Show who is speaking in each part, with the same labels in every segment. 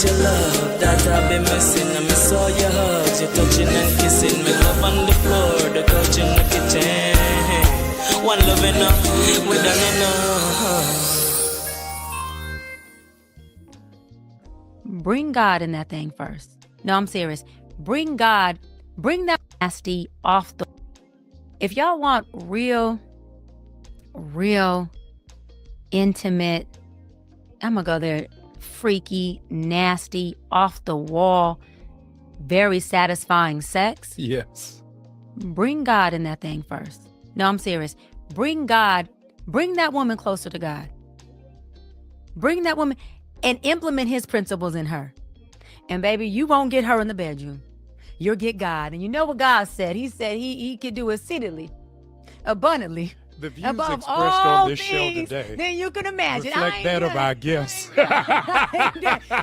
Speaker 1: your love that I've been missing. I miss all your hugs, your touching and kissing. Me love on the floor, the couch in the kitchen. One love enough, we done enough.
Speaker 2: Bring God in that thing first. No, I'm serious. Bring God, bring that nasty off the... If y'all want real intimate, I'm gonna go there, freaky, nasty, off the wall, very satisfying sex.
Speaker 3: Yes.
Speaker 2: Bring God in that thing first. No, I'm serious. Bring God, bring that woman closer to God. Bring that woman and implement his principles in her. And baby, you won't get her in the bedroom. You'll get God. And you know what God said? He said he could do exceedly, abundantly,
Speaker 3: The views
Speaker 2: above
Speaker 3: expressed
Speaker 2: all
Speaker 3: on this show
Speaker 2: things
Speaker 3: today
Speaker 2: then you can imagine.
Speaker 3: reflect that of our guests.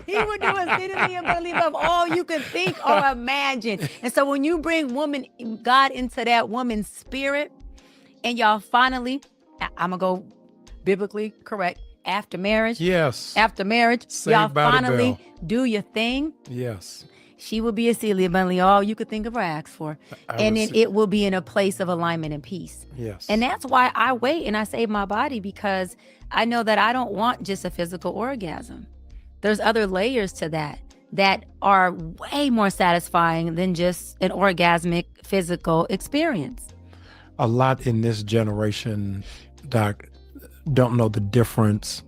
Speaker 2: He would do exceedingly abundantly above all you can think or imagine. And so when you bring God into that woman's spirit, and y'all finally, I'm gonna go biblically correct, after marriage.
Speaker 3: Yes.
Speaker 2: After marriage,
Speaker 3: Saved
Speaker 2: y'all
Speaker 3: by the
Speaker 2: finally
Speaker 3: bell.
Speaker 2: do your thing.
Speaker 3: Yes.
Speaker 2: She will be exceedingly abundantly all you could think of or ask for. And then it will be in a place of alignment and peace.
Speaker 3: Yes.
Speaker 2: And that's why I wait and I save my body, because I know that I don't want just a physical orgasm. There's other layers to that are way more satisfying than just an orgasmic physical experience.
Speaker 3: A lot in this generation, Doc, don't know the difference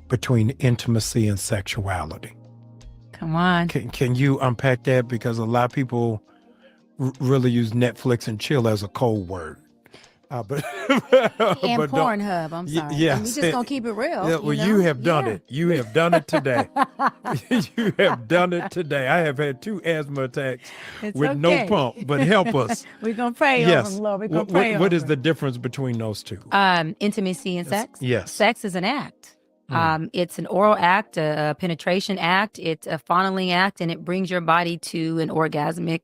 Speaker 3: between intimacy and sexuality.
Speaker 2: Come on.
Speaker 3: Can you unpack that? Because a lot of people really use Netflix and chill as a code word.
Speaker 2: And
Speaker 3: but
Speaker 2: Pornhub, I'm sorry.
Speaker 3: yes.
Speaker 2: We're just going to keep it real.
Speaker 3: Yeah, well, you have done it. You have done it today. You have done it today. I have had 2 asthma attacks with no pump, but help us.
Speaker 2: We're going to pray over them, Lord. We're going to pray over
Speaker 3: What is
Speaker 2: them.
Speaker 3: the difference between those two?
Speaker 2: Intimacy and sex?
Speaker 3: Yes.
Speaker 2: Sex is an act. It's an oral act, a penetration act, it's a fondling act, and it brings your body to an orgasmic,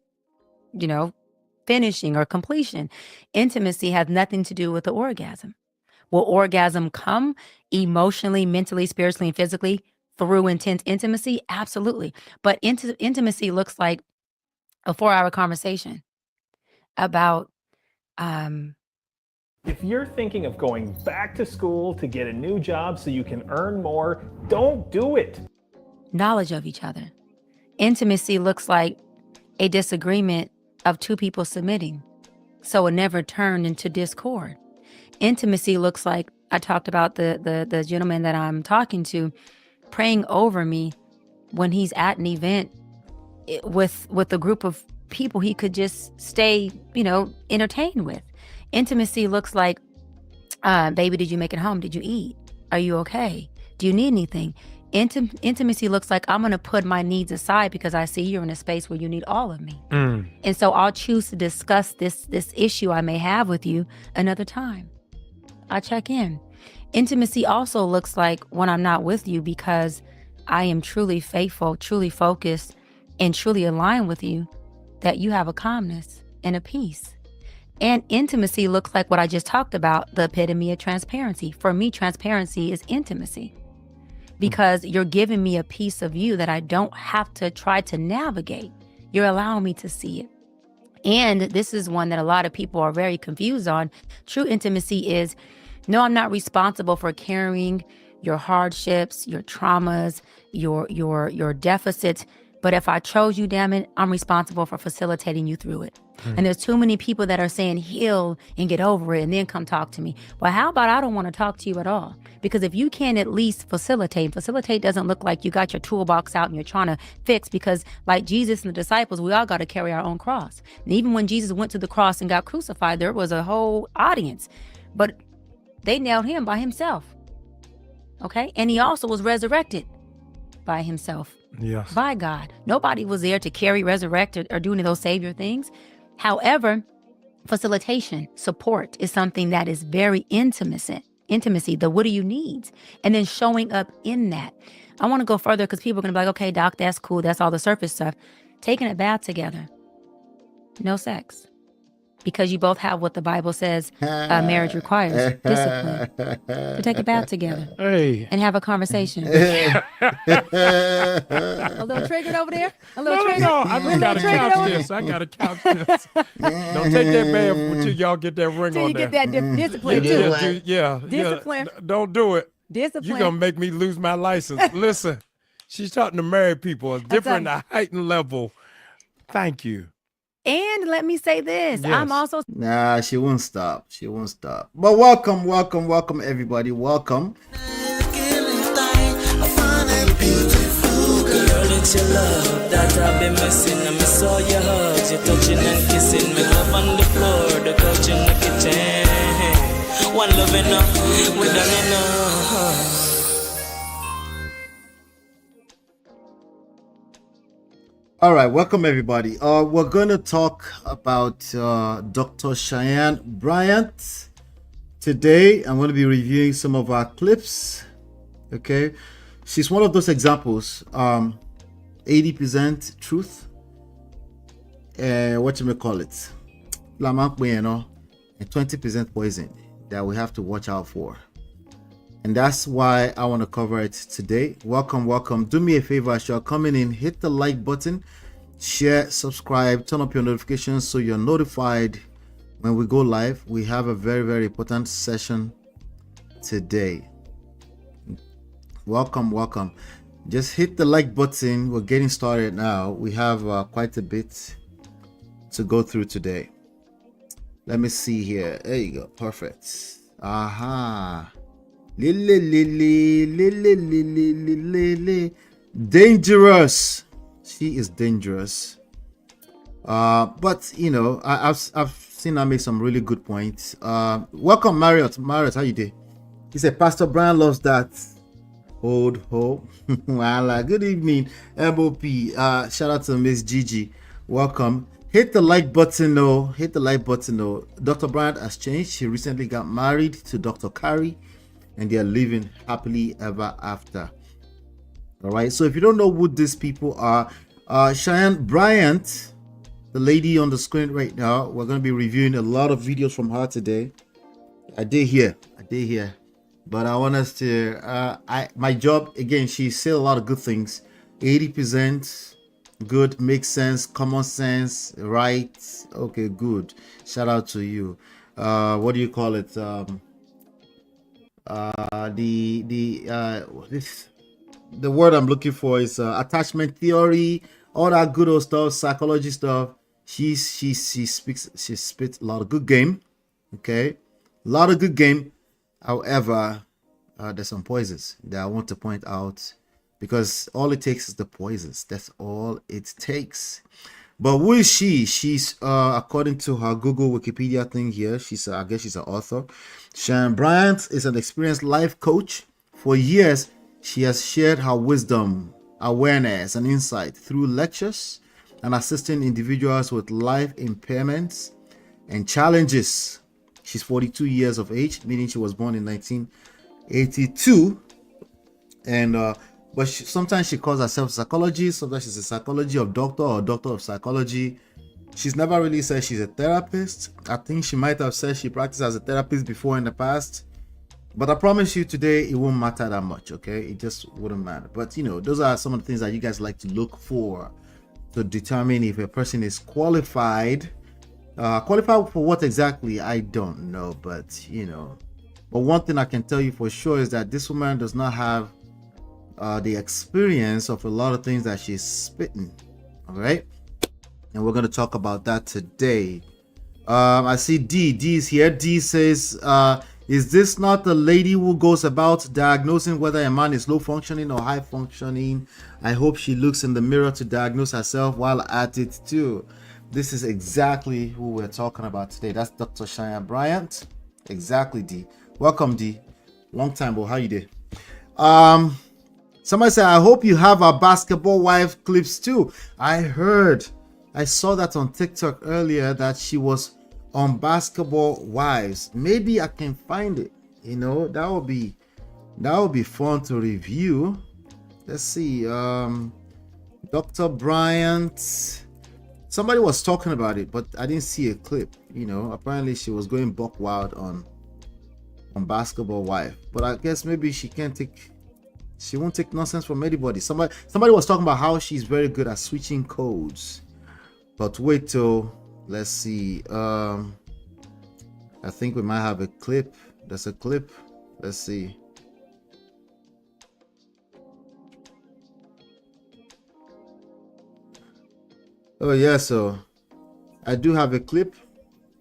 Speaker 2: finishing or completion. Intimacy has nothing to do with the orgasm. Will orgasm come emotionally, mentally, spiritually, and physically through intense intimacy? Absolutely. But intimacy looks like a 4-hour conversation about
Speaker 4: If you're thinking of going back to school to get a new job so you can earn more, don't do it.
Speaker 2: knowledge of each other. Intimacy looks like a disagreement of 2 people submitting, so it never turned into discord. Intimacy looks like, I talked about the gentleman that I'm talking to praying over me when he's at an event with a group of people he could just stay, entertained with. Intimacy looks like, baby, did you make it home? Did you eat? Are you okay? Do you need anything? Intimacy looks like, I'm going to put my needs aside because I see you're in a space where you need all of me. And so I'll choose to discuss this issue I may have with you another time. I check in. Intimacy also looks like when I'm not with you because I am truly faithful, truly focused, and truly aligned with you, that you have a calmness and a peace. And intimacy looks like what I just talked about, the epitome of transparency. For me, transparency is intimacy, because you're giving me a piece of you that I don't have to try to navigate. You're allowing me to see it. And this is one that a lot of people are very confused on. True intimacy is, no, I'm not responsible for carrying your hardships, your traumas, your deficits. But if I chose you, damn it, I'm responsible for facilitating you through it. And there's too many people that are saying heal and get over it and then come talk to me. Well, how about I don't want to talk to you at all? Because if you can at least facilitate doesn't look like you got your toolbox out and you're trying to fix, because like Jesus and the disciples, we all got to carry our own cross. And even when Jesus went to the cross and got crucified, there was a whole audience, but they nailed him by himself. Okay. And he also was resurrected by himself.
Speaker 3: Yes.
Speaker 2: By God. Nobody was there to carry, resurrect, or do any of those savior things. However, facilitation, support is something that is very intimacy, the what do you need? And then showing up in that. I want to go further because people are going to be like, okay, Doc, that's cool. That's all the surface stuff. Taking a bath together. No sex. because you both have what the Bible says marriage requires, discipline, to take a bath together
Speaker 3: Hey.
Speaker 2: and have a conversation. A little triggered over there? A little triggered?
Speaker 3: No, I just gotta couch this. I gotta couch this. Don't take that bath until y'all get that ring
Speaker 2: Till
Speaker 3: on
Speaker 2: you
Speaker 3: there.
Speaker 2: get that discipline too.
Speaker 3: Yeah.
Speaker 2: Discipline.
Speaker 3: Don't do it.
Speaker 2: Discipline.
Speaker 3: You're gonna make me lose my license. Listen, she's talking to married people, a different, a heightened level. Thank you.
Speaker 2: And let me say this.
Speaker 3: Yes.
Speaker 2: I'm also
Speaker 5: Nah, she won't stop. She won't stop. But welcome, everybody. Welcome.
Speaker 1: Girl, it's your love that I've been missing. I miss all your hugs, your touching and kissing. Me love on the floor, the couch in the kitchen. One love enough, we done enough.
Speaker 5: All right, welcome everybody. We're going to talk about Dr. SHALAYE Bryant. Today, I'm going to be reviewing some of our clips. Okay, she's one of those examples. 80% truth. What you may call it, and 20% poison that we have to watch out for. And that's why I want to cover it today. Welcome. Do me a favor, as you're coming in, hit the like button, share, subscribe, turn up your notifications so you're notified when we go live. We have a very, very important session today. Welcome. Just hit the like button. We're getting started now. We have quite a bit to go through today. Let me see here. There you go. Perfect. Aha. Dangerous. She is dangerous. But you know, I've seen her make some really good points. Welcome, Marriott. How you doing? He said, Pastor Brian loves that old hoe. Well, good evening, MOP. Shout out to Miss Gigi. Welcome. Hit the like button, though. Dr. Bryant has changed. She recently got married to Dr. Carey, and they are living happily ever after. All right. So if you don't know who these people are, SHALAYE Bryant, the lady on the screen right now, we're going to be reviewing a lot of videos from her today. I did hear, but I want us to. My job again. She said a lot of good things. 80% good, makes sense, common sense, right? Okay, good. Shout out to you. What do you call it? The word I'm looking for is attachment theory, all that good old stuff, psychology stuff. She spits a lot of good game. Okay, a lot of good game. However, there's some poisons that I want to point out, because all it takes is the poisons. That's all it takes. But who is she? She's according to her Google Wikipedia thing here, I guess she's an author. SHALAYE Bryant is an experienced life coach. For years, she has shared her wisdom, awareness, and insight through lectures and assisting individuals with life impairments and challenges. She's 42 years of age, meaning she was born in 1982. And but sometimes she calls herself a psychologist, sometimes she's a psychology of doctor or doctor of psychology. She's never really said she's a therapist. I think she might have said she practiced as a therapist before in the past. But I promise you today, it won't matter that much, okay? It just wouldn't matter. But, you know, those are some of the things that you guys like to look for to determine if a person is qualified. Qualified for what exactly, I don't know. But, you know, but one thing I can tell you for sure is that this woman does not have the experience of a lot of things that she's spitting. All right, and we're going to talk about that today. I see D is here. D says, is this not the lady who goes about diagnosing whether a man is low functioning or high functioning? I hope she looks in the mirror to diagnose herself while at it too. This is exactly who we're talking about today. That's Dr. SHALAYE Bryant. Exactly, D. Welcome, D. Long time, but how you doing? Somebody said, I hope you have our basketball wife clips too. I saw that on TikTok earlier that she was on Basketball Wives. Maybe I can find it. You know, that would be fun to review. Let's see. Dr. Bryant somebody was talking about it, but I didn't see a clip. You know, apparently she was going buck wild on Basketball Wife, but I guess maybe she won't take nonsense from anybody. Somebody was talking about how she's very good at switching codes. But wait till, let's see. I think we might have a clip. There's a clip. Let's see. Oh yeah, so I do have a clip.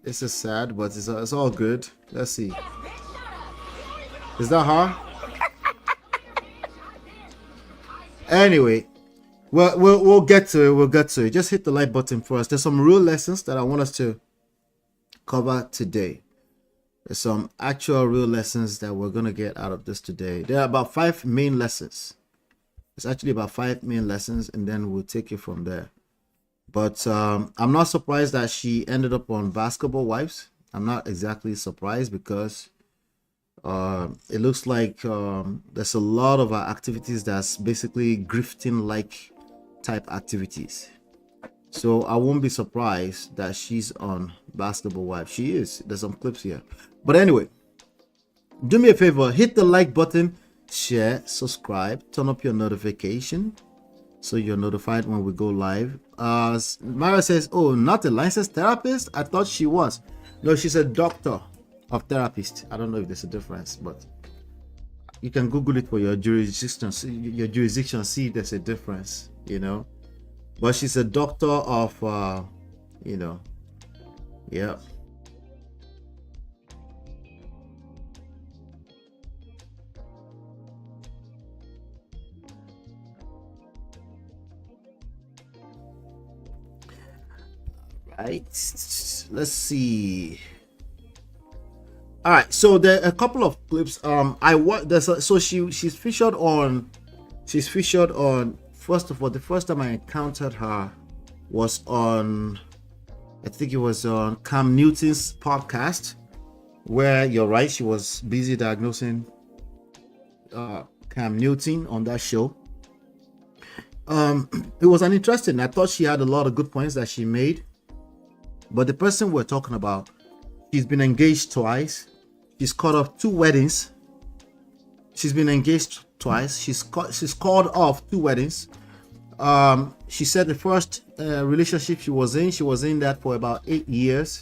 Speaker 5: This is sad, but it's all good. Let's see. Is that her? Anyway, we'll get to it. We'll get to it. Just hit the like button first. There's some real lessons that I want us to cover today. There's some actual real lessons that we're gonna get out of this today. There are about 5 main lessons. It's actually about 5 main lessons, and then we'll take it from there. But I'm not surprised that she ended up on Basketball Wives. I'm not exactly surprised because it looks like there's a lot of activities that's basically grifting like type activities. So I won't be surprised that she's on Basketball Wives. She is. There's some clips here. But anyway, do me a favor, hit the like button, share, subscribe, turn up your notification so you're notified when we go live. Mara says, oh, not a licensed therapist? I thought she was. No, she's a doctor of therapist. I don't know if there's a difference, but you can Google it for your jurisdiction, see if there's a difference, you know. But she's a doctor of, you know, yeah. Right, let's see. All right, so there are a couple of clips. She's featured on. First of all, the first time I encountered her was on, I think it was on Cam Newton's podcast, where you're right, she was busy diagnosing Cam Newton on that show. It was an interesting. I thought she had a lot of good points that she made. But the person we're talking about, she's been engaged twice. She's called off 2 weddings. She's been engaged twice. She's called off 2 weddings. She said the first relationship she was in that for about 8 years.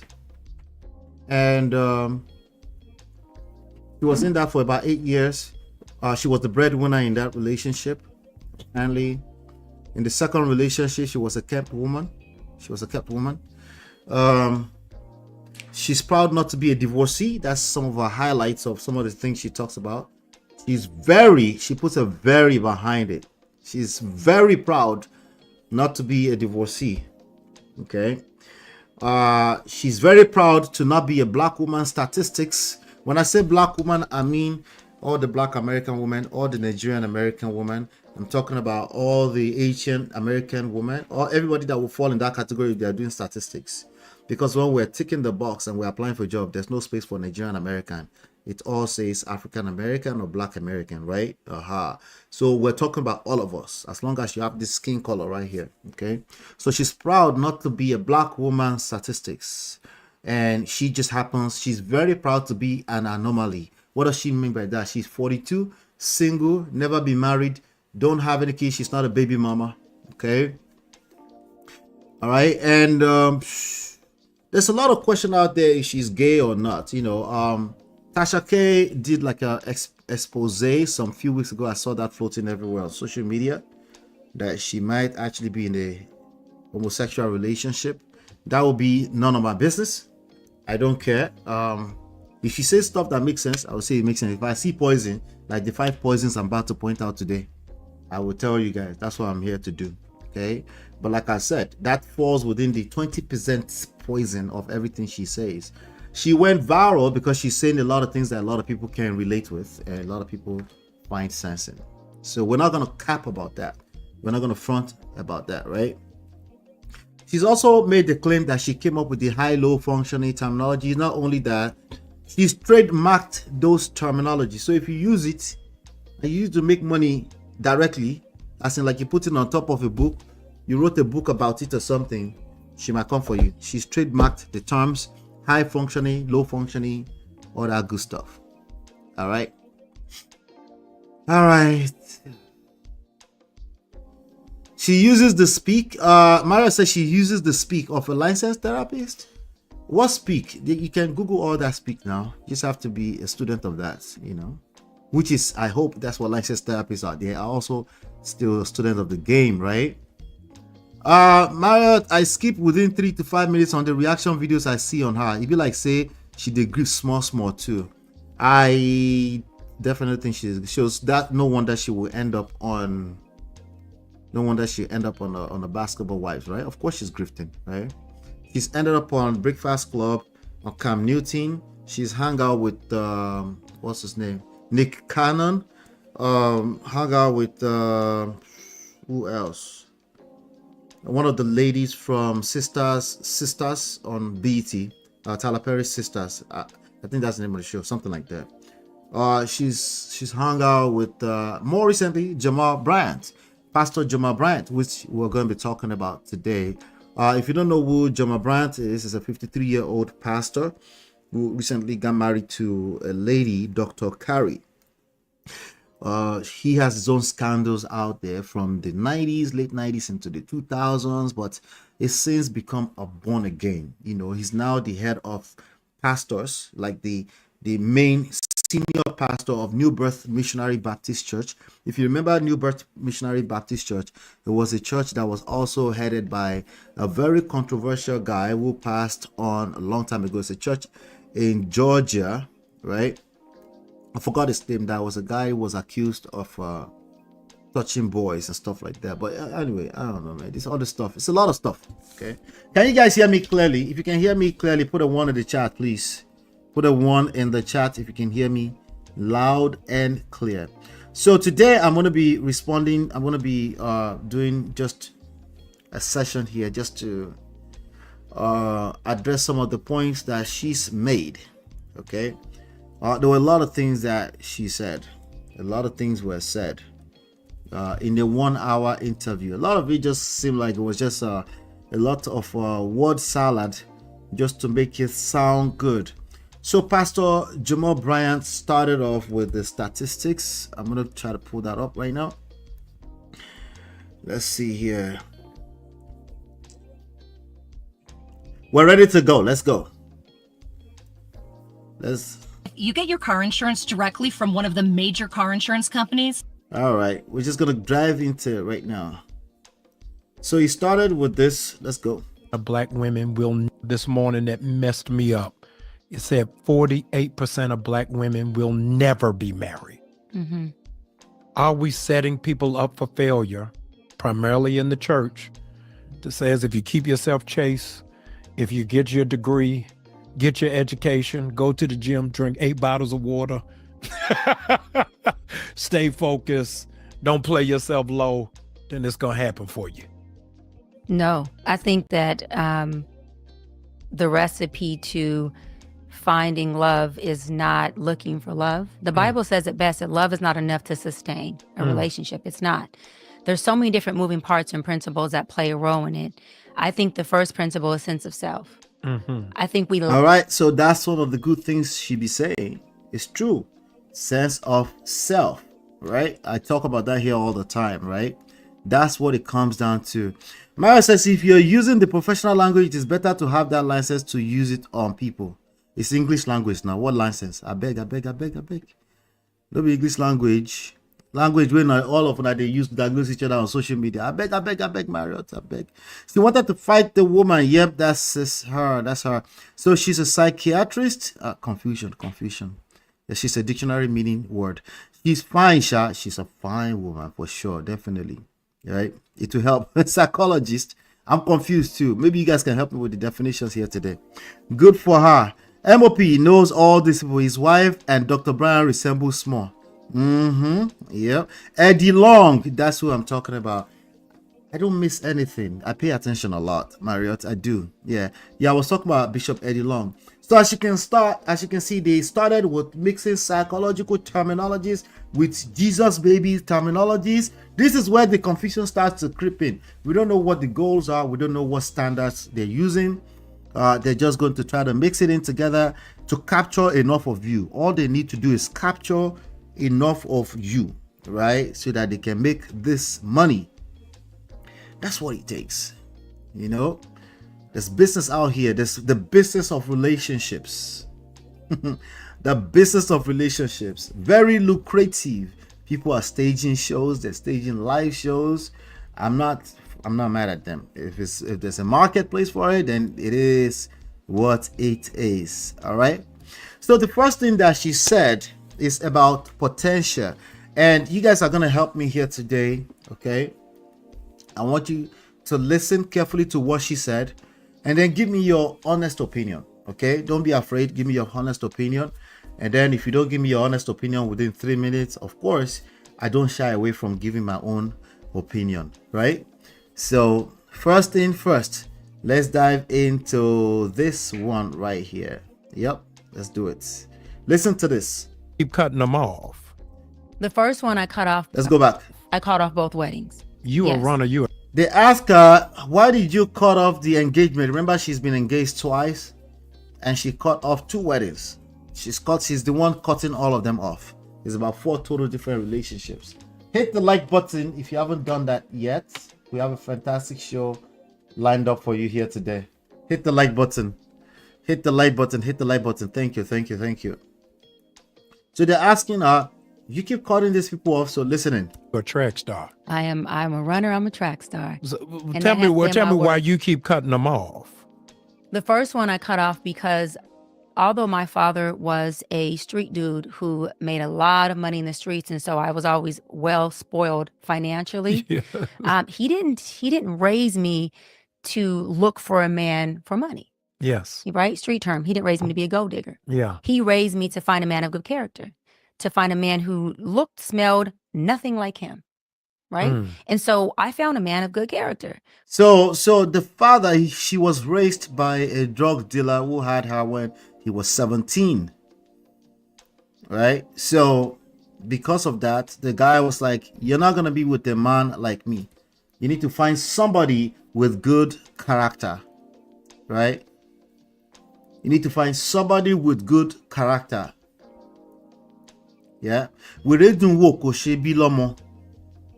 Speaker 5: And she was in that for about 8 years. She was the breadwinner in that relationship. Apparently, in the second relationship, she was a kept woman. She's proud not to be a divorcee. That's some of her highlights of some of the things she talks about. She puts a very behind it. She's very proud not to be a divorcee. Okay. She's very proud to not be a black woman statistics. When I say black woman, I mean all the black American women, all the Nigerian American women. I'm talking about all the Asian American women, or everybody that will fall in that category if they are doing statistics. Because when we're ticking the box and we're applying for a job, there's no space for Nigerian American. It all says African American or Black American, right? So we're talking about all of us, as long as you have this skin color right here, okay? So she's proud not to be a black woman statistics. And she's very proud to be an anomaly. What does she mean by that? She's 42, single, never been married, don't have any kids. She's not a baby mama, okay? All right, and there's a lot of question out there if she's gay or not. You know, Tasha K did like a expose some few weeks ago. I saw that floating everywhere on social media that she might actually be in a homosexual relationship. That will be none of my business. I don't care. If she says stuff that makes sense, I will say it makes sense. If I see poison, like the 5 poisons I'm about to point out today, I will tell you guys. That's what I'm here to do. Okay, but like I said, that falls within the 20% poison of everything she says. She went viral because she's saying a lot of things that a lot of people can relate with and a lot of people find sense in. So we're not going to cap about that. We're not going to front about that, right? She's also made the claim that she came up with the high-low functioning terminology. Not only that, she's trademarked those terminology. So if you use it and you use it to make money directly, as in like you put it on top of a book, you wrote a book about it or something, she might come for you. She's trademarked the terms high functioning, low functioning, all that good stuff. All right. She uses the speak. Mario says she uses the speak of a licensed therapist. What speak? You can Google all that speak now. You just have to be a student of that, which is, I hope that's what licensed therapists are. They are also still a student of the game, right? Mario, I skip within 3 to 5 minutes on the reaction videos I see on her. It be like say she did grip small too. I definitely think she shows that. No wonder she will end up on. No wonder she end up on a Basketball Wives, right? Of course she's grifting, right? She's ended up on Breakfast Club, on Cam Newton. She's hung out with what's his name, Nick Cannon. Hung out with who else? One of the ladies from Sisters on BET, Tyler Perry's Sisters. I think that's the name of the show, something like that. She's hung out with more recently Jamal Bryant, Pastor Jamal Bryant, which we're going to be talking about today. If you don't know who Jamal Bryant is a 53-year-old pastor who recently got married to a lady, Dr. Carrie. He has his own scandals out there from the 90s, late 90s into the 2000s, but he's since become a born again. He's now the head of pastors, like the main senior pastor of New Birth Missionary Baptist Church. If you remember New Birth Missionary Baptist Church, it was a church that was also headed by a very controversial guy who passed on a long time ago. It's a church in Georgia, right? I forgot his name. That was a guy who was accused of touching boys and stuff like that. But anyway, I don't know, man. This other stuff. It's a lot of stuff. Okay. Can you guys hear me clearly? If you can hear me clearly, put a 1 in the chat, please. Put a 1 in the chat if you can hear me loud and clear. So today I'm going to be responding. I'm going to be doing just a session here just to address some of the points that she's made. Okay. There were a lot of things that she said. A lot of things were said in the 1 hour interview. A lot of it just seemed like it was just a lot of word salad just to make it sound good. So Pastor Jamal Bryant started off with the statistics. I'm going to try to pull that up right now. Let's see here. We're ready to go. Let's go.
Speaker 6: You get your car insurance directly from one of the major car insurance companies.
Speaker 5: All right. We're just going to dive into it right now. So he started with this. Let's go.
Speaker 3: Black women will, this morning that messed me up. It said 48% of black women will never be married.
Speaker 2: Mm-hmm.
Speaker 3: Are we setting people up for failure, primarily in the church, that says if you keep yourself chaste, if you get your degree, get your education, go to the gym, drink 8 bottles of water, stay focused, don't play yourself low, then it's going to happen for you?
Speaker 2: No, I think that the recipe to finding love is not looking for love. The Bible says it best that love is not enough to sustain a relationship. It's not. There's so many different moving parts and principles that play a role in it. I think the first principle is sense of self. I think we
Speaker 5: all right, so that's one of the good things she be saying. It's true. Sense of self, right? I talk about that here all the time, right? That's what it comes down to. Mara says if you're using the professional language, it is better to have that license to use it on people. It's English language now. What license? I beg. No be English language. Language when all of them they use to diagnose each other on social media. I beg, Marriott, I beg. She wanted to fight the woman. Yep, that's her. That's her. So she's a psychiatrist. Confusion. Yeah, she's a dictionary meaning word. She's fine, Sha. She's a fine woman for sure, definitely. Right? It will help. A psychologist. I'm confused too. Maybe you guys can help me with the definitions here today. Good for her. MOP knows all this for his wife, and Dr. Bryant resembles small. Yeah. Eddie Long, that's who I'm talking about. I don't miss anything. I pay attention a lot, Marriott. I do. Yeah. I was talking about Bishop Eddie Long. So as you can see, they started with mixing psychological terminologies with Jesus baby terminologies. This is where the confusion starts to creep in. We don't know what the goals are. We don't know what standards they're using. They're just going to try to mix it in together to capture enough of you. All they need to do is capture enough of you, right? So that they can make this money. That's what it takes. You know, there's business out here. There's the business of relationships. The business of relationships. Very lucrative. People are staging shows. They're staging live shows. I'm not mad at them. If there's a marketplace for it, then it is what it is. All right. So the first thing that she said is about potential, and you guys are gonna help me here today. Okay. I want you to listen carefully to what she said, and then give me your honest opinion. Okay. Don't be afraid. Give me your honest opinion. And then if you don't give me your honest opinion within 3 minutes, of course, I don't shy away from giving my own opinion, right? So first thing first, let's dive into this one right here. Yep, let's do it. Listen to this.
Speaker 3: Keep cutting them off.
Speaker 2: The first one I cut off.
Speaker 5: Let's go back.
Speaker 2: I cut off both weddings.
Speaker 3: You a
Speaker 2: Yes.
Speaker 3: runner. You.
Speaker 5: They ask her, why did you cut off the engagement? Remember, she's been engaged twice and she cut off 2 weddings. She's the one cutting all of them off. It's about 4 total different relationships. Hit the like button if you haven't done that yet. We have a fantastic show lined up for you here today. Hit the like button. Hit the like button. Hit the like button. Thank you. Thank you. Thank you. So they're asking her, you keep cutting these people off, so listening.
Speaker 3: A track star.
Speaker 2: I'm a runner. I'm a track star.
Speaker 3: So,
Speaker 2: And
Speaker 3: tell
Speaker 2: that
Speaker 3: me
Speaker 2: has
Speaker 3: what.
Speaker 2: been
Speaker 3: Tell
Speaker 2: my
Speaker 3: me why
Speaker 2: work.
Speaker 3: you keep cutting them off.
Speaker 2: The first one I cut off because although my father was a street dude who made a lot of money in the streets, and so I was always well spoiled financially,
Speaker 3: Yeah.
Speaker 2: he didn't raise me to look for a man for money,
Speaker 3: Yes.
Speaker 2: right? Street term. He didn't raise me to be a gold digger.
Speaker 3: Yeah.
Speaker 2: He raised me to find a man of good character, to find a man who looked, smelled nothing like him, right?
Speaker 3: Mm.
Speaker 2: And so I found a man of good character.
Speaker 5: So the father, she was raised by a drug dealer who had her when he was 17, right? So because of that, the guy was like, you're not going to be with a man like me. You need to find somebody with good character, right? You need to find somebody with good character. Yeah.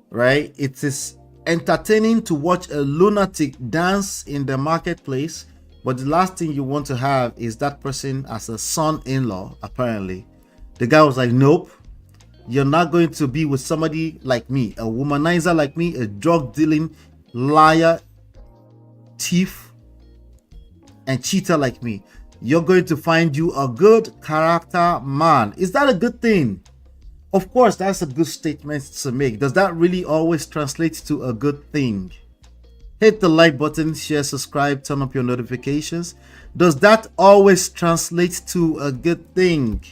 Speaker 5: Right? It is entertaining to watch a lunatic dance in the marketplace, but the last thing you want to have is that person as a son-in-law, apparently. The guy was like, nope, you're not going to be with somebody like me, a womanizer like me, a drug-dealing liar, thief, and cheater like me. You're going to find you a good character man. Is that a good thing? Of course, that's a good statement to make. Does that really always translate to a good thing? Hit the like button, share, subscribe, turn up your notifications. Does that always translate to a good thing?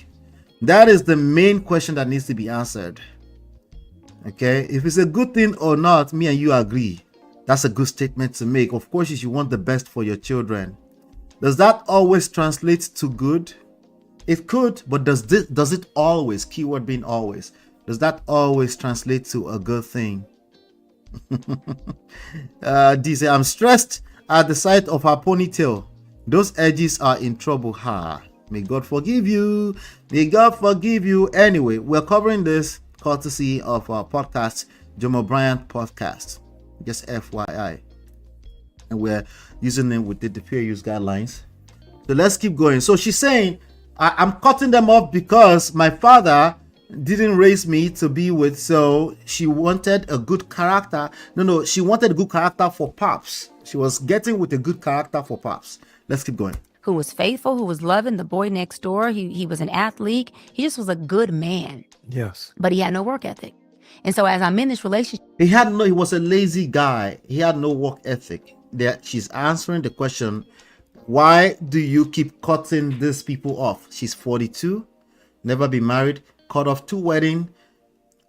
Speaker 5: That is the main question that needs to be answered. Okay, if it's a good thing or not, me and you agree. That's a good statement to make. Of course, you want the best for your children. Does that always translate to good? It could, but does it always, keyword being always, does that always translate to a good thing? D say, I'm stressed at the sight of her ponytail. Those edges are in trouble. Ha. May God forgive you. May God forgive you. Anyway, we're covering this courtesy of our podcast, Bryant podcast. Just FYI. And we're using them within the fair use guidelines. So let's keep going. So she's saying, I'm cutting them off because my father didn't raise me to be with, so she wanted a good character. No, she wanted a good character for Pops. She was getting with a good character for Pops. Let's keep going.
Speaker 2: Who was faithful, who was loving, the boy next door. He was an athlete. He just was a good man,
Speaker 3: Yes.
Speaker 2: but he had no work ethic. And so as I'm in this relationship,
Speaker 5: He was a lazy guy. He had no work ethic. She's answering the question, why do you keep cutting these people off? She's 42, never been married, cut off 2 weddings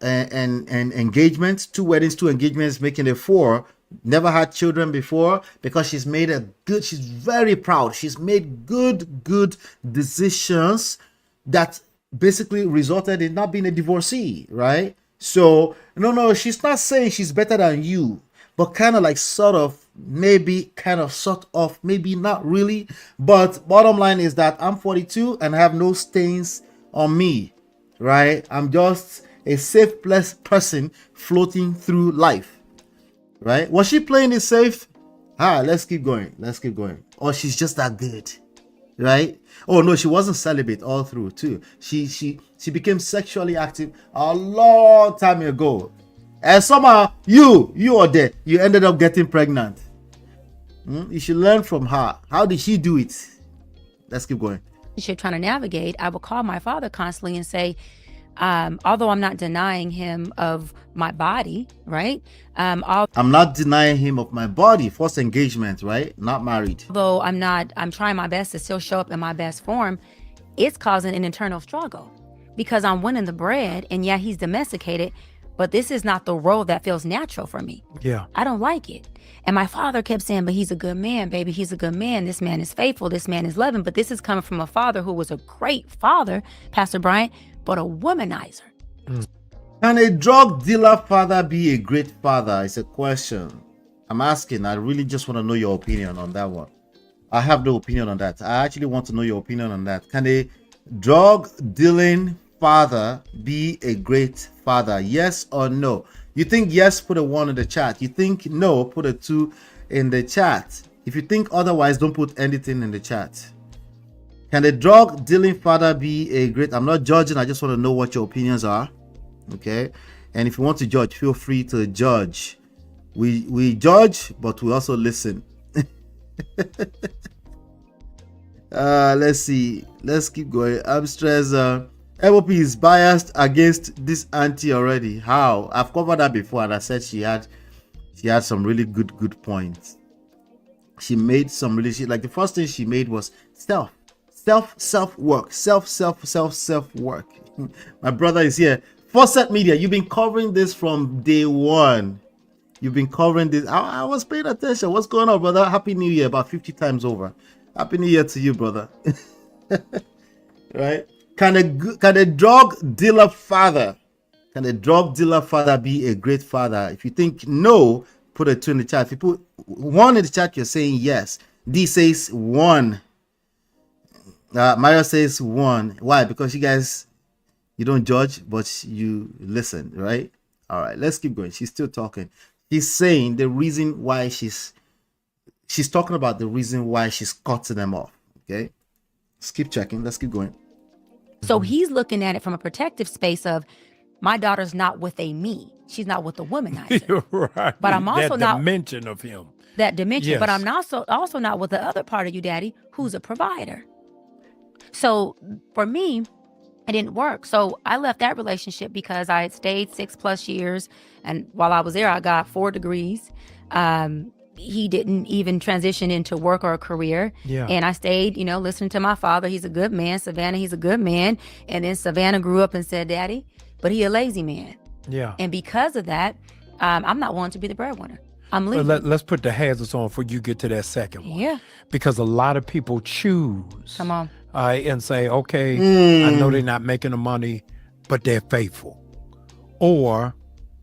Speaker 5: and engagements, 2 weddings, 2 engagements, making it 4. never had children before, because she's very proud. She's made good decisions that basically resulted in not being a divorcee, right? So, no, she's not saying she's better than you, but kind of like sort of, maybe kind of sort of, maybe not really. But bottom line is that I'm 42 and I have no stains on me, right? I'm just a safe person floating through life, right? Was she playing it safe? Let's keep going. Or she's just that good, right? Oh no, she wasn't celibate all through too. She became sexually active a long time ago, and somehow you or there, you ended up getting pregnant. You should learn from her. How did she do it? Let's keep going.
Speaker 2: You're trying to navigate. I would call my father constantly and say, although I'm not denying him of my body, right?
Speaker 5: I'm not denying him of my body. First engagement, right? Not married.
Speaker 2: Although I'm trying my best to still show up in my best form, it's causing an internal struggle because I'm winning the bread, and yeah, he's domesticated, but this is not the role that feels natural for me.
Speaker 3: Yeah.
Speaker 2: I don't like it. And my father kept saying, but he's a good man, baby. He's a good man. This man is faithful. This man is loving. But this is coming from a father who was a great father, Pastor Bryant, but a womanizer.
Speaker 5: Can a drug dealer father be a great father? It's a question I'm asking. I really just want to know your opinion on that one. I have no opinion on that. I actually want to know your opinion on that. Can a drug dealing father be a great father? Yes or no? You think yes, put a 1 in the chat. You think no, put a 2 in the chat. If you think otherwise, don't put anything in the chat. Can a drug dealing father be a great? I'm not judging. I just want to know what your opinions are. Okay. And if you want to judge, feel free to judge. We judge, but we also listen. Let's see. Let's keep going. I'm stressed. MOP is biased against this auntie already. How? I've covered that before, and I said she had some really good points. She made some really like the first thing she made was self work. Self work. My brother is here. Fawcett Media, you've been covering this from day one. You've been covering this. I was paying attention. What's going on, brother? Happy New Year about 50 times over. Happy New Year to you, brother. Right? Can a drug dealer father be a great father? If you think no, put a 2 in the chat. If you put 1 in the chat, you're saying yes. D says 1. Mario says 1. Why? Because you guys, you don't judge, but you listen, right? All right, let's keep going. She's still talking. She's saying the reason why she's talking about the reason why she's cutting them off. Okay, let's keep checking. Let's keep going.
Speaker 2: So he's looking at it from a protective space of, my daughter's not with a me. She's not with a womanizer.
Speaker 3: You're right.
Speaker 2: But I'm also
Speaker 3: that
Speaker 2: not
Speaker 3: dimension of him.
Speaker 2: that dimension.
Speaker 3: Yes.
Speaker 2: But I'm also not with the other part of you, Daddy, who's a provider. So for me, it didn't work. So I left that relationship because I had stayed 6+ years, and while I was there, I got 4 degrees. He didn't even transition into work or a career.
Speaker 3: Yeah.
Speaker 2: And I stayed, listening to my father. He's a good man. Savannah, he's a good man. And then Savannah grew up and said, Daddy, but he a lazy man.
Speaker 3: Yeah.
Speaker 2: And because of that, I'm not wanting to be the breadwinner. I'm leaving.
Speaker 3: Well, let's put the hazards on before you get to that second one.
Speaker 2: Yeah.
Speaker 3: Because a lot of people choose.
Speaker 2: Come on.
Speaker 3: And say, okay, I know they're not making the money, but they're faithful. Or,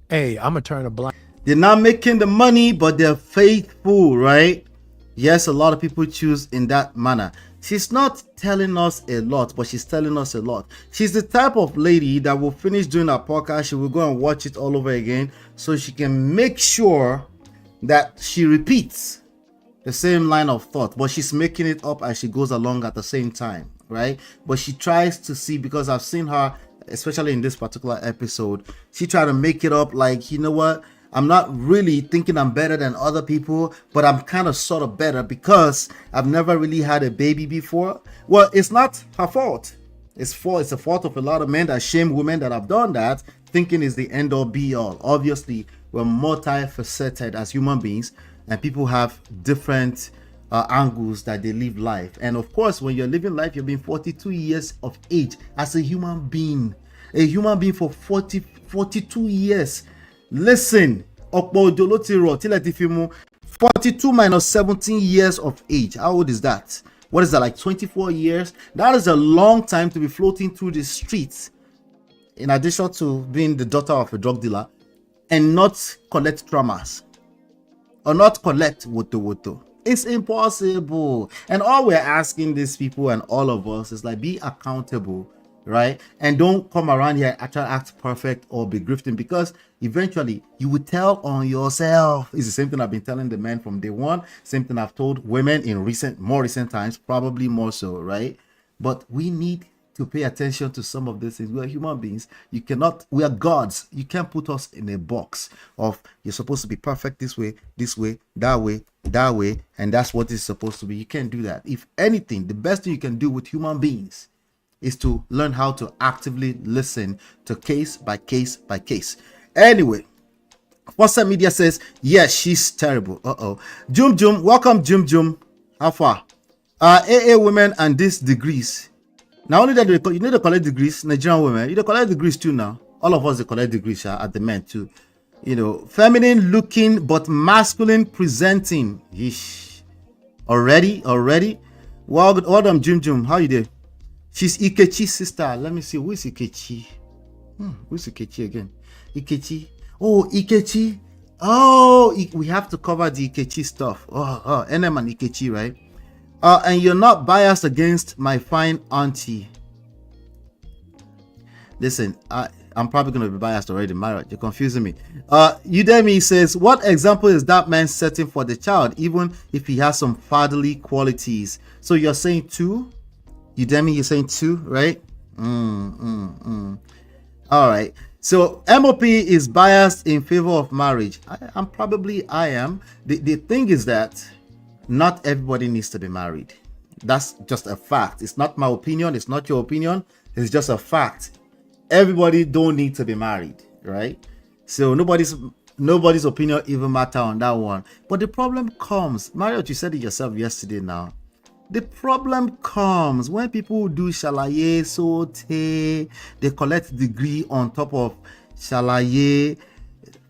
Speaker 3: hey, I'm going to turn a blind.
Speaker 5: They're not making the money, but they're faithful, right? Yes, a lot of people choose in that manner. She's not telling us a lot, but she's telling us a lot. She's the type of lady that will finish doing her podcast. She will go and watch it all over again so she can make sure that she repeats the same line of thought, but she's making it up as she goes along at the same time, right? But she tries to see, because I've seen her, especially in this particular episode, she tried to make it up like, you know what? I'm not really thinking I'm better than other people, but I'm kind of sort of better because I've never really had a baby before. Well, it's not her fault. It's the fault of a lot of men that shame women that have done that, thinking is the end all be all. Obviously, we're multifaceted as human beings, and people have different angles that they live life. And of course, when you're living life, you've been 42 years of age as a human being for 42 years. Listen, ọ̀pọ̀ òjò ló ti rọ̀ tílẹ̀ ti fi mu. 42 minus 17 years of age. How old is that? What is that, like 24 years? That is a long time to be floating through the streets, in addition to being the daughter of a drug dealer, and not collect traumas or not collect woto. It's impossible. And all we're asking these people and all of us is like, be accountable, right? And don't come around here and try to act perfect or be grifting, because eventually you will tell on yourself. It's the same thing I've been telling the men from day one. Same thing I've told women in more recent times, probably more so, right? But we need to pay attention to some of these things. We are human beings. We are gods. You can't put us in a box of you're supposed to be perfect this way, that way, and that's what it's supposed to be. You can't do that. If anything, the best thing you can do with human beings is to learn how to actively listen to case by case by case. Anyway, WhatsApp Media says, yes, she's terrible. Jum, welcome, Jum. How far? AA women and these degrees. Now only that you need to collect degrees, Nigerian women. You need to collect degrees too now. All of us they collect degrees at the men too. You know, feminine looking but masculine presenting. Yeesh. Already? Well done, Jum. How you doing? She's Ikechi's sister. Let me see. Who is Ikechi? Who's Ikechi again? Ikechi. Oh, Ikechi. Oh, we have to cover the Ikechi stuff. NM and Ikechi, right? And you're not biased against my fine auntie. Listen, I'm probably going to be biased already, Myra. You're confusing me. Udemy says, what example is that man setting for the child, even if he has some fatherly qualities? So you're saying two? Udemy, you're saying two, right? All right. So MOP is biased in favor of marriage. I am. The thing is that not everybody needs to be married. That's just a fact. It's not my opinion. It's not your opinion. It's just a fact. Everybody don't need to be married, right? So nobody's opinion even matter on that one. But the problem comes, Marriott, you said it yourself yesterday now. The problem comes when people do SHALAYE, SOTE, they collect degree on top of SHALAYE,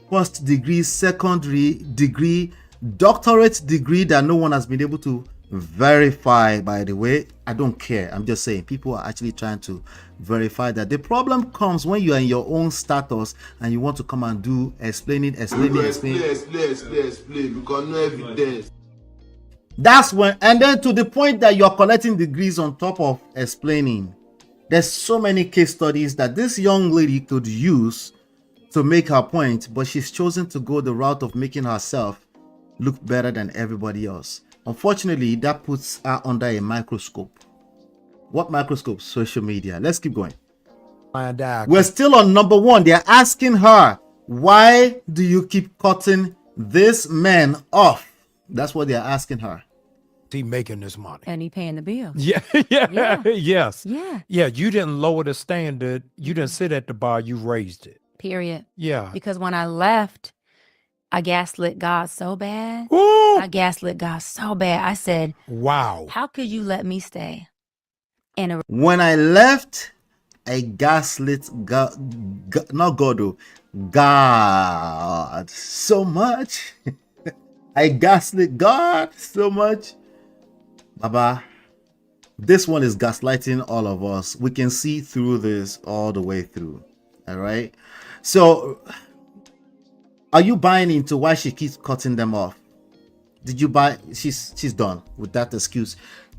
Speaker 5: first degree, secondary degree, doctorate degree that no one has been able to verify, by the way. I don't care. I'm just saying people are actually trying to verify that. The problem comes when you are in your own status and you want to come and do explain because no evidence. That's when, and then to the point that you're collecting degrees on top of explaining. There's so many case studies that this young lady could use to make her point, but she's chosen to go the route of making herself look better than everybody else. Unfortunately, that puts her under a microscope. What microscope? Social media. Let's keep going. We're still on number one. They're asking her, why do you keep cutting this man off? That's what they're asking her.
Speaker 3: He making this money.
Speaker 2: And he paying the bills.
Speaker 3: Yeah. Yes. Yeah, you didn't lower the standard. You didn't sit at the bar. You raised it.
Speaker 2: Period.
Speaker 3: Yeah.
Speaker 2: Because when I left, I gaslit God so bad.
Speaker 3: Ooh.
Speaker 2: I gaslit God so bad. I said,
Speaker 3: wow.
Speaker 2: How could you let me stay? And
Speaker 5: when I left, I gaslit God, not God, though, God so much. I gaslit God so much. Baba, this one is gaslighting all of us. We can see through this all the way through. All right. So, are you buying into why she keeps cutting them off? Did you buy? She's done with that excuse.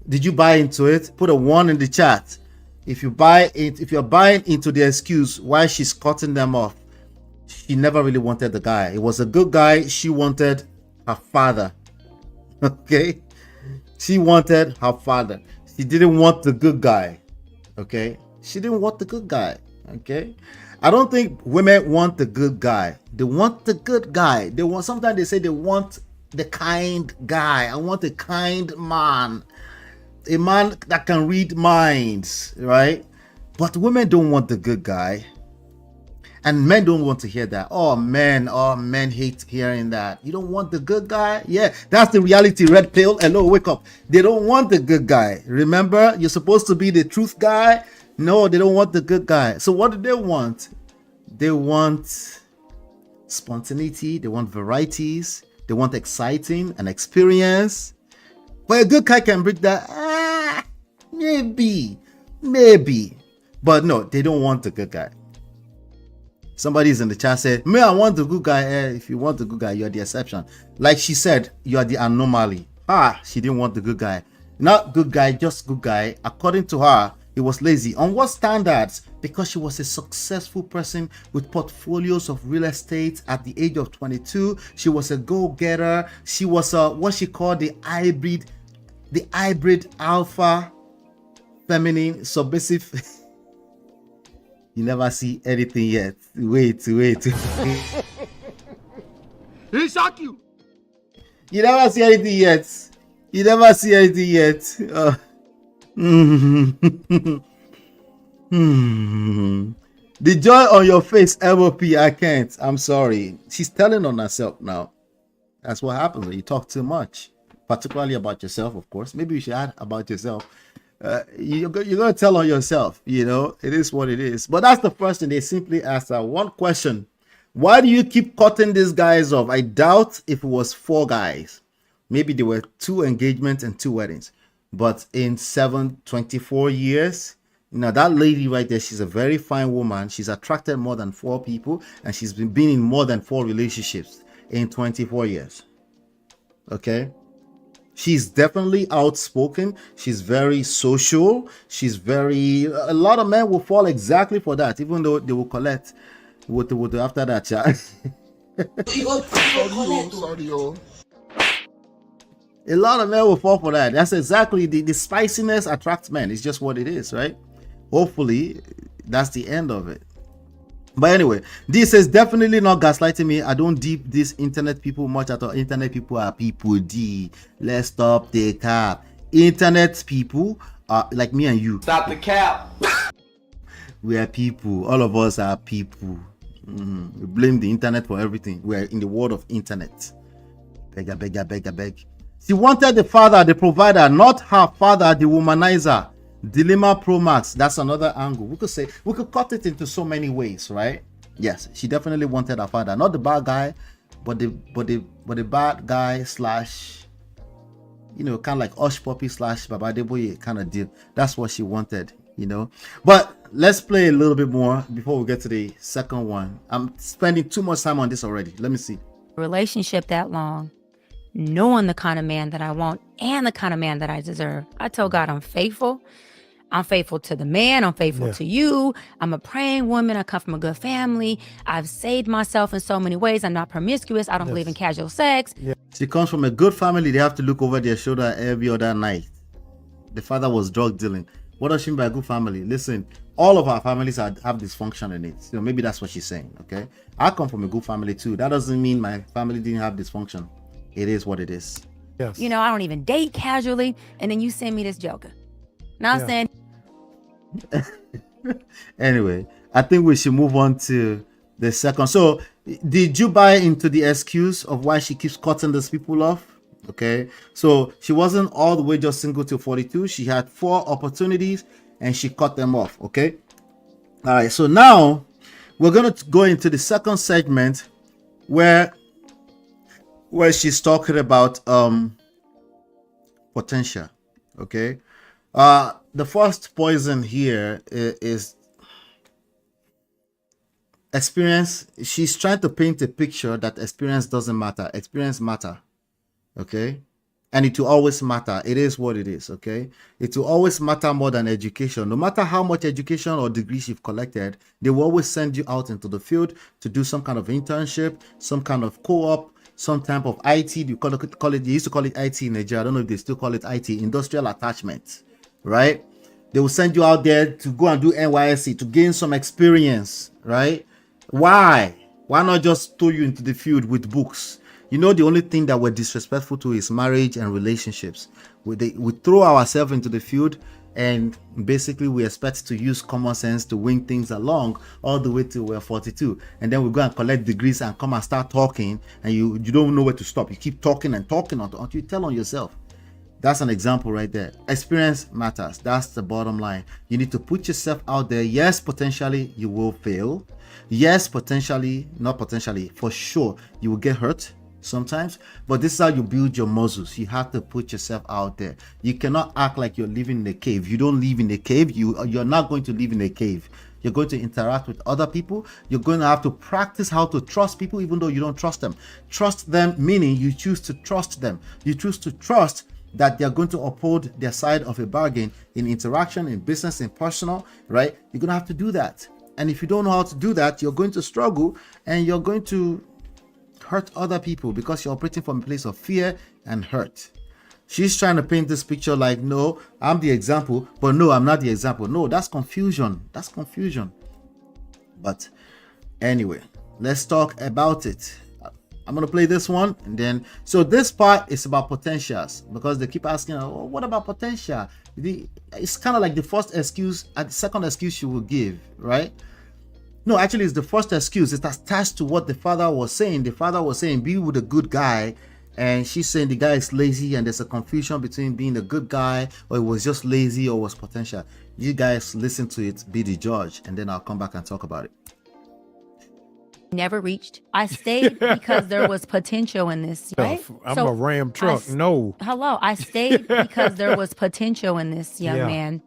Speaker 5: Did you buy into it? Put a 1 in the chat. If you buy it, if you're buying into the excuse why she's cutting them off, she never really wanted the guy. It was a good guy. She wanted her father. Okay, she wanted her father. She didn't want the good guy. Okay, she didn't want the good guy. Okay, I don't think women want the good guy. They want the good guy. They want, sometimes they say they want the kind guy. I want a kind man, a man that can read minds, right? But women don't want the good guy. And men don't want to hear that. Oh, men hate hearing that. You don't want the good guy? Yeah, that's the reality. Red pill. Hello, wake up. They don't want the good guy. Remember, you're supposed to be the truth guy. No, they don't want the good guy. So what do they want? They want spontaneity, they want varieties, they want exciting and experience. But a good guy can bring that. Maybe. But no, they don't want a good guy. Somebody's in the chat said, "Me, I want a good guy." If you want a good guy, you're the exception. Like she said, you are the anomaly. She didn't want the good guy. Not good guy, just good guy. According to her, he was lazy. On what standards? Because she was a successful person with portfolios of real estate at the age of 22. She was a go-getter. She was what she called the hybrid alpha feminine submissive. You never see anything yet. Wait.
Speaker 7: He shock you.
Speaker 5: You never see anything yet. The joy on your face, MOP, I can't. I'm sorry. She's telling on herself now. That's what happens when you talk too much, particularly about yourself, of course. Maybe you should add about yourself. You're going to tell on yourself, it is what it is. But that's the first thing. They simply asked her one question. Why do you keep cutting these guys off? I doubt if it was 4 guys. Maybe there were 2 engagements and 2 weddings. But in 24 years, that lady right there, she's a very fine woman. She's attracted more than 4 people. And she's been in more than 4 relationships in 24 years. Okay? She's definitely outspoken. She's very social. A lot of men will fall exactly for that, even though they will collect what after that. Yeah. A lot of men will fall for that. That's exactly the spiciness attracts men. It's just what it is, right? Hopefully, that's the end of it. But anyway, this is definitely not gaslighting me. I don't deep these internet people much at all. Internet people are people D. Let's stop the cap. Internet people are like me and you.
Speaker 7: Stop the cap.
Speaker 5: We are people. All of us are people. We blame the internet for everything. We are in the world of internet. Beg. She wanted the father, the provider, not her father, the womanizer. Dilemma Pro Max. That's another angle. We could cut it into so many ways, right? Yes, she definitely wanted her father, not the bad guy, but the bad guy slash, kind of like Osh Poppy slash Baba Deboye kind of deal. That's what she wanted, But let's play a little bit more before we get to the second one. I'm spending too much time on this already. Let me see.
Speaker 2: Relationship that long, knowing the kind of man that I want and the kind of man that I deserve. I told God I'm faithful. I'm faithful to the man. I'm faithful to you. I'm a praying woman. I come from a good family. I've saved myself in so many ways. I'm not promiscuous. I don't believe in casual sex.
Speaker 5: She comes from a good family. They have to look over their shoulder every other night. The father was drug dealing. What does she mean by a good family? Listen, all of our families have dysfunction in it. Maybe that's what she's saying, okay? I come from a good family too. That doesn't mean my family didn't have dysfunction. It is what it is.
Speaker 3: Yes.
Speaker 2: I don't even date casually. And then you send me this joker. Now I'm saying.
Speaker 5: Anyway, I think we should move on to the second. So, did you buy into the excuse of why she keeps cutting these people off? Okay. So, she wasn't all the way just single till 42. She had 4 opportunities and she cut them off. Okay. All right. So, now we're going to go into the second segment where she's talking about potential. Okay. The first poison here is experience. She's trying to paint a picture that experience doesn't matter. Experience matter. Okay. And it will always matter. It is what it is. Okay. It will always matter more than education. No matter how much education or degrees you've collected, they will always send you out into the field to do some kind of internship, some kind of co-op, some type of IT. You call it, they used to call it IT in Nigeria. I don't know if they still call it IT, industrial attachment. Right? They will send you out there to go and do NYSC to gain some experience, right? Why not just throw you into the field with books? The only thing that we're disrespectful to is marriage and relationships. We throw ourselves into the field and basically we expect to use common sense to wing things along all the way till we're 42. And then we go and collect degrees and come and start talking and you don't know where to stop. You keep talking and talking until you tell on yourself. That's an example right there. Experience matters. That's the bottom line. You need to put yourself out there. Yes, potentially you will fail. Yes, potentially, not potentially, for sure, you will get hurt sometimes. But this is how you build your muscles. You have to put yourself out there. You cannot act like you're living in a cave. You don't live in a cave. You're not going to live in a cave. You're going to interact with other people. You're going to have to practice how to trust people, even though you don't trust them. Trust them, meaning you choose to trust them. You choose to trust that they're going to uphold their side of a bargain in interaction, in business, in personal, right? You're going to have to do that. And if you don't know how to do that, you're going to struggle and you're going to hurt other people because you're operating from a place of fear and hurt. She's trying to paint this picture like, no, I'm the example, but no, I'm not the example. No, that's confusion. That's confusion. But anyway, let's talk about it. I'm going to play this one and then, so this part is about potentials because they keep asking, oh, what about potential? It's kind of like the first excuse and the second excuse you will give, right? No, actually it's the first excuse. It's attached to what the father was saying. The father was saying, be with a good guy. And she's saying the guy is lazy and there's a confusion between being a good guy or it was just lazy or was potential. You guys listen to it, be the judge, and then I'll come back and talk about it.
Speaker 2: Never reached. I stayed because there was potential in this, right?
Speaker 3: I'm a Ram truck. No.
Speaker 2: Hello. I stayed because there was potential in this young
Speaker 3: Yeah.
Speaker 2: man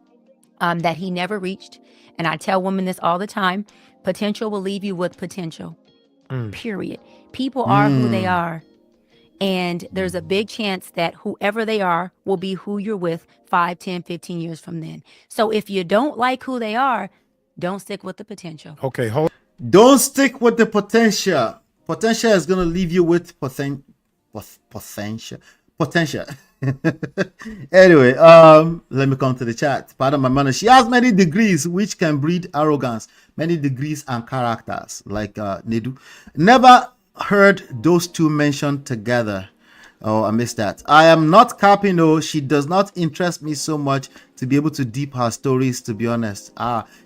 Speaker 2: that he never reached. And I tell women this all the time. Potential will leave you with potential. Period. People are who they are. And there's a big chance that whoever they are will be who you're with 5, 10, 15 years from then. So if you don't like who they are, don't stick with the potential.
Speaker 3: Okay, hold.
Speaker 5: Don't stick with the potential. Potential is going to leave you with potential. Anyway, let me come to the chat. Pardon my manners. She has many degrees which can breed arrogance. Many degrees and characters like Nedu. Never heard those two mentioned together. Oh, I missed that. I am not capping though. She does not interest me so much to be able to deep her stories, to be honest.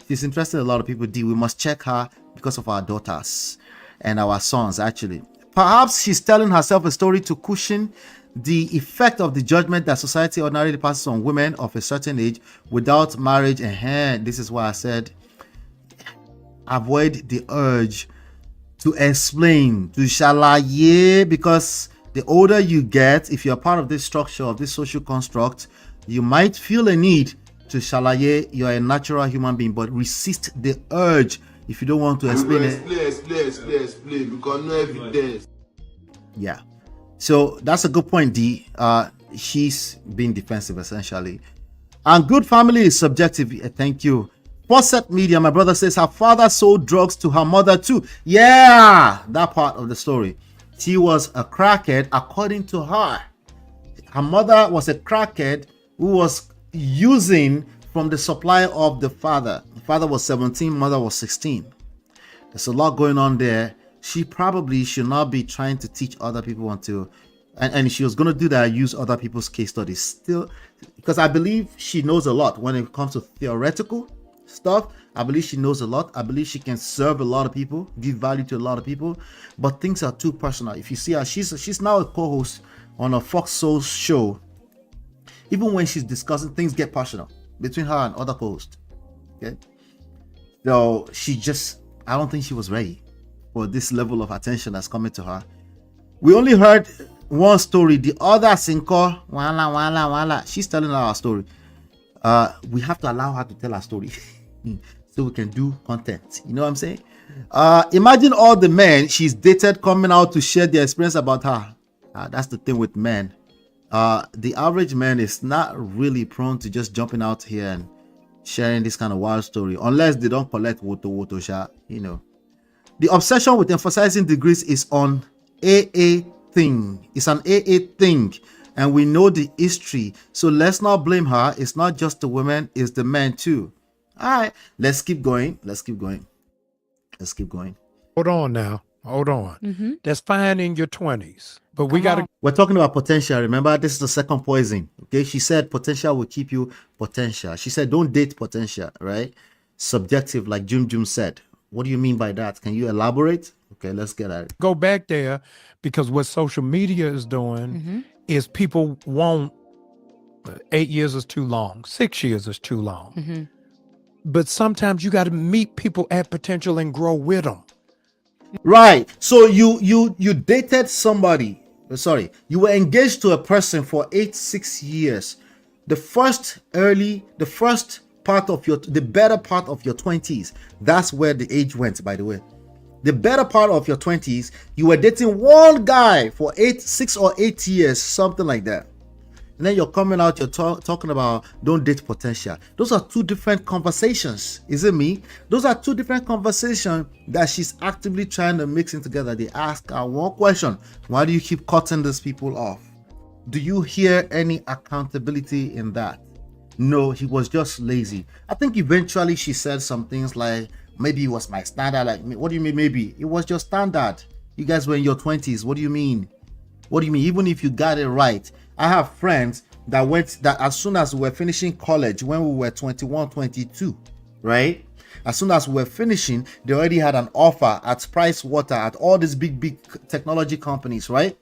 Speaker 5: She's interested in a lot of people. We must check her because of our daughters and our sons, actually. Perhaps she's telling herself a story to cushion the effect of the judgment that society ordinarily passes on women of a certain age without marriage. And this is why I said avoid the urge to explain, to shalaye, because the older you get, if you're part of this structure, of this social construct, you might feel a need to shalaye. You're a natural human being, but resist the urge if you don't want to explain it.
Speaker 7: Explain, because no evidence.
Speaker 5: Yeah. So that's a good point, D. She's being defensive, essentially. And good family is subjective. Thank you. Fawcett Media, my brother says her father sold drugs to her mother too. Yeah, that part of the story. She was a crackhead, according to her. Her mother was a crackhead who was using from the supply of the father. The father was 17, mother was 16. There's a lot going on there. She probably should not be trying to teach other people until, and she was going to do that, use other people's case studies still, because I believe she knows a lot when it comes to theoretical stuff. I believe she knows a lot. I believe she can serve a lot of people, give value to a lot of people, but things are too personal. If you see her, she's now a co-host on a Fox Soul show. Even when she's discussing, things get personal between her and other co-hosts. Okay, so I don't think she was ready for this level of attention that's coming to her. We only heard one story. The other Sinko, wala. She's telling our story. We have to allow her to tell her story so we can do content. You know what I'm saying? Imagine all the men she's dated coming out to share their experience about her. That's the thing with men. The average man is not really prone to just jumping out here and sharing this kind of wild story unless they don't collect woto sha, you know. The obsession with emphasizing degrees is on AA thing. It's an AA thing. And we know the history. So let's not blame her. It's not just the women, it's the men too. All right, let's keep going.
Speaker 3: Hold on now. Hold on. That's fine in your 20s. But we got to.
Speaker 5: We're talking about potential. Remember, this is the second poison. Okay, she said potential will keep you potential. She said don't date potential, right? Subjective, like Jum said. What do you mean by that? Can you elaborate? Okay, let's get at it.
Speaker 3: Go back there because what social media is doing is people want 8 years is too long. 6 years is too long. But sometimes you got to meet people at potential and grow with them.
Speaker 5: Right. So you dated somebody. Sorry, you were engaged to a person for 6 years. The better part of your 20s. That's where the age went, by the way. The better part of your 20s, you were dating one guy for 6 or 8 years, something like that. And then you're coming out, you're talking about don't date potential. Those are two different conversations. Is it me? Those are two different conversations that she's actively trying to mix in together. They ask her one question: why do you keep cutting these people off? Do you hear any accountability in that? No, he was just lazy. I think eventually she said some things like, maybe it was my standard. Like, what do you mean maybe? It was your standard. You guys were in your 20s. What do you mean? What do you mean? Even if you got it right. I have friends that as soon as we were finishing college, when we were 21, 22, right? As soon as we were finishing, they already had an offer at Price Water, at all these big technology companies, right?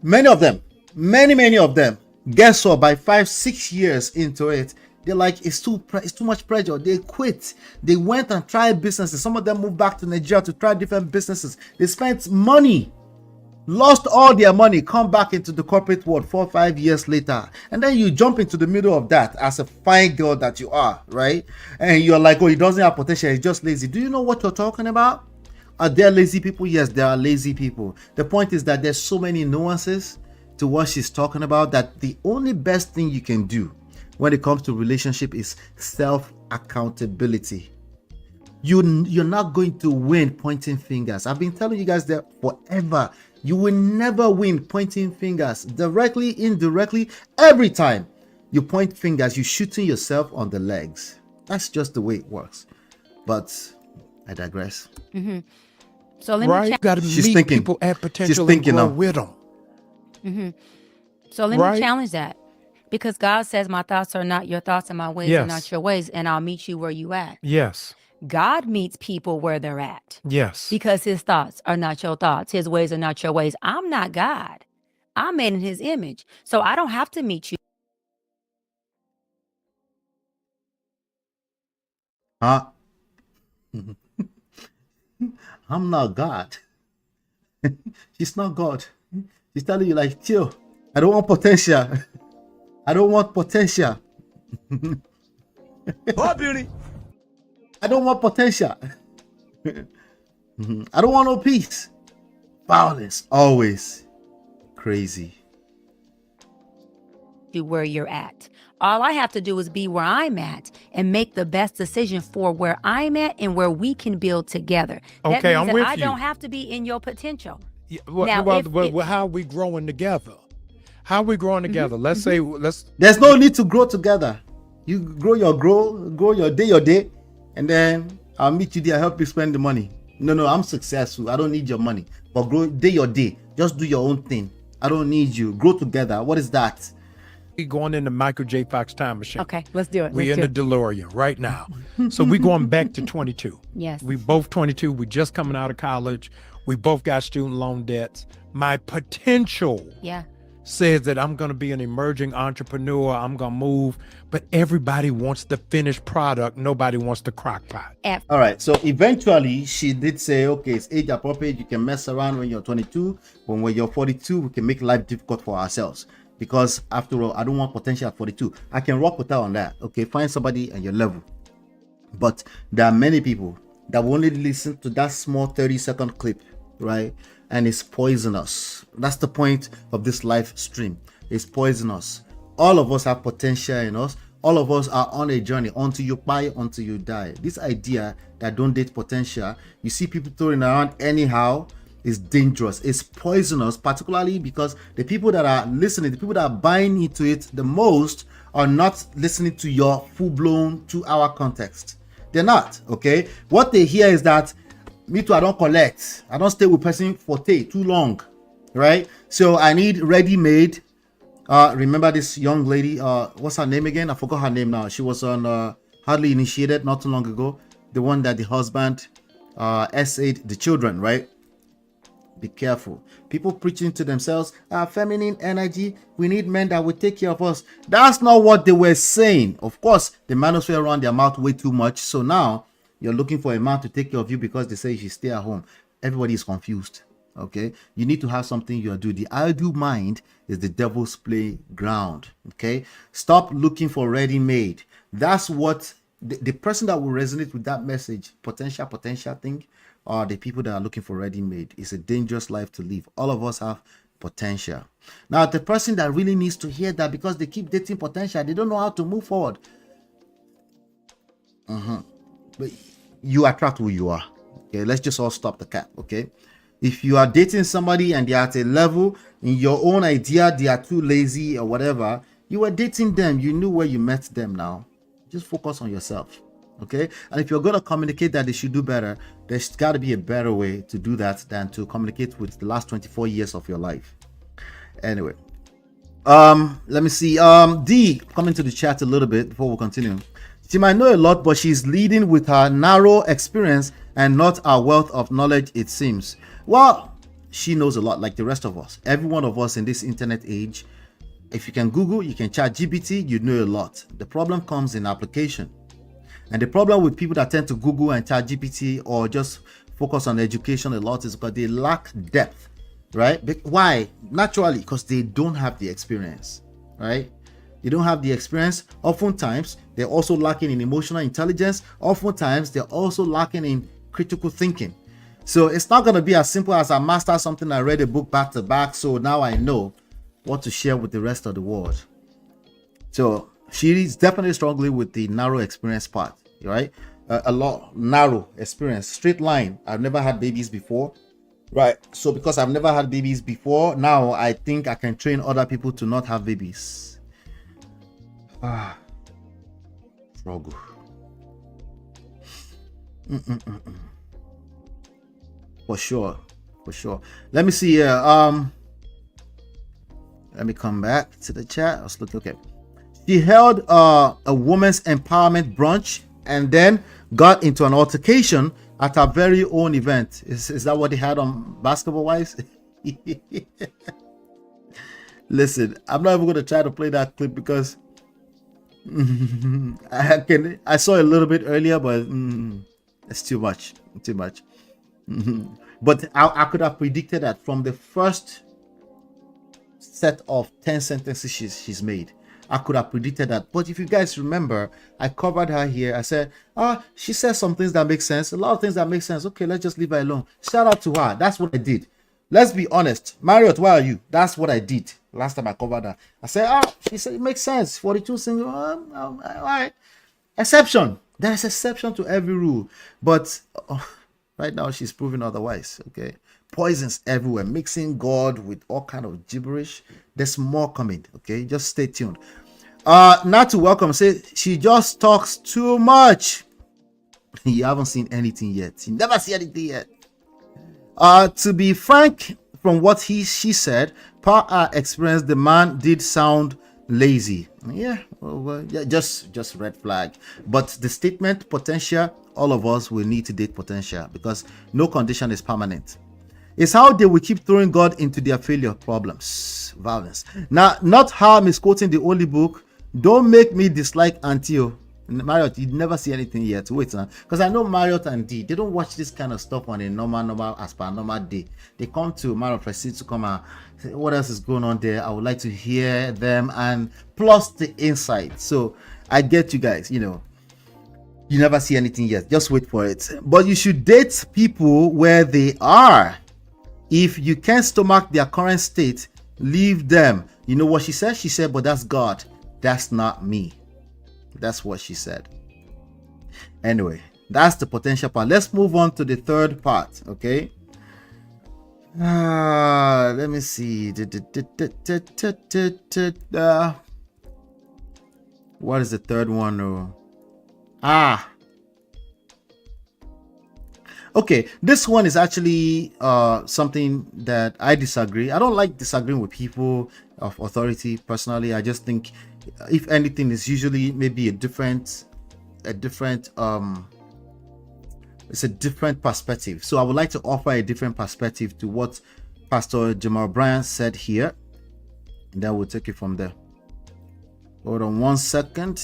Speaker 5: Many of them, many of them, guess what? By 5-6 years into it, they're like, it's too much pressure. They quit. They went and tried businesses. Some of them moved back to Nigeria to try different businesses. They spent money, lost all their money, come back into the corporate world 4 or 5 years later. And then you jump into the middle of that as a fine girl that you are, right? And you're like, oh, he doesn't have potential. He's just lazy. Do you know what you're talking about? Are there lazy people? Yes, there are lazy people. The point is that there's so many nuances to what she's talking about that the only best thing you can do when it comes to relationship is self-accountability. You're not going to win pointing fingers. I've been telling you guys that forever. You will never win pointing fingers, directly, indirectly. Every time you point fingers, you're shooting yourself on the legs. That's just the way it works. But I digress.
Speaker 2: So let me
Speaker 3: You got to meet
Speaker 5: thinking.
Speaker 3: people at potential
Speaker 5: She's thinking
Speaker 3: and grow
Speaker 5: now.
Speaker 3: with them.
Speaker 2: So let me challenge that, because God says my thoughts are not your thoughts and my ways are not your ways, and I'll meet you where you at.
Speaker 3: Yes.
Speaker 2: God meets people where they're at,
Speaker 3: Yes.
Speaker 2: because his thoughts are not your thoughts. His ways are not your ways. I'm not God. I'm made in his image. So I don't have to meet you.
Speaker 5: Huh? I'm not God. She's not God. She's telling you like, chill. I don't want potential. I don't want potential.
Speaker 8: Oh, beauty.
Speaker 5: I don't want potential. I don't want no peace. Violence, always. Crazy.
Speaker 2: Where you're at. All I have to do is be where I'm at and make the best decision for where I'm at and where we can build together. That
Speaker 3: Okay,
Speaker 2: means
Speaker 3: I'm
Speaker 2: that
Speaker 3: with
Speaker 2: I
Speaker 3: you.
Speaker 2: don't have to be in your potential.
Speaker 3: Yeah,
Speaker 2: Now,
Speaker 3: how are we growing together? How are we growing together? Let's say,
Speaker 5: There's no need to grow together. You grow your day, and then I'll meet you there, help you spend the money. No, I'm successful. I don't need your money. But grow your day. Just do your own thing. I don't need you. Grow together. What is that?
Speaker 3: we going in the Michael J. Fox time machine.
Speaker 2: Okay, let's do it.
Speaker 3: We in the DeLorean right now. So we going back to 22.
Speaker 2: Yes.
Speaker 3: We both 22. We just coming out of college. We both got student loan debts. My potential says that I'm going to be an emerging entrepreneur. I'm going to move, but everybody wants the finished product. Nobody wants the crock pot.
Speaker 5: All right. So eventually she did say, okay, it's age appropriate. You can mess around when you're 22. But when you're 42, we can make life difficult for ourselves. Because after all, I don't want potential at 42. I can rock with her on that. Okay, find somebody at your level. But there are many people that will only listen to that small 30-second clip, right? And it's poisonous. That's the point of this live stream. It's poisonous. All of us have potential in us. All of us are on a journey until you buy, until you die. This idea that don't date potential, you see people throwing around anyhow, is dangerous. It's poisonous, particularly because the people that are listening, the people that are buying into it the most are not listening to your full-blown 2-hour context. They're not, okay? What they hear is that, me too, I don't collect. I don't stay with person for too long, right? So I need ready-made. Remember this young lady, what's her name again? I forgot her name now. She was on Hardly Initiated not too long ago. The one that the husband essayed the children, right? Be careful. People preaching to themselves, feminine energy, we need men that will take care of us. That's not what they were saying. Of course, the manosphere run their mouth way too much. So now you're looking for a man to take care of you because they say you should stay at home. Everybody is confused. Okay, you need to have something you do. The idle mind is the devil's playground. Okay, stop looking for ready-made. That's what the person that will resonate with that message, potential thing, are the people that are looking for ready-made. It's a dangerous life to live. All of us have potential. Now, the person that really needs to hear that, because they keep dating potential, they don't know how to move forward. But you attract who you are. Okay, let's just all stop the cap. Okay, if you are dating somebody and they're at a level in your own idea they are too lazy or whatever, you were dating them, you knew where you met them. Now just focus on yourself. Okay, and if you're going to communicate that they should do better, there's got to be a better way to do that than to communicate with the last 24 years of your life. Anyway, let me see. D, coming to the chat a little bit before we continue. She might know a lot, but she's leading with her narrow experience and not our wealth of knowledge, it seems. Well, she knows a lot like the rest of us. Every one of us in this internet age, if you can Google, you can chat GPT, you know a lot. The problem comes in application. And the problem with people that tend to Google and chat GPT or just focus on education a lot is because they lack depth, right? But why? Naturally, because they don't have the experience, right? They don't have the experience. Oftentimes, they're also lacking in emotional intelligence. Oftentimes, they're also lacking in critical thinking. So it's not going to be as simple as I master something, I read a book back to back, so now I know what to share with the rest of the world. So she is definitely struggling with the narrow experience part, right? A lot narrow experience, straight line. I've never had babies before, right? So because I've never had babies before, now I think I can train other people to not have babies. Struggle. For sure. Let me see here. Let me come back to the chat. Let's look. Okay. She held a women's empowerment brunch and then got into an altercation at her very own event. Is that what they had on Basketball Wives? Listen, I'm not even going to try to play that clip because I saw a little bit earlier, but it's too much. But I could have predicted that from the first set of 10 sentences she's made. I could have predicted that. But if you guys remember, I covered her here. I said, she says some things that make sense. A lot of things that make sense. Okay, let's just leave her alone. Shout out to her. That's what I did. Let's be honest. Marriott, where are you? That's what I did last time I covered her. I said, she said it makes sense. 42 single. All right. Exception. There is exception to every rule. But right now she's proving otherwise. Okay. Poisons everywhere, mixing God with all kind of gibberish. There's more coming. Okay, just stay tuned. Not to welcome, say she just talks too much. You haven't seen anything yet. You never see anything yet. To be frank, from what she said, per our experience, the man did sound lazy. Yeah, well, yeah, just red flag. But the statement potential, all of us will need to date potential because no condition is permanent. It's how they will keep throwing God into their failure problems, violence. Now, not how I'm misquoting the holy book. Don't make me dislike Antio. Marriott, you never see anything yet. Wait, because I know Marriott and D, they don't watch this kind of stuff on a normal as per normal day. They come to Marriott to come and say, what else is going on there? I would like to hear them and plus the insight. So I get you guys, you know. You never see anything yet. Just wait for it. But you should date people where they are. If you can't stomach their current state, leave them. You know what she said? She said, but that's God. That's not me. That's what she said. Anyway, that's the potential part. Let's move on to the third part, okay? Let me see. What is the third one? Okay, this one is actually something that I disagree. I don't like disagreeing with people of authority personally. I just think if anything is usually maybe a different It's a different perspective. So I would like to offer a different perspective to what Pastor Jamal Bryant said here, and then we'll take it from there. Hold on 1 second.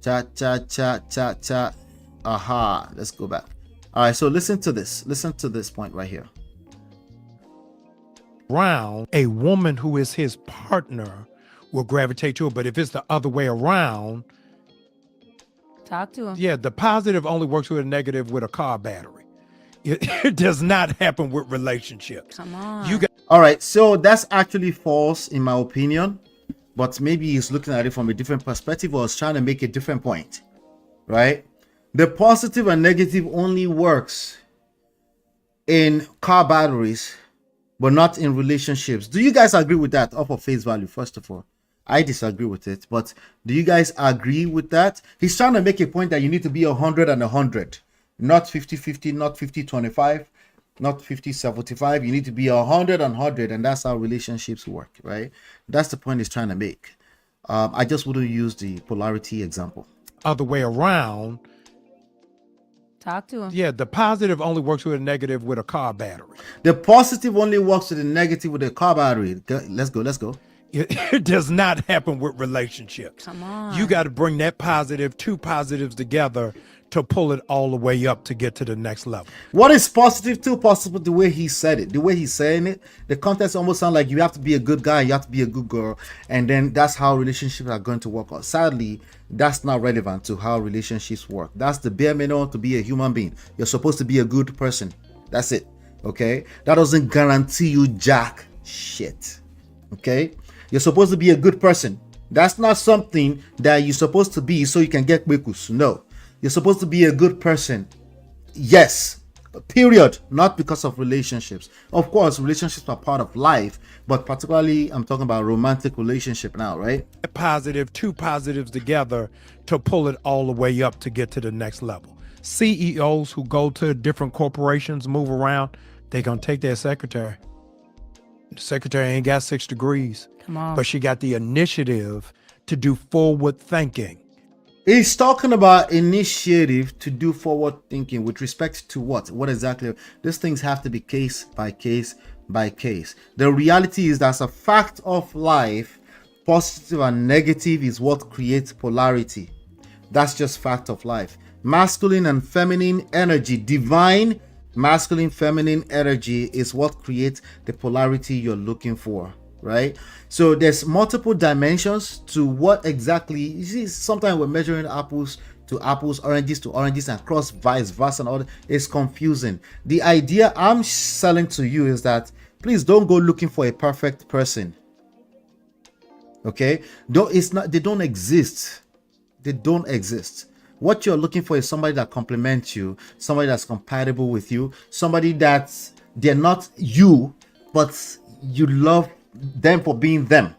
Speaker 5: Cha. Aha. Let's go back. All right, so listen to this. Listen to this point right here.
Speaker 3: Around a woman who is his partner will gravitate to it, but if it's the other way around,
Speaker 2: Talk to him.
Speaker 3: yeah, the positive only works with a negative with a car battery. It does not happen with relationships.
Speaker 2: Come on.
Speaker 3: You got
Speaker 5: All right, so that's actually false in my opinion, but maybe he's looking at it from a different perspective or is trying to make a different point, right? The positive and negative only works in car batteries, but not in relationships. Do you guys agree with that off of face value? First of all, I disagree with it, but do you guys agree with that? He's trying to make a point that you need to be 100 and 100, not 50-50, not 50-25, not 50-75. You need to be 100 and 100, and that's how relationships work, right? That's the point he's trying to make. I just wouldn't use the polarity example.
Speaker 3: other way around.
Speaker 2: Talk to him.
Speaker 3: Yeah, the positive only works with a negative with a car battery.
Speaker 5: The positive only works with the negative with the car battery. Let's go.
Speaker 3: It does not happen with relationships.
Speaker 2: Come on.
Speaker 3: You got to bring that positive, two positives together to pull it all the way up to get to the next level.
Speaker 5: What is positive to positive? The way he said it, the way he's saying it, the context almost sounds like you have to be a good guy, you have to be a good girl, and then that's how relationships are going to work out. Sadly, that's not relevant to how relationships work. That's the bare minimum to be a human being. You're supposed to be a good person. That's it. Okay? That doesn't guarantee you jack shit. Okay? You're supposed to be a good person. That's not something that you're supposed to be so you can get kwekus. No. You're supposed to be a good person. Yes. Period. Not because of relationships. Of course, relationships are part of life, but particularly I'm talking about romantic relationship now, right?
Speaker 3: Positive, two positives together to pull it all the way up to get to the next level. CEOs who go to different corporations, move around, they're going to take their secretary. The secretary ain't got 6 degrees.
Speaker 2: Come on.
Speaker 3: But she got the initiative to do forward thinking.
Speaker 5: He's talking about initiative to do forward thinking with respect to what? What exactly? These things have to be case by case by case. The reality is that's a fact of life. Positive and negative is what creates polarity. That's just fact of life. Masculine and feminine energy, divine masculine feminine energy is what creates the polarity you're looking for, right? So there's multiple dimensions to what exactly you see. Sometimes we're measuring apples to apples, oranges to oranges, and cross vice versa, and all that. It's confusing. The idea I'm selling to you is that please don't go looking for a perfect person. Okay, they don't exist. What you're looking for is somebody that complements you, somebody that's compatible with you, somebody that's they're not you, but you love them for being them,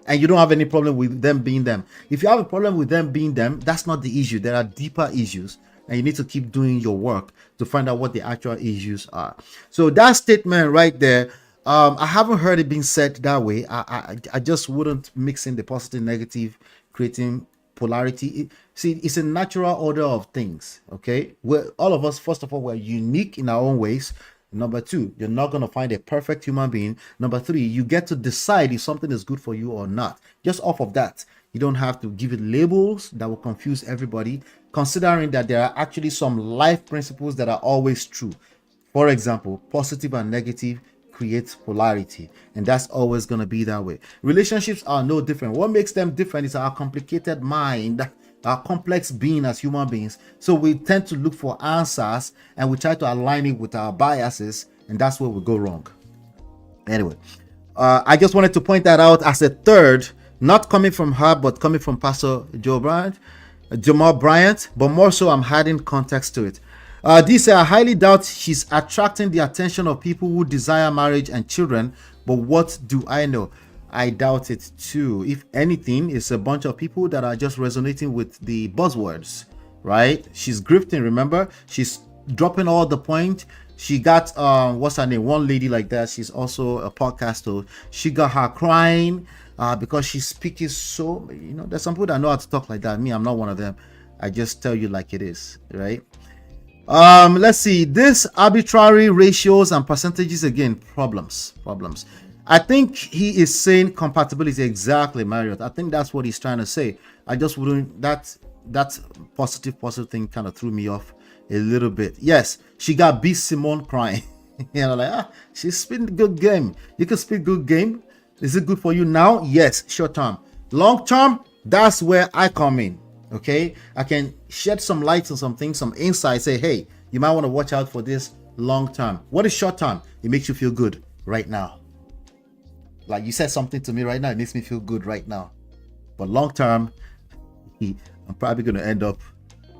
Speaker 5: and you don't have any problem with them being them. If you have a problem with them being them, that's not the issue. There are deeper issues, and you need to keep doing your work to find out what the actual issues are. So that statement right there, I haven't heard it being said that way. I just wouldn't mix in the positive negative, creating polarity. See, it's a natural order of things. Okay, all of us, first of all, we're unique in our own ways. Number 2, you're not going to find a perfect human being. Number 3, you get to decide if something is good for you or not. Just off of that, you don't have to give it labels that will confuse everybody, considering that there are actually some life principles that are always true. For example, positive and negative creates polarity, and that's always going to be that way. Relationships are no different. What makes them different is our complicated mind, our complex being as human beings. So we tend to look for answers and we try to align it with our biases, and that's where we go wrong. Anyway, I just wanted to point that out as a third, not coming from her, but coming from Pastor Jamal Bryant, but more so I'm adding context to it. This I highly doubt she's attracting the attention of people who desire marriage and children, but what do I know? I doubt it too. If anything, it's a bunch of people that are just resonating with the buzzwords, right? She's grifting, remember? She's dropping all the point. She got, what's her name? One lady like that. She's also a podcaster. She got her crying because she's speaking so, there's some people that know how to talk like that. Me, I'm not one of them. I just tell you like it is, right? Let's see. This arbitrary ratios and percentages again. Problems. I think he is saying compatibility. Exactly, Marriott. I think that's what he's trying to say. I just wouldn't. That positive thing kind of threw me off a little bit. Yes, she got B. Simone crying. She's spitting good game. You can spit good game. Is it good for you now? Yes, short term. Long term, that's where I come in. Okay, I can shed some light on some things, some insight. Say, hey, you might want to watch out for this long term. What is short term? It makes you feel good right now. Like you said something to me right now, it makes me feel good right now. But long term, I'm probably going to end up,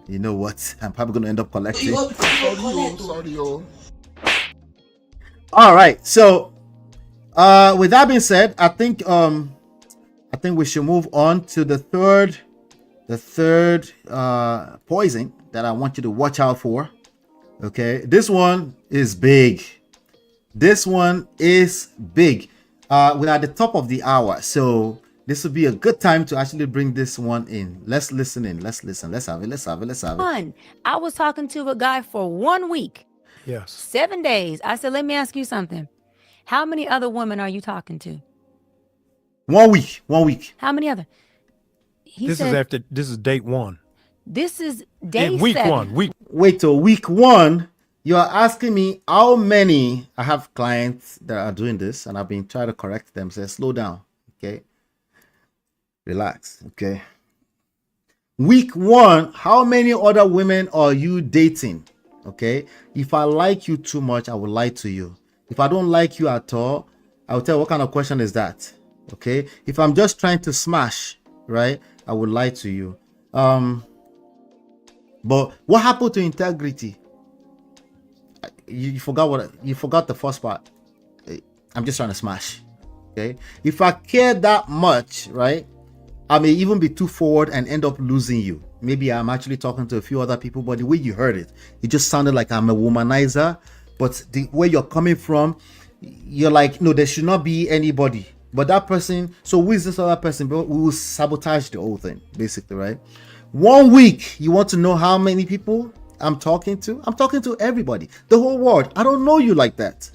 Speaker 5: you know what? I'm probably going to end up collecting.
Speaker 7: Sorry, yo.
Speaker 5: All right. So, with that being said, I think we should move on to the third poison that I want you to watch out for. Okay, this one is big. We are at the top of the hour, so this would be a good time to actually bring this one in. Let's listen in. Let's listen. Let's have it.
Speaker 2: I was talking to a guy for 1 week.
Speaker 3: Yes.
Speaker 2: 7 days. I said, let me ask you something. How many other women are you talking to?
Speaker 5: 1 week.
Speaker 2: How many other?
Speaker 3: This is date one.
Speaker 2: This is day
Speaker 3: Week
Speaker 2: 7.
Speaker 3: 1.
Speaker 5: Wait till week 1. You are asking me how many. I have clients that are doing this, and I've been trying to correct them. Say, slow down, okay? Relax, okay? Week 1. How many other women are you dating? Okay. If I like you too much, I will lie to you. If I don't like you at all, I will tell you, what kind of question is that? Okay. If I'm just trying to smash, right, I will lie to you. But what happened to integrity? You forgot the first part. I'm just trying to smash. Okay. If I care that much, right, I may even be too forward and end up losing you. Maybe I'm actually talking to a few other people, but the way you heard it, it just sounded like I'm a womanizer. But the way you're coming from, you're like, no, there should not be anybody. But that person, so who is this other person? But we will sabotage the whole thing, basically, right? 1 week, you want to know how many people I'm talking to? I'm talking to everybody, the whole world. I don't know you like that.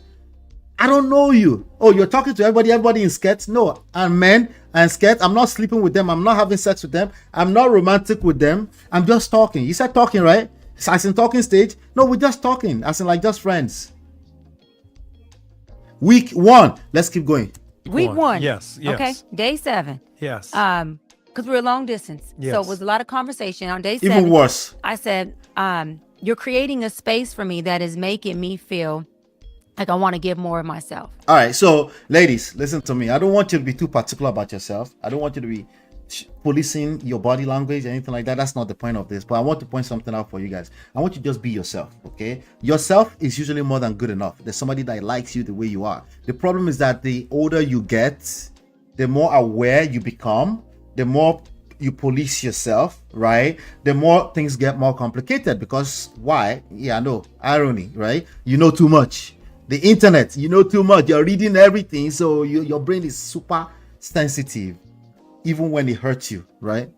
Speaker 5: I don't know you. Oh, you're talking to everybody in skirts? No, I'm men and skirts. I'm not sleeping with them. I'm not having sex with them. I'm not romantic with them. I'm just talking. You said talking, right? As in talking stage? No, we're just talking. As in like just friends. Week 1. Let's keep going.
Speaker 2: Week 1.
Speaker 3: Yes.
Speaker 2: Okay. Day 7.
Speaker 3: Yes.
Speaker 2: Because we're long distance.
Speaker 3: Yes.
Speaker 2: So it was a lot of conversation on day 7.
Speaker 5: Even worse.
Speaker 2: I said, you're creating a space for me that is making me feel like I want to give more of myself.
Speaker 5: All right. So, ladies, listen to me. I don't want you to be too particular about yourself. I don't want you to be policing your body language, anything like that. That's not the point of this. But I want to point something out for you guys. I want you to just be yourself, okay? Yourself is usually more than good enough. There's somebody that likes you the way you are. The problem is that the older you get, the more aware you become, the more you police yourself, right? The more things get more complicated. Because why? Yeah, I know. Irony, right? You know too much. The internet, you know too much. You're reading everything, so your brain is super sensitive, even when it hurts you, right?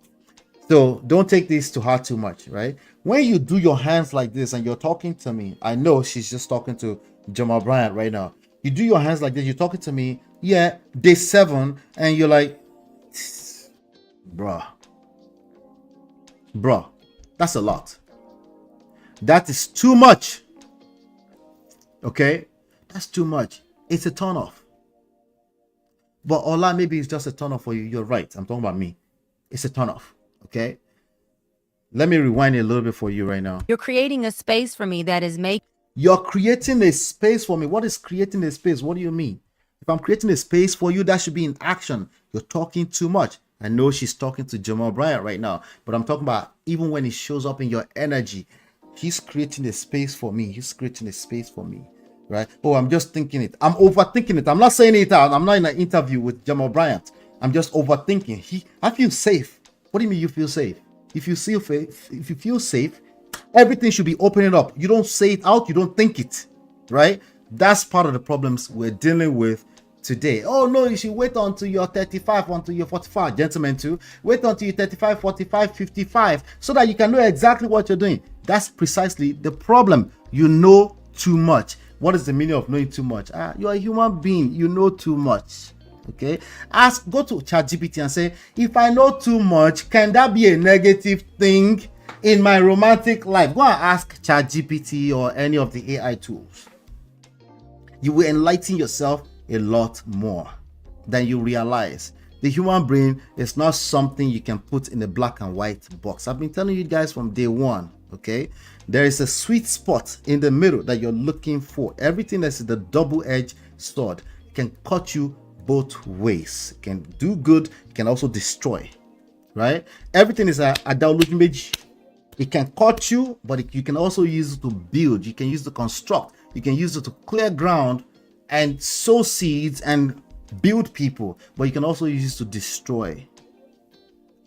Speaker 5: So don't take this to heart too much, right? When you do your hands like this and you're talking to me, I know she's just talking to Jamal Bryant right now. You do your hands like this, you're talking to me, yeah, day 7, and you're like, bruh, that's a lot. That is too much. Okay? That's too much. It's a turn off. But Ola, maybe it's just a turn off for you. You're right. I'm talking about me. It's a turn off. Okay? Let me rewind it a little bit for you right now.
Speaker 2: You're creating a space for me that is making.
Speaker 5: You're creating a space for me. What is creating a space? What do you mean? If I'm creating a space for you, that should be in action. You're talking too much. I know she's talking to Jamal Bryant right now, but I'm talking about even when it shows up in your energy, he's creating a space for me. He's creating a space for me. Right? Oh, I'm just thinking it. I'm overthinking it. I'm not saying it out. I'm not in an interview with Jamal Bryant. I'm just overthinking. I feel safe. What do you mean you feel safe? If you feel safe, everything should be opening up. You don't say it out. You don't think it. Right? That's part of the problems we're dealing with today. Oh no, you should wait until you're 35, until you're 45. Gentlemen too, wait until you're 35, 45, 55, so that you can know exactly what you're doing. That's precisely the problem. You know too much. What is the meaning of knowing too much? You're a human being, you know too much. Okay, go to ChatGPT and say, if I know too much, can that be a negative thing in my romantic life? Go and ask ChatGPT or any of the AI tools. You will enlighten yourself a lot more than you realize. The human brain is not something you can put in a black and white box. I've been telling you guys from day one. Okay, there is a sweet spot in the middle that you're looking for. Everything that's the double-edged sword can cut you both ways. It can do good, it can also destroy, right? Everything is a image. It can cut you, but you can also use it to build. You can use it to construct. You can use it to clear ground and sow seeds and build people, but you can also use it to destroy.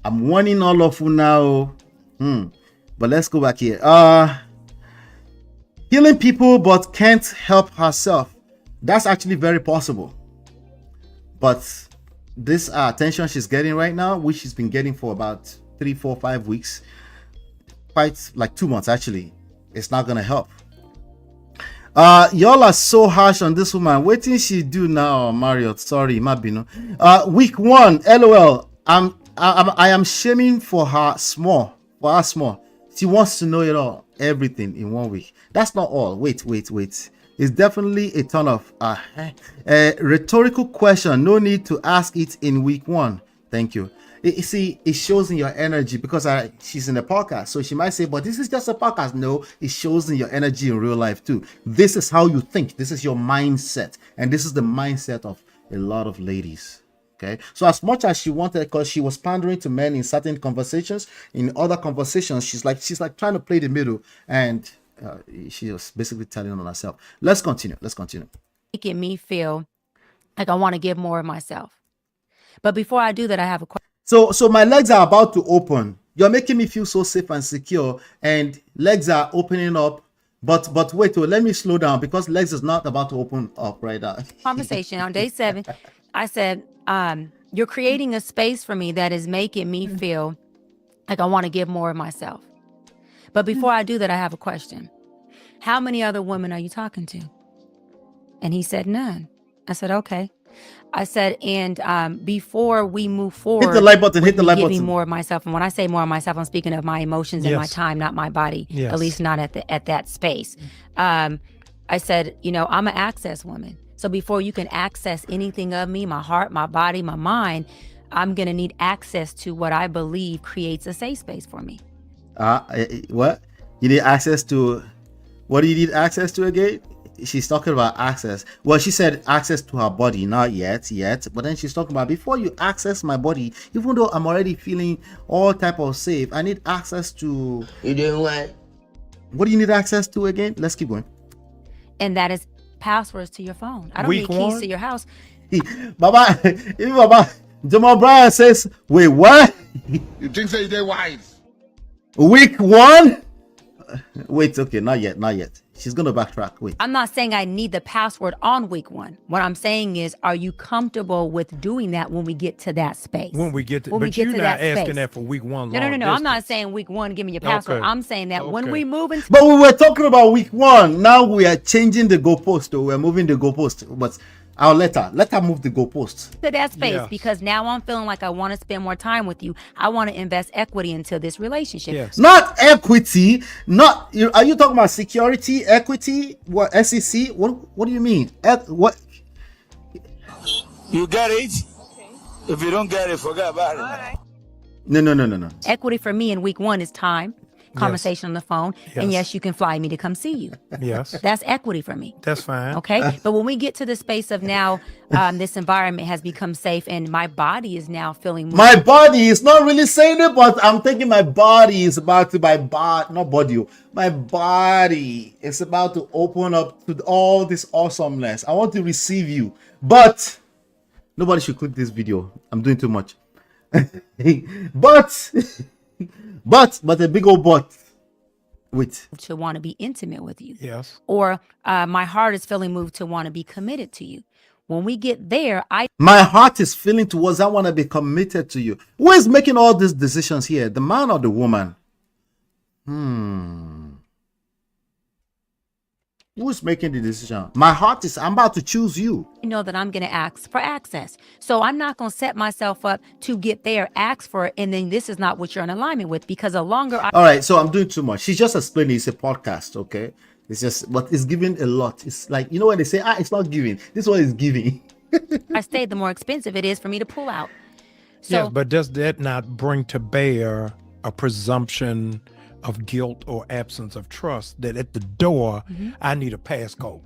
Speaker 5: I'm warning all of you now. But let's go back here. Healing people but can't help herself. That's actually very possible. But this attention she's getting right now, which she's been getting for about 3, 4, 5 weeks, quite like 2 months actually, it's not gonna help. Y'all are so harsh on this woman. What did she do now, Marriott? Sorry, Mabino. Week 1, LOL. I am shaming for her small. She wants to know it all, everything in 1 week. That's not all. Wait. It's definitely a ton of a rhetorical question. No need to ask it in week 1. Thank you. You see, it shows in your energy because she's in a podcast, so she might say, but this is just a podcast. No, it shows in your energy in real life too. This is how you think. This is your mindset, and this is the mindset of a lot of ladies. Okay, so as much as she wanted, because she was pandering to men in certain conversations, in other conversations, she's like trying to play the middle, and she was basically telling on herself. Let's continue.
Speaker 2: Making me feel like I want to give more of myself. But before I do that, I have a question.
Speaker 5: So my legs are about to open. You're making me feel so safe and secure, and legs are opening up. But wait, let me slow down because legs is not about to open up right now.
Speaker 2: Conversation on day 7, I said, you're creating a space for me that is making me feel like I want to give more of myself. But before I do that, I have a question. How many other women are you talking to? And he said, none. I said, okay. I said, and before we move forward,
Speaker 5: hit the like button,
Speaker 2: giving more of myself. And when I say more of myself, I'm speaking of my emotions and my time, not my body, at least not at that space. I said, I'm an access woman. So before you can access anything of me, my heart, my body, my mind, I'm going to need access to what I believe creates a safe space for me.
Speaker 5: What? You need access to, what do you need access to again? She's talking about access. Well, she said access to her body, not yet. But then she's talking about before you access my body, even though I'm already feeling all type of safe, I need access to.
Speaker 8: You doing what?
Speaker 5: What do you need access to again? Let's keep going.
Speaker 2: And that is passwords to your phone. I don't need keys to your house.
Speaker 5: Baba, even Baba, Jamal Bryant says, wait, what?
Speaker 7: You think so they're wise?
Speaker 5: Week 1? Wait, okay, not yet. She's gonna backtrack. Wait.
Speaker 2: I'm not saying I need the password on week 1. What I'm saying is, are you comfortable with doing that when we get to that space?
Speaker 3: When we get to, but you're not asking that for week 1.
Speaker 2: No. I'm not saying week 1, give me your password. Okay. I'm saying that when we move into.
Speaker 5: But we were talking about week 1. Now we are changing the goalpost. We're moving the goalpost. But I'll let her move the goalpost
Speaker 2: to that space because now I'm feeling like I want to spend more time with you. I want to invest equity into this relationship.
Speaker 5: Yes. Not equity. Are you talking about security, equity, what SEC? What do you mean? What?
Speaker 8: You get it? Okay. If you don't get it, forget about it. Right.
Speaker 5: No.
Speaker 2: Equity for me in week 1 is time. Conversation on the phone, and yes, you can fly me to come see you.
Speaker 3: Yes,
Speaker 2: that's equity for me.
Speaker 3: That's fine.
Speaker 2: Okay, but when we get to the space of now, this environment has become safe, and my body is now feeling.
Speaker 5: My body is not really saying it, but I'm thinking my body is about to my body is about to open up to all this awesomeness. I want to receive you, but nobody should click this video. I'm doing too much. But a big old but. Wait.
Speaker 2: To want to be intimate with you.
Speaker 3: Yes.
Speaker 2: Or my heart is feeling moved to want to be committed to you. When we get there,
Speaker 5: My heart is feeling towards I want to be committed to you. Who is making all these decisions here? The man or the woman? Who's making the decision? My heart is, I'm about to choose you.
Speaker 2: know that I'm going to ask for access. So I'm not going to set myself up to get there, ask for it, and then this is not what you're in alignment with, because the longer
Speaker 5: All right, so I'm doing too much. She's just explaining it's a podcast, okay? It's just, but it's giving a lot. It's like, you know when they say, it's not giving. This one is giving.
Speaker 2: I stay, the more expensive it is for me to pull out. So
Speaker 3: Yes, but does that not bring to bear a presumption of guilt or absence of trust that at the door, I need a passcode?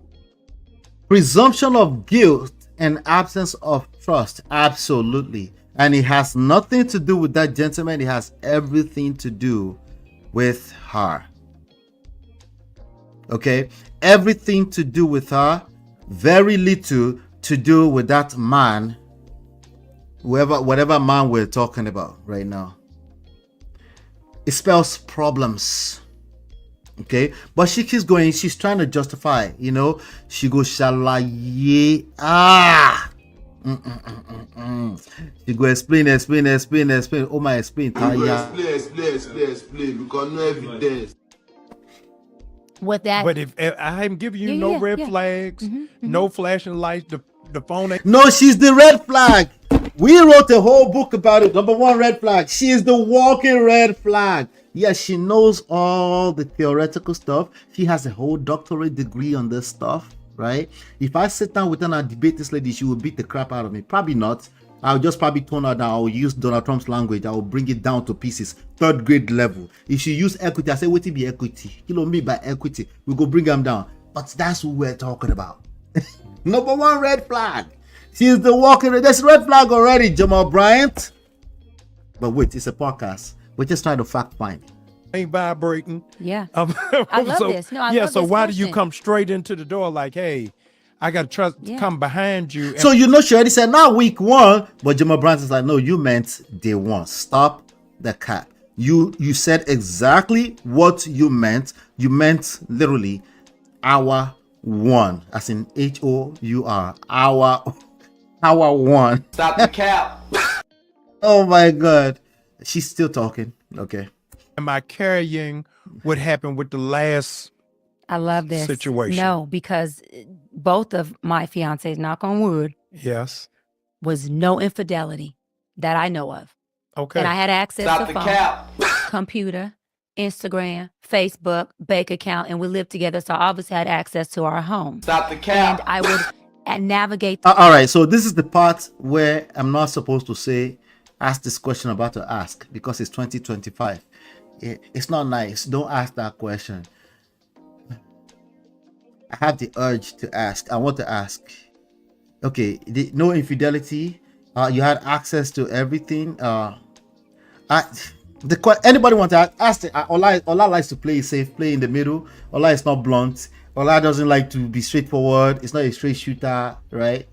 Speaker 5: Presumption of guilt and absence of trust. Absolutely. And it has nothing to do with that gentleman. It has everything to do with her. Okay? Everything to do with her. Very little to do with that man. Whatever man we're talking about right now. It spells problems. Okay, but she keeps going. She's trying to justify, you know. She goes, "Shalaye." She go explain. Oh my, explain.
Speaker 7: Explain. Because no evidence.
Speaker 2: with that,
Speaker 3: But if I'm giving you
Speaker 2: Yeah,
Speaker 3: no
Speaker 2: yeah,
Speaker 3: red
Speaker 2: yeah.
Speaker 3: flags, no flashing lights, the phone ain't.
Speaker 5: No, she's the red flag. We wrote a whole book about it. Number one red flag. She is the walking red flag. Yes, she knows all the theoretical stuff. She has a whole doctorate degree on this stuff, right? If I sit down with her and debate this lady, she will beat the crap out of me. Probably not. I'll just probably tone her down. I'll use Donald Trump's language. I'll bring it down to pieces. 3rd grade level. If she use equity, I say, what it be equity? You know me by equity. We go bring them down. But that's what we're talking about. Number one red flag. She is the walking. There's red flag already, Jamal Bryant. But wait, it's a podcast. We're just trying to fact find.
Speaker 3: Ain't vibrating.
Speaker 2: yeah. I love this. No, I
Speaker 3: yeah.
Speaker 2: love
Speaker 3: So
Speaker 2: this
Speaker 3: why do you
Speaker 2: question.
Speaker 3: come straight into the door like, hey, I got to trust
Speaker 2: Yeah.
Speaker 3: come behind you? And
Speaker 5: So you know she already said now week 1, but Jamal Bryant is like, no, you meant day 1. Stop the cap. You said exactly what you meant. You meant literally hour 1, as in HOUR. Hour 1.
Speaker 8: Stop the cap.
Speaker 5: Oh my God. She's still talking. Okay.
Speaker 3: am I carrying what happened with the last?
Speaker 2: I love this
Speaker 3: situation?
Speaker 2: No, because both of my fiancés, knock on wood,
Speaker 3: Yes.
Speaker 2: was no infidelity that I know of.
Speaker 3: Okay.
Speaker 2: And I had access
Speaker 8: Stop
Speaker 2: to
Speaker 8: the
Speaker 2: phone,
Speaker 8: cap.
Speaker 2: computer, Instagram, Facebook, bank account, and we lived together. So I obviously had access to our home.
Speaker 8: Stop the
Speaker 2: And
Speaker 8: cap.
Speaker 2: I would navigate
Speaker 5: All right. So this is the part where I'm not supposed to say, ask this question I'm about to ask, because it's 2025. It's not nice. Don't ask that question. I have the urge to ask. I want to ask. Okay, no infidelity. You had access to everything. Anybody want to ask? Ola likes to play safe, play in the middle. Ola is not blunt. Ola doesn't like to be straightforward. It's not a straight shooter, right?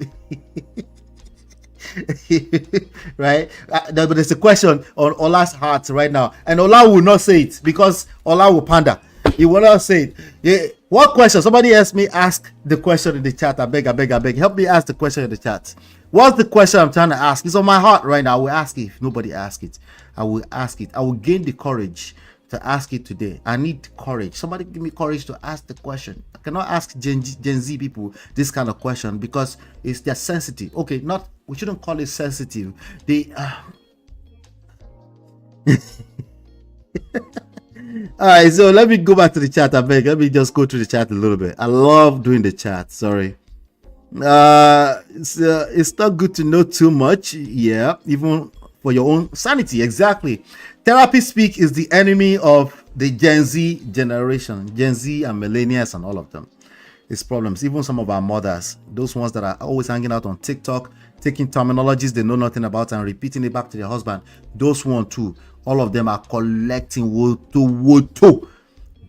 Speaker 5: Right? But there's a question on Ola's heart right now, and Ola will not say it because Ola will panda. He will not say it. Yeah. What question? Somebody asked me, ask the question in the chat. I beg. Help me ask the question in the chat. What's the question I'm trying to ask? It's on my heart right now. I will ask it. If nobody asks it, I will ask it. I will gain the courage to ask it today. I need courage. Somebody give me courage to ask the question. I cannot ask Gen Z people this kind of question because they're sensitive. Okay, we shouldn't call it sensitive. All right, so let me go back to the chat. I beg. Let me just go to the chat a little bit. I love doing the chat. Sorry. It's not good to know too much. Yeah, even for your own sanity. Exactly. Therapy speak is the enemy of the Gen Z generation, Gen Z and millennials and all of them. It's problems. Even some of our mothers, those ones that are always hanging out on TikTok, taking terminologies they know nothing about and repeating it back to their husband. Those one too. All of them are collecting woto.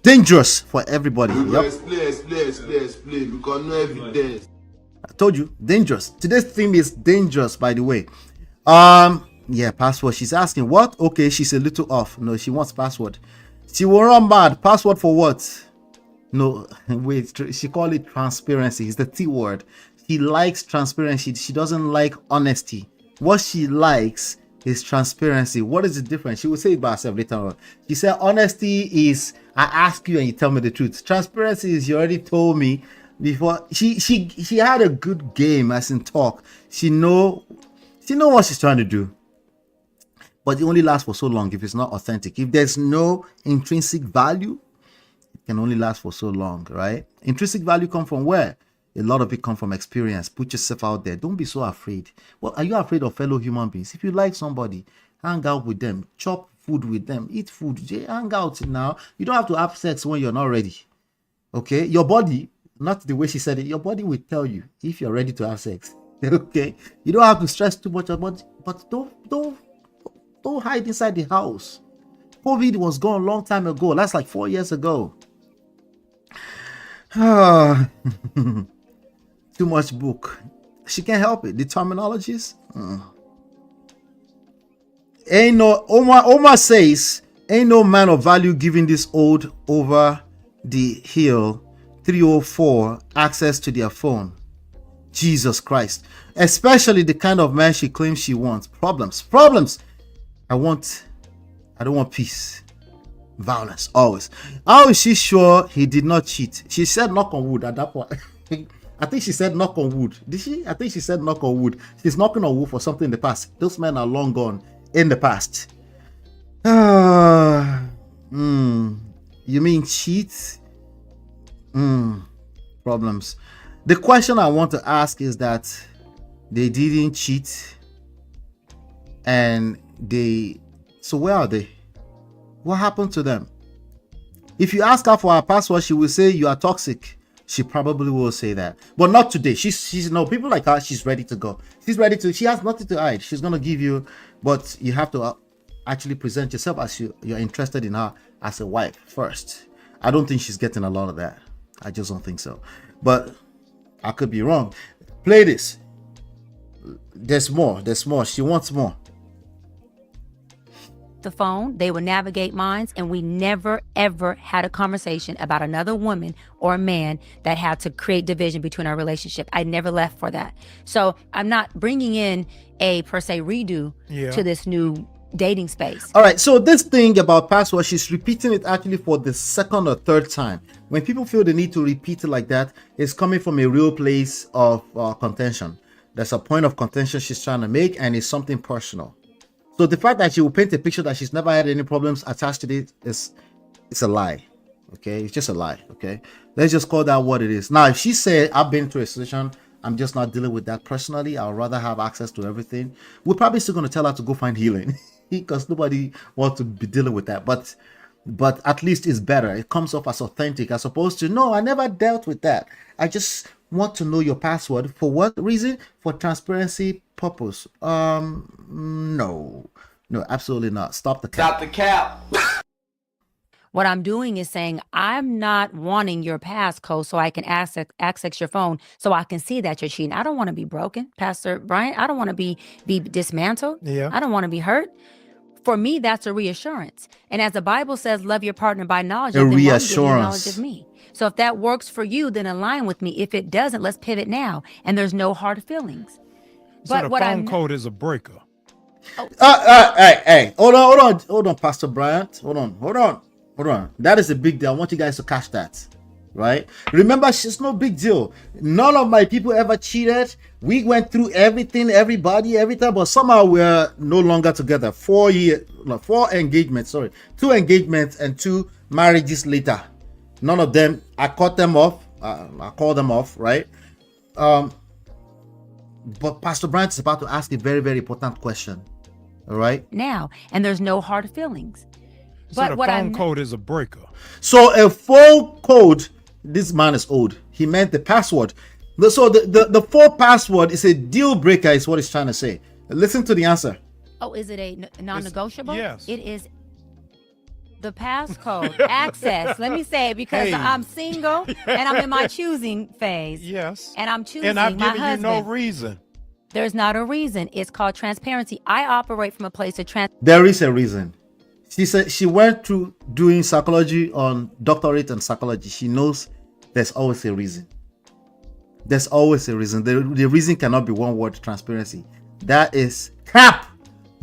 Speaker 5: Dangerous for everybody. Yep.
Speaker 7: Explain. Because no evidence.
Speaker 5: I told you, dangerous. Today's theme is dangerous, by the way. Yeah, password. She's asking what? Okay, she's a little off. No, she wants password. She will run mad. Password for what? No, wait. She called it transparency. It's the T word. She likes transparency. She doesn't like honesty. What she likes is transparency. What is the difference? She will say it by herself later on. She said honesty is I ask you and you tell me the truth. Transparency is you already told me before. She had a good game as in talk. She know what she's trying to do. But it only lasts for so long if it's not authentic. If there's no intrinsic value, it can only last for so long, right? Intrinsic value come from where? A lot of it come from experience. Put yourself out there. Don't be so afraid. Well, are you afraid of fellow human beings? If you like somebody, hang out with them, chop food with them, eat food, hang out now. You don't have to have sex when you're not ready. Okay? Your body, not the way she said it, your body will tell you if you're ready to have sex. Okay? You don't have to stress too much about it, but don't hide inside the house. COVID was gone a long time ago. That's like 4 years ago. Too much book. She can't help it. The terminologies. Ain't no Omar says, ain't no man of value giving this old over the hill 304 access to their phone. Jesus Christ. Especially the kind of man she claims she wants. Problems. I don't want peace. Violence. Always. How is she sure he did not cheat? She said knock on wood at that point. I think she said knock on wood. Did she? I think she said knock on wood. She's knocking on wood for something in the past. Those men are long gone in the past. You mean cheat? Problems. The question I want to ask is that they didn't cheat and so where are they? What happened to them? If you ask her for her password, she will say you are toxic. She probably will say that, but not today. She's no, people like her. She's ready to go. She has nothing to hide. She's gonna give you, but you have to actually present yourself as you're interested in her as a wife first. I don't think she's getting a lot of that. I just don't think so, but I could be wrong. Play this. There's more. She wants more.
Speaker 2: The phone, they would navigate minds, and we never ever had a conversation about another woman or a man that had to create division between our relationship. I never left for that. So I'm not bringing in a per se redo to this new dating space. All
Speaker 5: right, so this thing about password, she's repeating it actually for the second or third time. When people feel the need to repeat it like that, it's coming from a real place of contention. There's a point of contention she's trying to make, and it's something personal. So the fact that she will paint a picture that she's never had any problems attached to it it's a lie. Okay, it's just a lie. Okay, let's just call that what it is. Now, if she said I've been through a situation, I'm just not dealing with that personally, I'd rather have access to everything, we're probably still going to tell her to go find healing because nobody wants to be dealing with that. But at least it's better. It comes off as authentic as opposed to no, I never dealt with that. I just want to know your password. For what reason? For transparency purpose. No, absolutely not. Stop the cap.
Speaker 2: What I'm doing is saying I'm not wanting your passcode so I can access your phone so I can see that you're cheating. I don't want to be broken, Pastor Bryant. I don't want to be dismantled. I don't want to be hurt. For me, that's a reassurance. And as the Bible says, love your partner by knowledge.
Speaker 5: A reassurance.
Speaker 2: Knowledge of me. So if that works for you, then align with me. If it doesn't, let's pivot now. And there's no hard feelings.
Speaker 3: So but the phone code is a breaker.
Speaker 5: Hey, hold on, Pastor Bryant. Hold on. That is a big deal. I want you guys to catch that, right? Remember, it's no big deal. None of my people ever cheated. We went through everything, everybody, every time, but somehow we're no longer together. 4 engagements, 2 engagements and 2 marriages later. None of them, I cut them off. I called them off, right? But Pastor Bryant is about to ask a very, very important question. All right?
Speaker 2: Now, and there's no hard feelings.
Speaker 3: So but the phone code is a breaker.
Speaker 5: So a phone code, this man is old. He meant the password. So the phone password is a deal breaker, is what he's trying to say. Listen to the answer.
Speaker 2: Oh, is it a non-negotiable?
Speaker 3: Yes.
Speaker 2: It is the passcode, access. Let me say it because I'm single and I'm in my choosing phase.
Speaker 3: Yes.
Speaker 2: And I'm choosing
Speaker 3: my husband. And I've given you no reason.
Speaker 2: There's not a reason. It's called transparency. I operate from a place of
Speaker 5: There is a reason. She said she went through doing psychology on doctorate in psychology. She knows there's always a reason. There's always a reason. The reason cannot be one word: transparency. That is cap.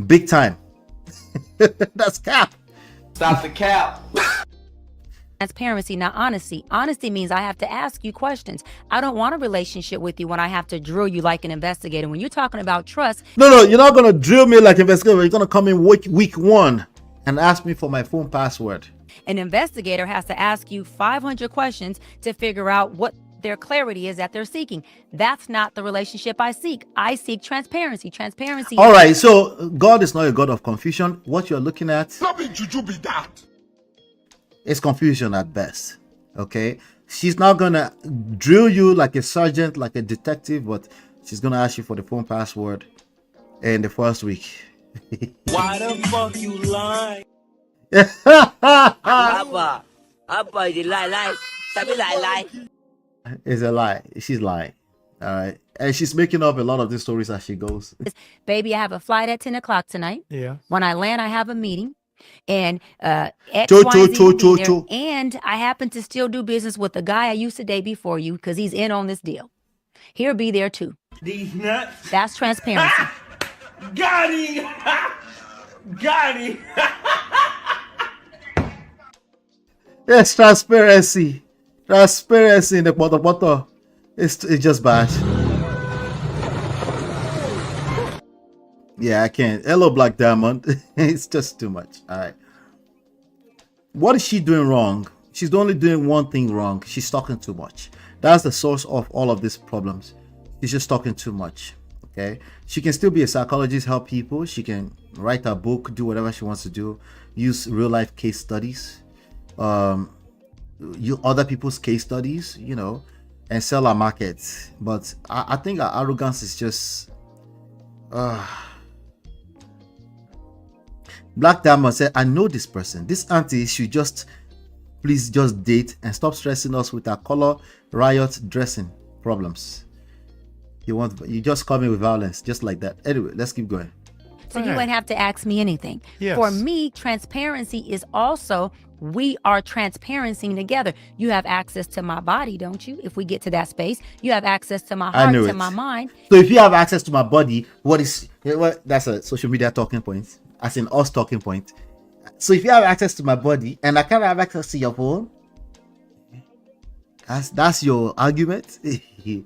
Speaker 5: Big time. That's cap.
Speaker 8: Stop the cap.
Speaker 2: Transparency, not honesty. Honesty means I have to ask you questions. I don't want a relationship with you when I have to drill you like an investigator. When you're talking about trust.
Speaker 5: No, you're not going to drill me like an investigator. You're going to come in week 1 and ask me for my phone password.
Speaker 2: An investigator has to ask you 500 questions to figure out what their clarity is that they're seeking. That's not the relationship I seek. I seek transparency. Transparency.
Speaker 5: All right. So God is not a God of confusion. What you're looking at. It's confusion at best. Okay, she's not gonna drill you like a sergeant, like a detective, but she's gonna ask you for the phone password in the first week.
Speaker 1: Why the fuck you lying? Abba, you lie. Sabi lie.
Speaker 5: It's a lie. She's lying. All right, and she's making up a lot of these stories as she goes.
Speaker 2: Baby, I have a flight at 10 o'clock tonight.
Speaker 3: Yeah.
Speaker 2: When I land, I have a meeting. And X, Y, Z will be there. And I happen to still do business with the guy I used to date before you because he's in on this deal. He'll be there too.
Speaker 1: These nuts.
Speaker 2: That's transparency.
Speaker 1: Got him. Got him.
Speaker 5: Yes, transparency. Transparency in the butter. It's just bad. Yeah, I can't. Hello, Black Diamond. It's just too much. All right. What is she doing wrong? She's only doing one thing wrong. She's talking too much. That's the source of all of these problems. She's just talking too much. Okay. She can still be a psychologist, help people. She can write a book, do whatever she wants to do, use real life case studies, you other people's case studies, you know, and sell her markets. But I think her arrogance is just Black Diamond said, I know this person. This auntie should please just date and stop stressing us with her color riot dressing problems. You just come in with violence just like that. Anyway, let's keep going.
Speaker 2: So you wouldn't have to ask me anything.
Speaker 3: Yes.
Speaker 2: For me, transparency is also we are transparency together. You have access to my body, don't you? If we get to that space, you have access to my heart, to my mind.
Speaker 5: So if you have access to my body, that's a social media talking point, as in us talking point. So if you have access to my body and I can't have access to your phone, that's your argument. You're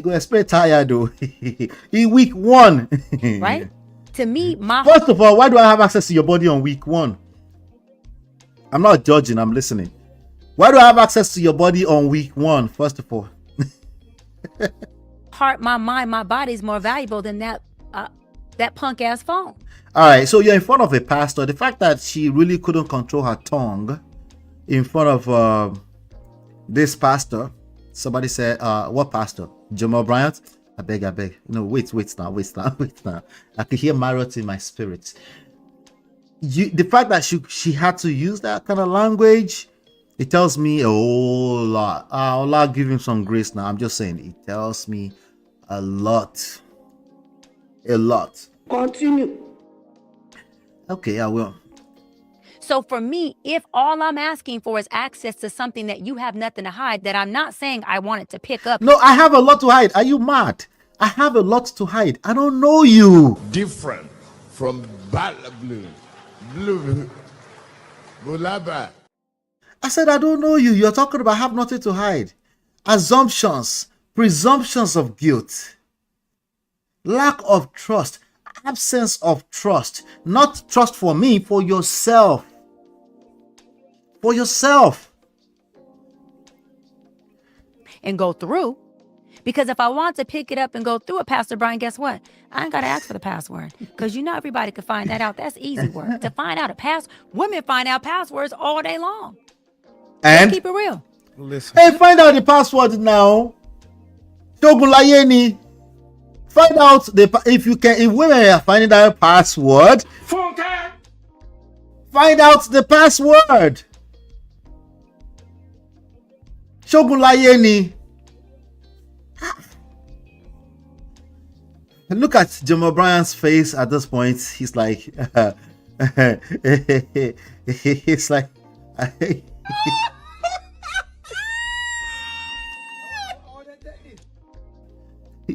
Speaker 5: gonna spend tired though. In week 1.
Speaker 2: Right? To me,
Speaker 5: first of all, why do I have access to your body on week 1? I'm not judging, I'm listening. Why do I have access to your body on week 1, first of all?
Speaker 2: heart, my mind, my body is more valuable than that punk ass phone.
Speaker 5: All right, so you're in front of a pastor. The fact that she really couldn't control her tongue in front of this pastor. Somebody said, what pastor? Jamal Bryant? I beg. No, wait now. I could hear Marriott in my spirit. The fact that she had to use that kind of language, it tells me a whole lot. Allah give him some grace now. I'm just saying, it tells me a lot. A lot.
Speaker 7: Continue.
Speaker 5: Okay, I will.
Speaker 2: So for me, if all I'm asking for is access to something that you have nothing to hide, that I'm not saying I wanted to pick up.
Speaker 5: No, I have a lot to hide. Are you mad? I have a lot to hide. I don't know you.
Speaker 9: Different from blue. Bulaba.
Speaker 5: I said, I don't know you. You're talking about have nothing to hide. Assumptions, presumptions of guilt, lack of trust, absence of trust, not trust for me, for yourself. For yourself.
Speaker 2: And go through. Because if I want to pick it up and go through it, Pastor Brian, guess what? I ain't got to ask for the password. Because you know everybody can find that out. That's easy work. To find out women find out passwords all day long.
Speaker 5: And
Speaker 2: let's keep it real.
Speaker 3: Listen.
Speaker 5: Hey, find out the password now. Shogulayeni. Find out if women are finding out password. Find out the password. Shogulayeni. Look at Jamal Bryant's face at this point. He's like, he's like,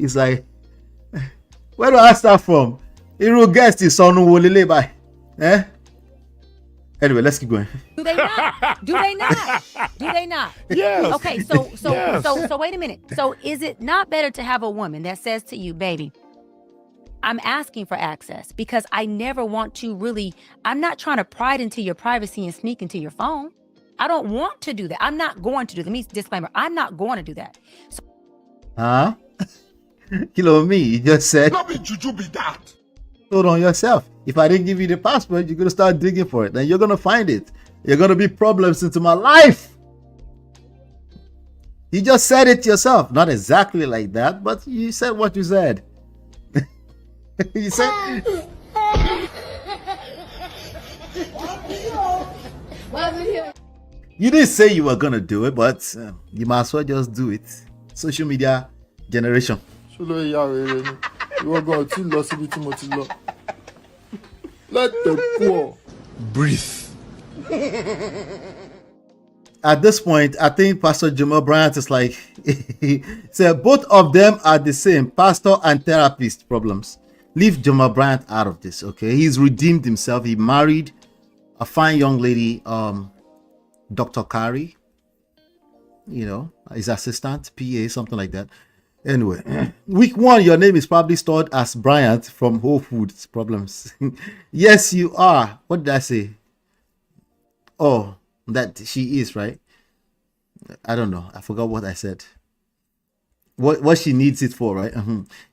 Speaker 5: He's like, where do I start from? Iru guest is on Wolile by. Eh? Anyway, let's keep going.
Speaker 2: Do they not? Do they not? Do they not?
Speaker 3: Yes.
Speaker 2: Okay, so
Speaker 3: Yes.
Speaker 2: so wait a minute. So is it not better to have a woman that says to you, baby, I'm asking for access because I never want to really, I'm not trying to pry into your privacy and sneak into your phone. I don't want to do that. I'm not going to do that. Let me disclaimer. I'm not going to do that. So
Speaker 5: Huh? Kilo me, you just said,
Speaker 9: Not be juju be that.
Speaker 5: hold on yourself. If I didn't give you the password, you're going to start digging for it. Then you're going to find it. You're going to be problems into my life. You just said it yourself. Not exactly like that, but you said what you said. You said... You didn't say you were going to do it, but you might as well just do it. Social media generation.
Speaker 7: Ṣàlàyé ìyá rere ni. Ìwọ gan tí lọ síbi tí mo ti lọ. Let the poor breathe.
Speaker 5: At this point, I think Pastor Jamal Bryant is like, said both of them are the same, pastor and therapist problems. Leave Jamal Bryant out of this, okay? He's redeemed himself. He married a fine young lady, Dr. Kari, you know, his assistant, PA, something like that. Anyway, week 1, your name is probably stored as Bryant from Whole Foods problems. Yes, you are. What did I say? Oh, that she is, right? I don't know. I forgot what I said. What she needs it for, right?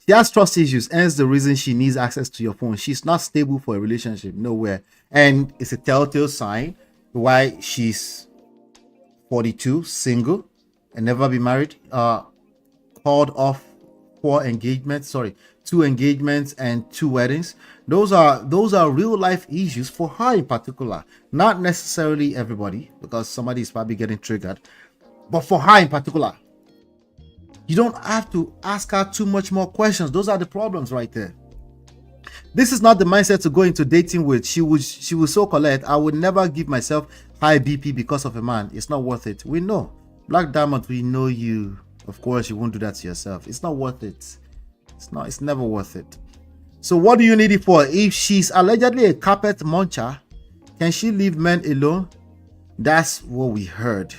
Speaker 5: She has trust issues, hence the reason she needs access to your phone. She's not stable for a relationship, nowhere. And it's a telltale sign why she's 42, single, and never be married. Called off 4 engagements, 2 engagements and 2 weddings. Those are real life issues for her in particular. Not necessarily everybody, because somebody is probably getting triggered, but for her in particular. You don't have to ask her too much more questions. Those are the problems right there. This is not the mindset to go into dating with. She was so collect. I would never give myself high BP because of a man. It's not worth it. We know. Black Diamond, we know you. Of course, you won't do that to yourself. It's not worth it. It's never worth it. So what do you need it for? If she's allegedly a carpet muncher, can she leave men alone? That's what we heard.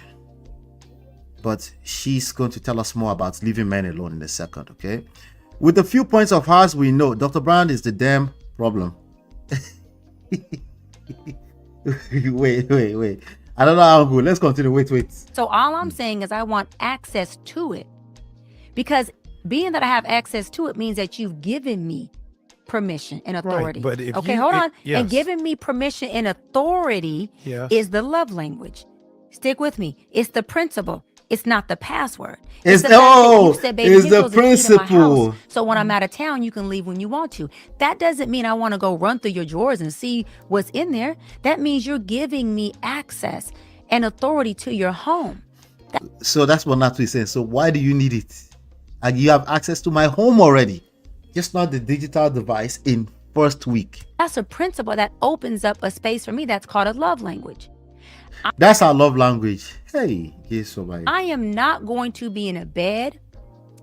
Speaker 5: But she's going to tell us more about leaving men alone in a second, okay? With a few points of hers, we know Dr. Brown is the damn problem. Wait. I don't know how good. Let's continue. Wait.
Speaker 2: So all I'm saying is I want access to it. Because being that I have access to it means that you've given me permission and authority.
Speaker 3: Right, but if
Speaker 2: okay,
Speaker 3: you-
Speaker 2: hold on.
Speaker 3: yes.
Speaker 2: And giving me permission and authority
Speaker 3: Yes.
Speaker 2: is the love language. Stick with me. It's the principle. It's not the password.
Speaker 5: It's
Speaker 2: the fact that you
Speaker 5: it's
Speaker 2: said,
Speaker 5: the
Speaker 2: "Baby, here's those keys to my
Speaker 5: principle."
Speaker 2: house. So when I'm out of town, you can leave when you want to. That doesn't mean I want to go run through your drawers and see what's in there. That means you're giving me access and authority to your home.
Speaker 5: So that's what Natu is saying. So why do you need it? And you have access to my home already. Just not the digital device in first week.
Speaker 2: That's a principle that opens up a space for me. That's called a love language.
Speaker 5: That's our love language. Hey, yes, so bye.
Speaker 2: I am not going to be in a bed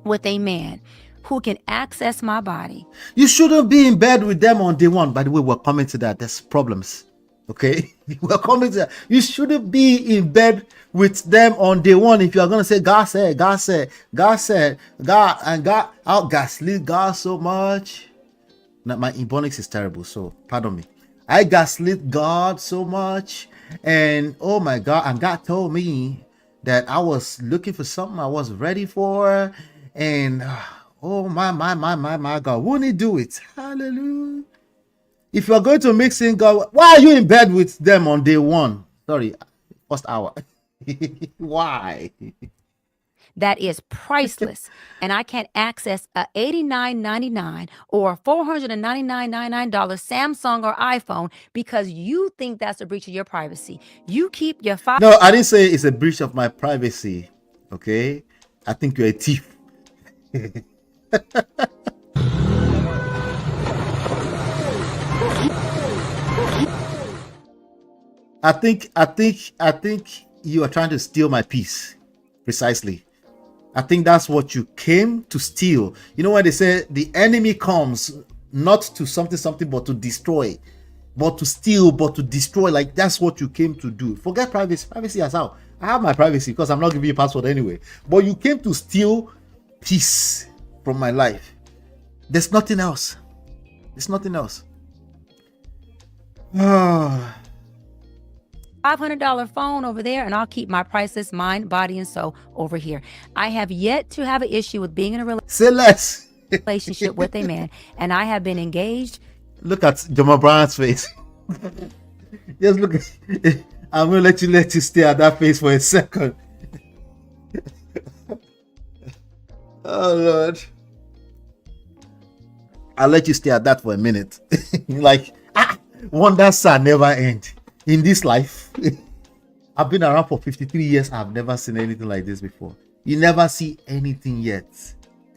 Speaker 2: with a man who can access my body.
Speaker 5: You shouldn't be in bed with them on day 1. By the way, we're coming to that. There's problems. Okay? We're coming to that. You shouldn't be in bed with them on day 1 if you're going to say, God said, I'll gaslit God so much. Now, my ebonics is terrible, so pardon me. I gaslit God so much. And oh my God, and God told me that I was looking for something I was ready for. And oh my God, won't he do it? Hallelujah. If you're going to mix in God, why are you in bed with them on day 1? Sorry, first hour. Why?
Speaker 2: That is priceless. And I can't access a $89.99 or $499.99 Samsung or iPhone because you think that's a breach of your privacy. You keep your
Speaker 5: No, I didn't say it's a breach of my privacy. Okay? I think you're a thief. I think you are trying to steal my peace. Precisely. I think that's what you came to steal. You know when they say the enemy comes not to something, but to destroy, but to steal, but to destroy. Like that's what you came to do. Forget privacy. Privacy as how. I have my privacy because I'm not giving you a password anyway. But you came to steal peace from my life. There's nothing else. There's nothing else.
Speaker 2: $500 phone over there, and I'll keep my priceless mind, body, and soul over here. I have yet to have an issue with being in a
Speaker 5: Say less.
Speaker 2: relationship with a man, and I have been engaged.
Speaker 5: Look at Jamal Bryant's face. Just look at I'm gonna let you stay at that face for a second. Oh Lord. I'll let you stay at that for a minute. Like wonders are never end in this life. I've been around for 53 years. I've never seen anything like this before. You never see anything yet.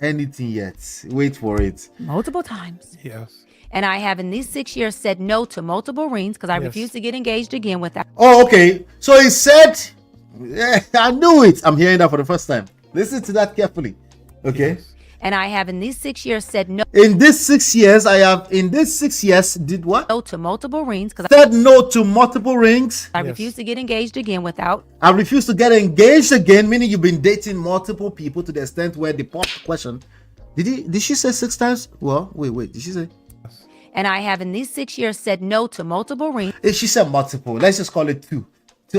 Speaker 5: Anything yet. Wait for it.
Speaker 2: Multiple times.
Speaker 3: Yes.
Speaker 2: And I have in these 6 years said no to multiple rings because I refuse to get engaged again without.
Speaker 5: Oh, okay. So he said, yeah, I knew it. I'm hearing that for the first time. Listen to that carefully. Okay.
Speaker 3: Yes.
Speaker 2: And I have in these 6 years said no
Speaker 5: In this 6 years, did what?
Speaker 2: to multiple rings because
Speaker 5: Said no to multiple rings.
Speaker 2: I refuse to get engaged again without.
Speaker 5: I refuse to get engaged again, meaning you've been dating multiple people to the extent where the question. Did she say 6 times? Well, wait. Did she say?
Speaker 2: And I have in these 6 years said no to multiple rings.
Speaker 5: She said multiple. Let's just call it 2.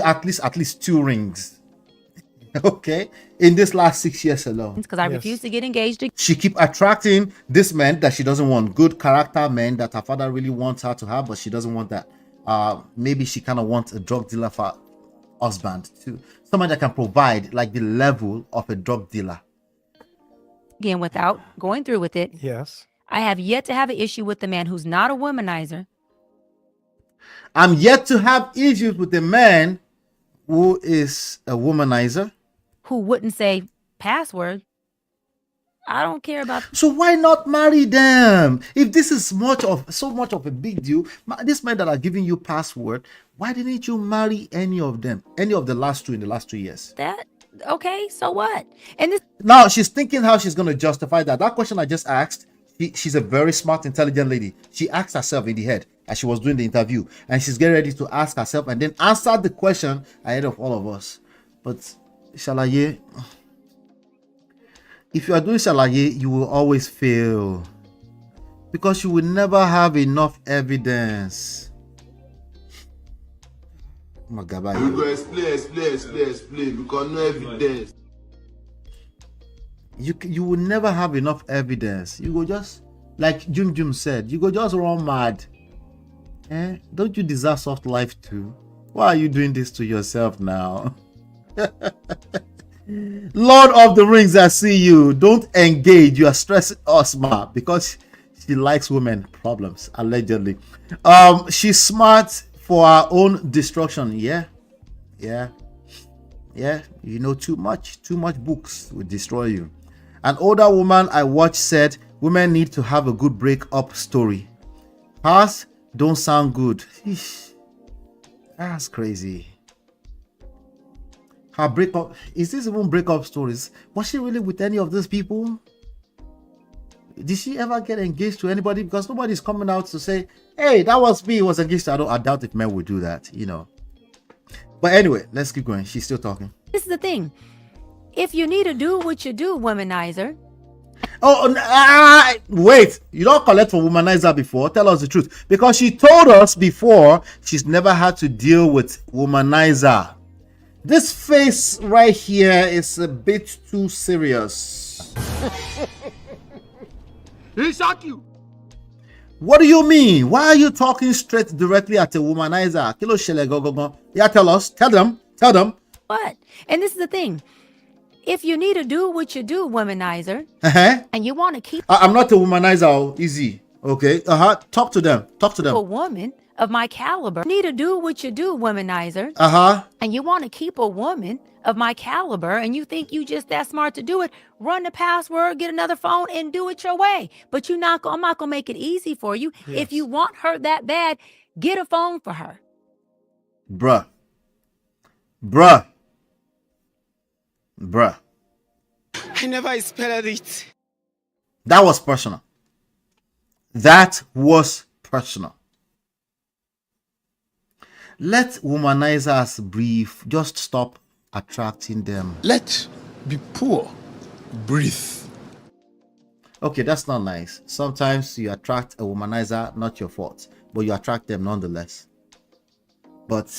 Speaker 5: At least 2 rings. Okay. In this last 6 years alone.
Speaker 2: Because I refuse to get engaged again.
Speaker 5: She keep attracting this man that she doesn't want. Good character men that her father really wants her to have, but she doesn't want that. Maybe she kind of wants a drug dealer for husband too. Someone that can provide like the level of a drug dealer.
Speaker 2: Again without going through with it.
Speaker 3: Yes.
Speaker 2: I have yet to have an issue with the man who's not a womanizer.
Speaker 5: I'm yet to have issues with the man who is a womanizer.
Speaker 2: Who wouldn't say password. I don't care about.
Speaker 5: So why not marry them? If this is so much of a big deal, this men that are giving you password, why didn't you marry any of them? Any of the last 2 in the last 2 years?
Speaker 2: That okay, so what? And this
Speaker 5: Now she's thinking how she's going to justify that. That question I just asked, she's a very smart, intelligent lady. She asked herself in the head as she was doing the interview, and she's getting ready to ask herself and then answer the question ahead of all of us. But Shalaye, if you are doing Shalaye, you will always fail because you will never have enough evidence.
Speaker 7: You go explain because no evidence.
Speaker 5: You will never have enough evidence. You go just, like Jum said, you go just run mad. Don't you deserve soft life too? Why are you doing this to yourself now? Lord of the Rings, I see you. Don't engage. You are stressing us, ma, because she likes women problems, allegedly. She's smart for her own destruction. Yeah. You know too much books will destroy you. An older woman I watched said women need to have a good breakup story. Hers don't sound good. Eesh. That's crazy. Her breakup, is this even breakup stories? Was she really with any of these people? Did she ever get engaged to anybody? Because nobody's coming out to say, hey, that was me, was engaged. I doubt if men would do that, you know. But anyway, let's keep going. She's still talking.
Speaker 2: is the thing. If you need to do what you do, womanizer.
Speaker 5: Wait, you don't collect for womanizer before. Tell us the truth. Because she told us before she's never had to deal with womanizer. This face right here is a bit too serious.
Speaker 7: He shot you.
Speaker 5: What do you mean? Why are you talking straight directly at a womanizer? Kilo shele go go go. Yeah, tell us. Tell them.
Speaker 2: What? And this is the thing. If you need to do what you do, womanizer, and you want to keep
Speaker 5: I'm not a womanizer. Easy. Okay. Talk to them.
Speaker 2: a woman of my caliber, need to do what you do, womanizer, and you want to keep a woman of my caliber, and you think you just that smart to do it, run the password, get another phone, and do it your way. But I'm not gonna make it easy for you. Yes. If you want her that bad, get a phone for her.
Speaker 5: Bruh.
Speaker 8: I never spelled it.
Speaker 5: That was personal. That was personal. Let womanizers breathe. Just stop attracting them.
Speaker 9: Let be poor. Breathe.
Speaker 5: Okay, that's not nice. Sometimes you attract a womanizer, not your fault, but you attract them nonetheless. But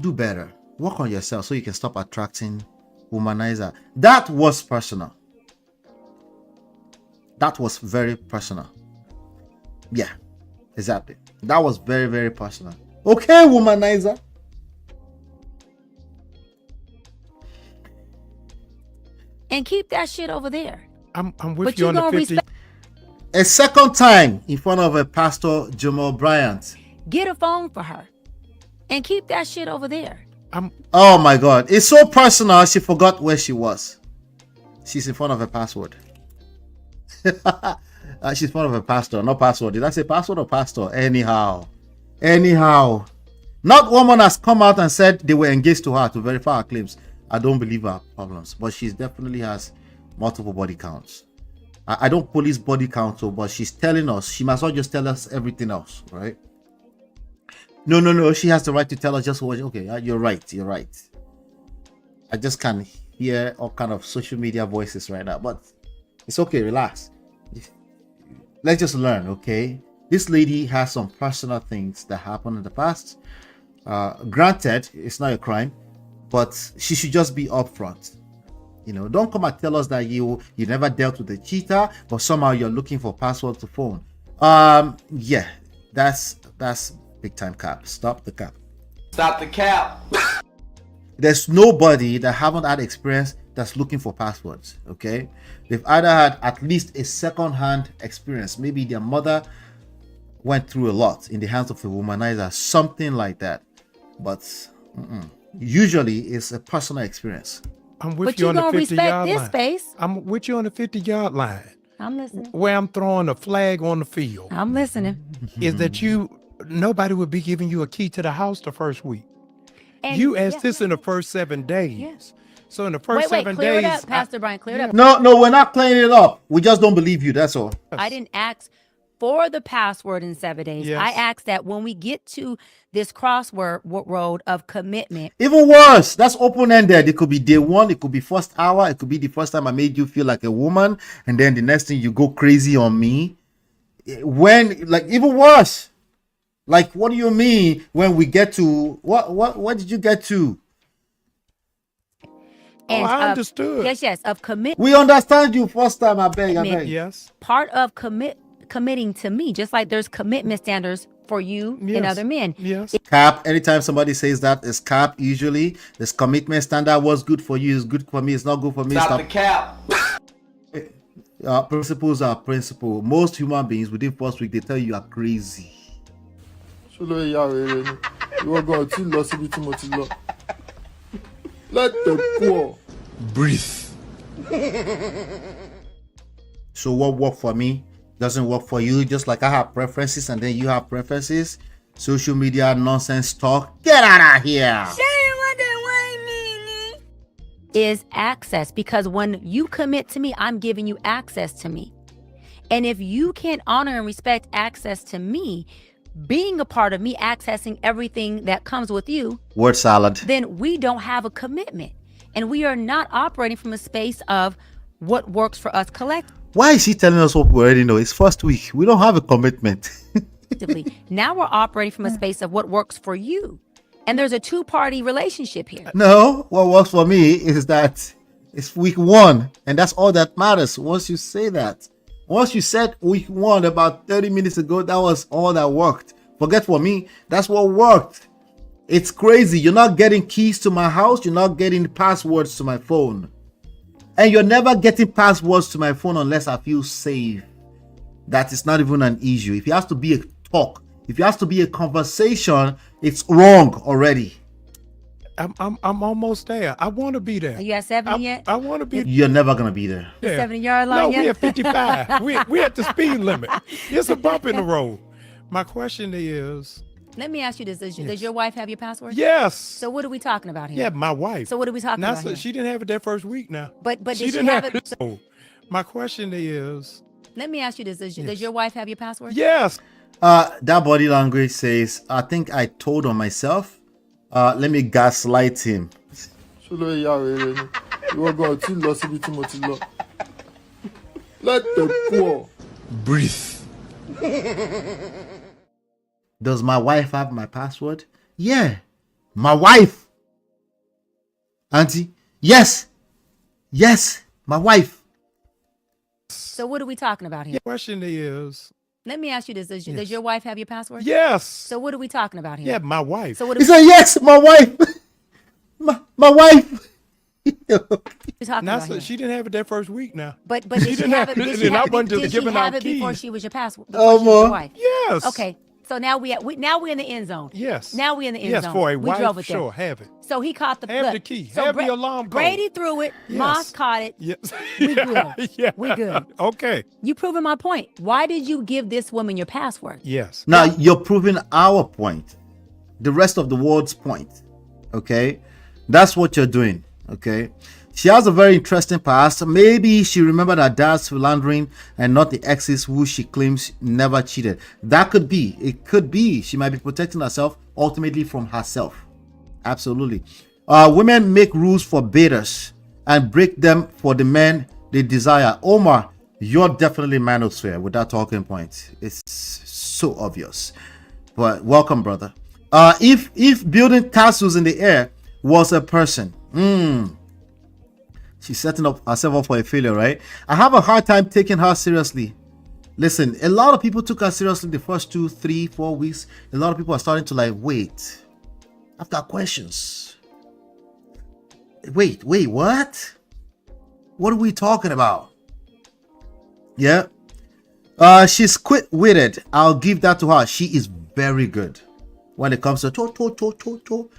Speaker 5: do better. Work on yourself so you can stop attracting womanizer. That was personal. That was very personal. Yeah, exactly. That was very, very personal. Okay, womanizer.
Speaker 2: And keep that shit over there.
Speaker 3: I'm with
Speaker 2: But
Speaker 3: you
Speaker 2: you
Speaker 3: on the
Speaker 2: gonna
Speaker 3: 50.
Speaker 5: A second time in front of a pastor, Jamal Bryant.
Speaker 2: Get a phone for her. And keep that shit over there.
Speaker 5: Oh my God. It's so personal, she forgot where she was. She's in front of a password. She's in front of a pastor, not password. Did I say password or pastor? Anyhow. Not woman has come out and said they were engaged to her to verify her claims. I don't believe her problems, but she definitely has multiple body counts. I don't police body count, but she's telling us. She must not just tell us everything else, right? No. She has the right to tell us just what. Okay, you're right. I just can't hear all kind of social media voices right now, but it's okay. Relax. Let's just learn, okay? This lady has some personal things that happened in the past. Granted, it's not a crime, but she should just be upfront. You know, don't come and tell us that you never dealt with a cheater, but somehow you're looking for password to phone. Yeah, that's big time cap. Stop the cap.
Speaker 8: Stop the cap.
Speaker 5: There's nobody that haven't had experience that's looking for passwords. Okay, they've either had at least a second-hand experience. Maybe their mother went through a lot in the hands of a womanizer, something like that. But usually it's a personal experience.
Speaker 3: I'm with
Speaker 2: But
Speaker 3: you
Speaker 2: you
Speaker 3: on the
Speaker 2: gonna
Speaker 3: 50
Speaker 2: respect
Speaker 3: yard
Speaker 2: this
Speaker 3: line.
Speaker 2: space.
Speaker 3: I'm with you on the 50-yard line.
Speaker 2: I'm listening.
Speaker 3: Where I'm throwing a flag on the field
Speaker 2: I'm listening.
Speaker 3: is that nobody would be giving you a key to the house the first week.
Speaker 2: And
Speaker 3: You asked this in the first 7 days.
Speaker 2: Yes.
Speaker 3: So in the first
Speaker 2: Wait,
Speaker 3: 7
Speaker 2: clear
Speaker 3: days,
Speaker 2: it up, Pastor Bryant. Clear it up.
Speaker 5: No, we're not cleaning it up. We just don't believe you. That's all.
Speaker 2: I didn't ask for the password in 7 days.
Speaker 3: Yes.
Speaker 2: I asked that when we get to this crossword road of commitment.
Speaker 5: Even worse, that's open-ended. It could be day one, it could be first hour, it could be the first time I made you feel like a woman, and then the next thing you go crazy on me. When, like, even worse. Like, what do you mean when we get to what did you get to?
Speaker 2: And
Speaker 3: I understood.
Speaker 2: Yes, of commitment.
Speaker 5: We understand you first time, I beg.
Speaker 3: yes.
Speaker 2: Part of committing to me, just like there's commitment standards for you and
Speaker 3: Yes.
Speaker 2: other men.
Speaker 3: Yes.
Speaker 5: Cap, anytime somebody says that, it's cap. Usually this commitment standard, what's good for you is good for me, it's not good for me.
Speaker 8: Stop the cap.
Speaker 5: Principles are principle. Most human beings within first week they tell you are crazy.
Speaker 7: SHALAYE ya rere ni. Ìwọ gan ò tí lọ síbi tí mo ti lọ. Let the poor
Speaker 9: Breathe.
Speaker 5: So what worked for me doesn't work for you. Just like I have preferences and then you have preferences. Social media nonsense talk. Get out of here.
Speaker 2: Is access, because when you commit to me, I'm giving you access to me. And if you can't honor and respect access to me, being a part of me, accessing everything that comes with you,
Speaker 5: Word salad.
Speaker 2: then we don't have a commitment. And we are not operating from a space of what works for us
Speaker 5: Why is he telling us what we already know? It's first week. We don't have a commitment.
Speaker 2: collectively. Now we're operating from a space of what works for you. And there's a two-party relationship here.
Speaker 5: No, what works for me is that it's week one, and that's all that matters. Once you say that, once you said week one about 30 minutes ago, that was all that worked. Forget for me, that's what worked. It's crazy. You're not getting keys to my house. You're not getting passwords to my phone. And you're never getting passwords to my phone unless I feel safe. That is not even an issue. If it has to be a talk, if it has to be a conversation, it's wrong already.
Speaker 3: I'm almost there. I want to be there.
Speaker 2: Are you at 70 yet?
Speaker 3: I want to be
Speaker 5: You're never gonna be there.
Speaker 3: there.
Speaker 2: 70-yard
Speaker 3: No,
Speaker 2: line
Speaker 3: we
Speaker 2: yet?
Speaker 3: at 55. we at the speed limit. It's a bump in the road. My question is,
Speaker 2: Let me ask you this: does your wife have your password?
Speaker 3: Yes.
Speaker 2: So what are we talking about here?
Speaker 3: Yeah, my wife.
Speaker 2: So what are we talking about here?
Speaker 3: She didn't have it that first week now.
Speaker 2: But did she
Speaker 3: didn't
Speaker 2: have it?
Speaker 3: So my question is.
Speaker 2: Let me ask you this: does your wife have your password?
Speaker 3: Yes.
Speaker 5: That body language says, I think I told on myself. Let me gaslight him.
Speaker 7: Ṣàlàyé ìyá rere ni. Ìwọ gan ò tí lọ síbi tí mo ti lọ. Let the poor
Speaker 9: Breathe.
Speaker 5: Does my wife have my password? Yeah. My wife. Auntie? Yes. Yes. My wife.
Speaker 2: So what are we talking about here?
Speaker 3: The question is.
Speaker 2: Let me ask you this: does your wife have your password?
Speaker 3: Yes.
Speaker 2: So what are we talking about here?
Speaker 3: Yeah, my wife.
Speaker 2: So what are
Speaker 5: He
Speaker 2: we
Speaker 5: said, yes, my wife. my wife.
Speaker 2: talking about here?
Speaker 3: She didn't have it that first week now.
Speaker 2: But did she have it? Did she
Speaker 3: and I
Speaker 2: have
Speaker 3: wasn't just
Speaker 2: did she
Speaker 3: giving
Speaker 2: have
Speaker 3: out
Speaker 2: it before
Speaker 3: keys.
Speaker 2: she was your password?
Speaker 5: Oh,
Speaker 2: Before she was your
Speaker 5: ma.
Speaker 2: wife?
Speaker 3: Yes.
Speaker 2: Okay. So now we're in the end zone.
Speaker 3: Yes.
Speaker 2: Now we're in the end
Speaker 3: Yes,
Speaker 2: zone.
Speaker 3: for a
Speaker 2: we
Speaker 3: wife,
Speaker 2: drove it there.
Speaker 3: sure, have it.
Speaker 2: So he caught the
Speaker 3: Have
Speaker 2: look,
Speaker 3: the key.
Speaker 2: So
Speaker 3: Have the alarm code.
Speaker 2: Brady threw it.
Speaker 3: Yes.
Speaker 2: Moss caught it.
Speaker 3: Yes.
Speaker 2: We good.
Speaker 3: Yeah.
Speaker 2: We good.
Speaker 3: Okay.
Speaker 2: You proving my point. Why did you give this woman your password?
Speaker 3: Yes.
Speaker 5: Now you're proving our point, the rest of the world's point. Okay, that's what you're doing. Okay, she has a very interesting past. Maybe she remembered her dad's philandering and not the exes who she claims never cheated. That could be. It could be. She might be protecting herself ultimately from herself. Absolutely. Women make rules for betas and break them for the men they desire. Omar, you're definitely manosphere with that talking point. It's so obvious. But welcome, brother. If building castles in the air was a person, she's setting up herself up for a failure, right? I have a hard time taking her seriously. Listen, a lot of people took her seriously the first 2, 3, 4 weeks. A lot of people are starting to like, wait, I've got questions. Wait, what? What are we talking about? Yeah. She's quick-witted. I'll give that to her. She is very good when it comes to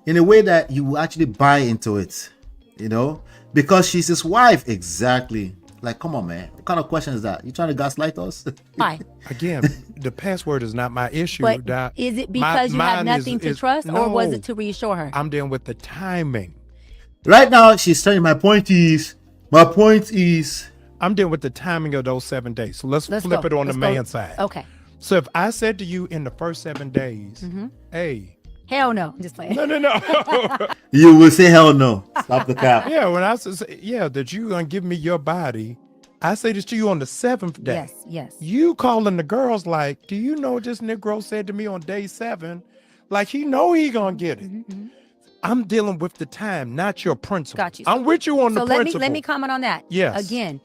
Speaker 5: in a way that you will actually buy into it, you know, because she's his wife. Exactly. Like, come on, man. What kind of question is that? You trying to gaslight us?
Speaker 2: Why?
Speaker 3: Again, the password is not my issue.
Speaker 2: But
Speaker 3: Doc.
Speaker 2: is it because you have nothing to trust, or was
Speaker 3: no.
Speaker 2: it to reassure her?
Speaker 3: I'm dealing with the timing.
Speaker 5: Right now, she's saying my point is.
Speaker 3: I'm dealing with the timing of those 7 days. So let's flip
Speaker 2: go.
Speaker 3: it on
Speaker 2: Let's
Speaker 3: the
Speaker 2: go.
Speaker 3: man side.
Speaker 2: Okay.
Speaker 3: So if I said to you in the first 7 days, hey,
Speaker 2: Hell no. I'm just playing.
Speaker 3: no.
Speaker 5: You will say hell no. Stop the cap.
Speaker 3: Yeah, when I say, that you gonna give me your body, I say this to you on the 7th day.
Speaker 2: Yes.
Speaker 3: You calling the girls like, do you know what this Negro said to me on day 7? Like he know he gonna get it. I'm dealing with the time, not your principle.
Speaker 2: Got you.
Speaker 3: I'm with you on the principle.
Speaker 2: So let me comment on that.
Speaker 3: Yes.
Speaker 2: Again,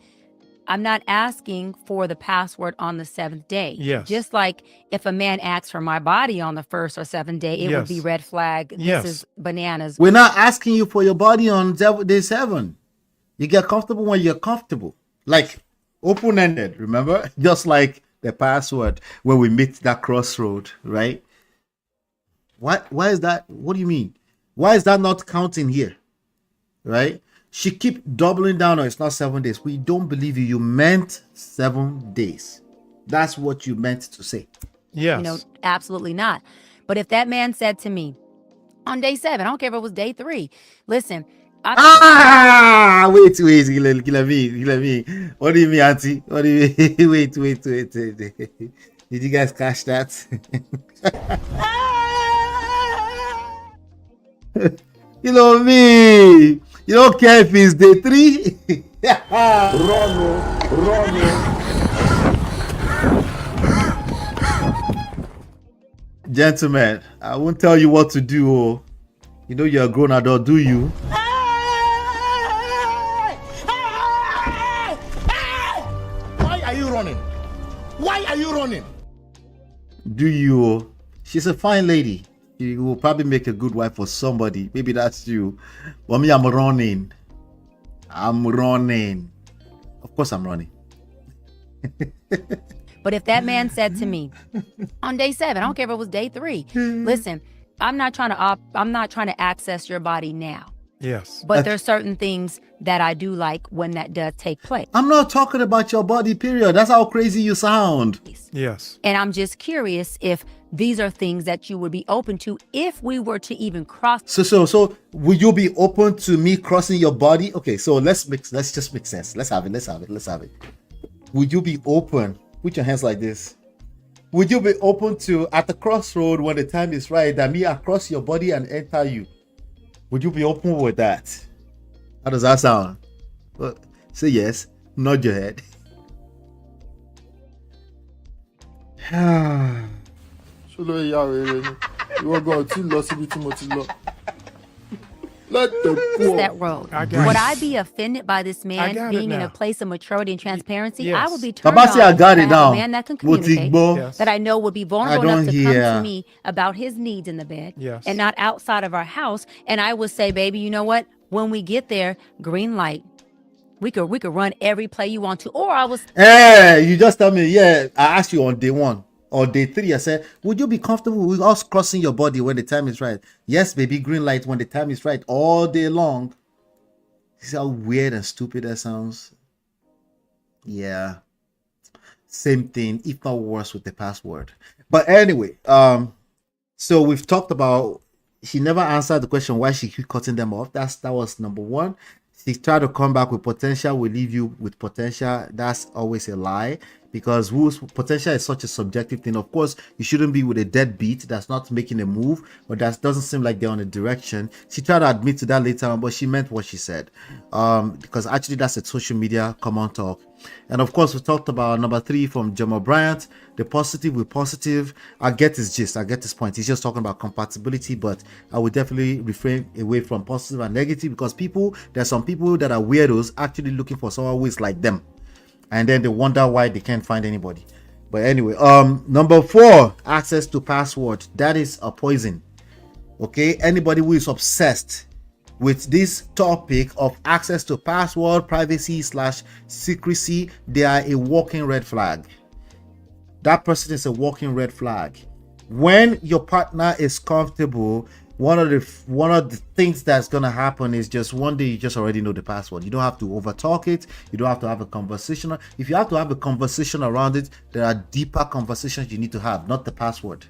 Speaker 2: I'm not asking for the password on the 7th day.
Speaker 3: Yes.
Speaker 2: Just like if a man asks for my body on the 1st or 7th day, it would be red flag.
Speaker 3: Yes.
Speaker 2: This is bananas.
Speaker 5: We're not asking you for your body on day 7. You get comfortable when you're comfortable. Like open-ended, remember? Just like the password when we meet that crossroad, right? Why is that? What do you mean? Why is that not counting here? Right? She keep doubling down on it's not 7 days. We don't believe you. You meant 7 days. That's what you meant to say.
Speaker 3: Yes.
Speaker 2: Absolutely not. But if that man said to me on day 7, I don't care if it was day 3, listen.
Speaker 5: Wait. Kill me. What do you mean, auntie? What do you mean? Wait. Did you guys catch that? You know me. You don't care if it's day 3. Run. Gentlemen, I won't tell you what to do. Oh. You know you're a grown adult, do you?
Speaker 7: Why are you running?
Speaker 5: Do you? Oh? She's a fine lady. You will probably make a good wife for somebody. Maybe that's you. But me, I'm running. Of course I'm running.
Speaker 2: But if that man said to me on day 7, I don't care if it was day 3, listen, I'm not trying to access your body now.
Speaker 3: Yes.
Speaker 2: But there's certain things that I do like when that does take place.
Speaker 5: I'm not talking about your body, period. That's how crazy you sound.
Speaker 3: Yes.
Speaker 2: And I'm just curious if these are things that you would be open to if we were to even cross.
Speaker 5: So would you be open to me crossing your body? Okay, so let's just make sense. Let's have it. Would you be open? Put your hands like this. Would you be open to, at the crossroad when the time is right, that me across your body and enter you? Would you be open with that? How does that sound? Well, say yes. Nod your head.
Speaker 7: Ṣolóyè ya wèrè ni. Ìwọ gan ò tí lọ síbi tí mo ti lọ. Let the poor.
Speaker 2: That road.
Speaker 3: got
Speaker 2: Would
Speaker 3: it.
Speaker 2: I be offended by this man
Speaker 3: got it
Speaker 2: being in a
Speaker 3: now.
Speaker 2: place of maturity and transparency?
Speaker 3: Yes.
Speaker 2: I would be turned
Speaker 5: Tabasi, I
Speaker 2: on
Speaker 5: got
Speaker 2: to
Speaker 5: it
Speaker 2: have
Speaker 5: now.
Speaker 2: a man that can
Speaker 5: Mo ti
Speaker 2: communicate,
Speaker 5: gbọ́.
Speaker 3: Yes.
Speaker 2: that I know would be vulnerable
Speaker 5: don't
Speaker 2: enough to come
Speaker 5: hear.
Speaker 2: to me about his needs in the bed
Speaker 3: Yes.
Speaker 2: and not outside of our house. And I would say, baby, you know what? When we get there, green light. We could run every play you want to. Or I was
Speaker 5: Hey, you just tell me, yeah, I asked you on day 1 or day 3, I said, would you be comfortable with us crossing your body when the time is right? Yes, baby, green light when the time is right, all day long. See how weird and stupid that sounds? Yeah. Same thing, if not worse, with the password. But anyway, so we've talked about, she never answered the question why she keep cutting them off. That was number 1. She tried to come back with potential, will leave you with potential. That's always a lie, because potential is such a subjective thing. Of course, you shouldn't be with a deadbeat that's not making a move, but that doesn't seem like they're on a direction. She tried to admit to that later on, but she meant what she said, because actually that's a social media common talk. And of course, we talked about number 3 from Bryant, the positive with positive. I get his gist, I get his point. He's just talking about compatibility, but I would definitely refrain away from positive and negative, because there's some people that are weirdos actually looking for someone who is like them, and then they wonder why they can't find anybody. But anyway, number 4, access to password. That is a poison. Okay, anybody who is obsessed with this topic of access to password, privacy / secrecy, they are a walking red flag. That person is a walking red flag. When your partner is comfortable, one of the things that's gonna happen is just one day you just already know the password. You don't have to overtalk it. You don't have to have a conversation. If you have to have a conversation around it, there are deeper conversations you need to have, not the password.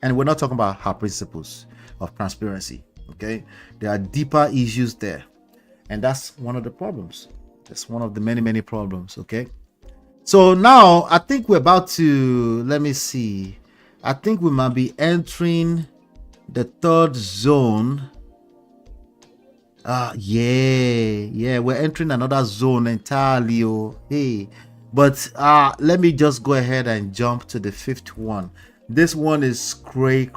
Speaker 5: And we're not talking about her principles of transparency. Okay, there are deeper issues there, and that's one of the problems. That's one of the many problems. Okay, so now I think we're about to, let me see, I think we might be entering the 3rd zone. Yeah, we're entering another zone entirely. Oh, hey, but let me just go ahead and jump to the 5th one. This one is cray.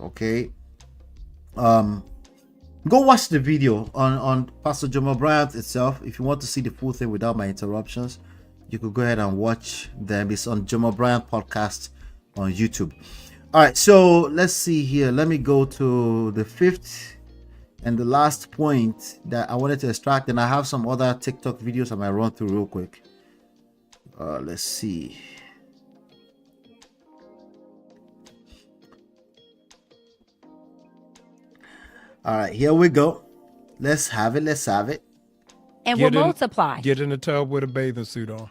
Speaker 5: Okay, go watch the video on Pastor Bryant itself. If you want to see the full thing without my interruptions, you could go ahead and watch them. It's on Bryant podcast on YouTube. All right, so let's see here. Let me go to the 5th and the last point that I wanted to extract, and I have some other TikTok videos I might run through real quick. Let's see. All right, here we go. Let's have it.
Speaker 2: and will multiply.
Speaker 3: Get in the tub with a bathing suit on.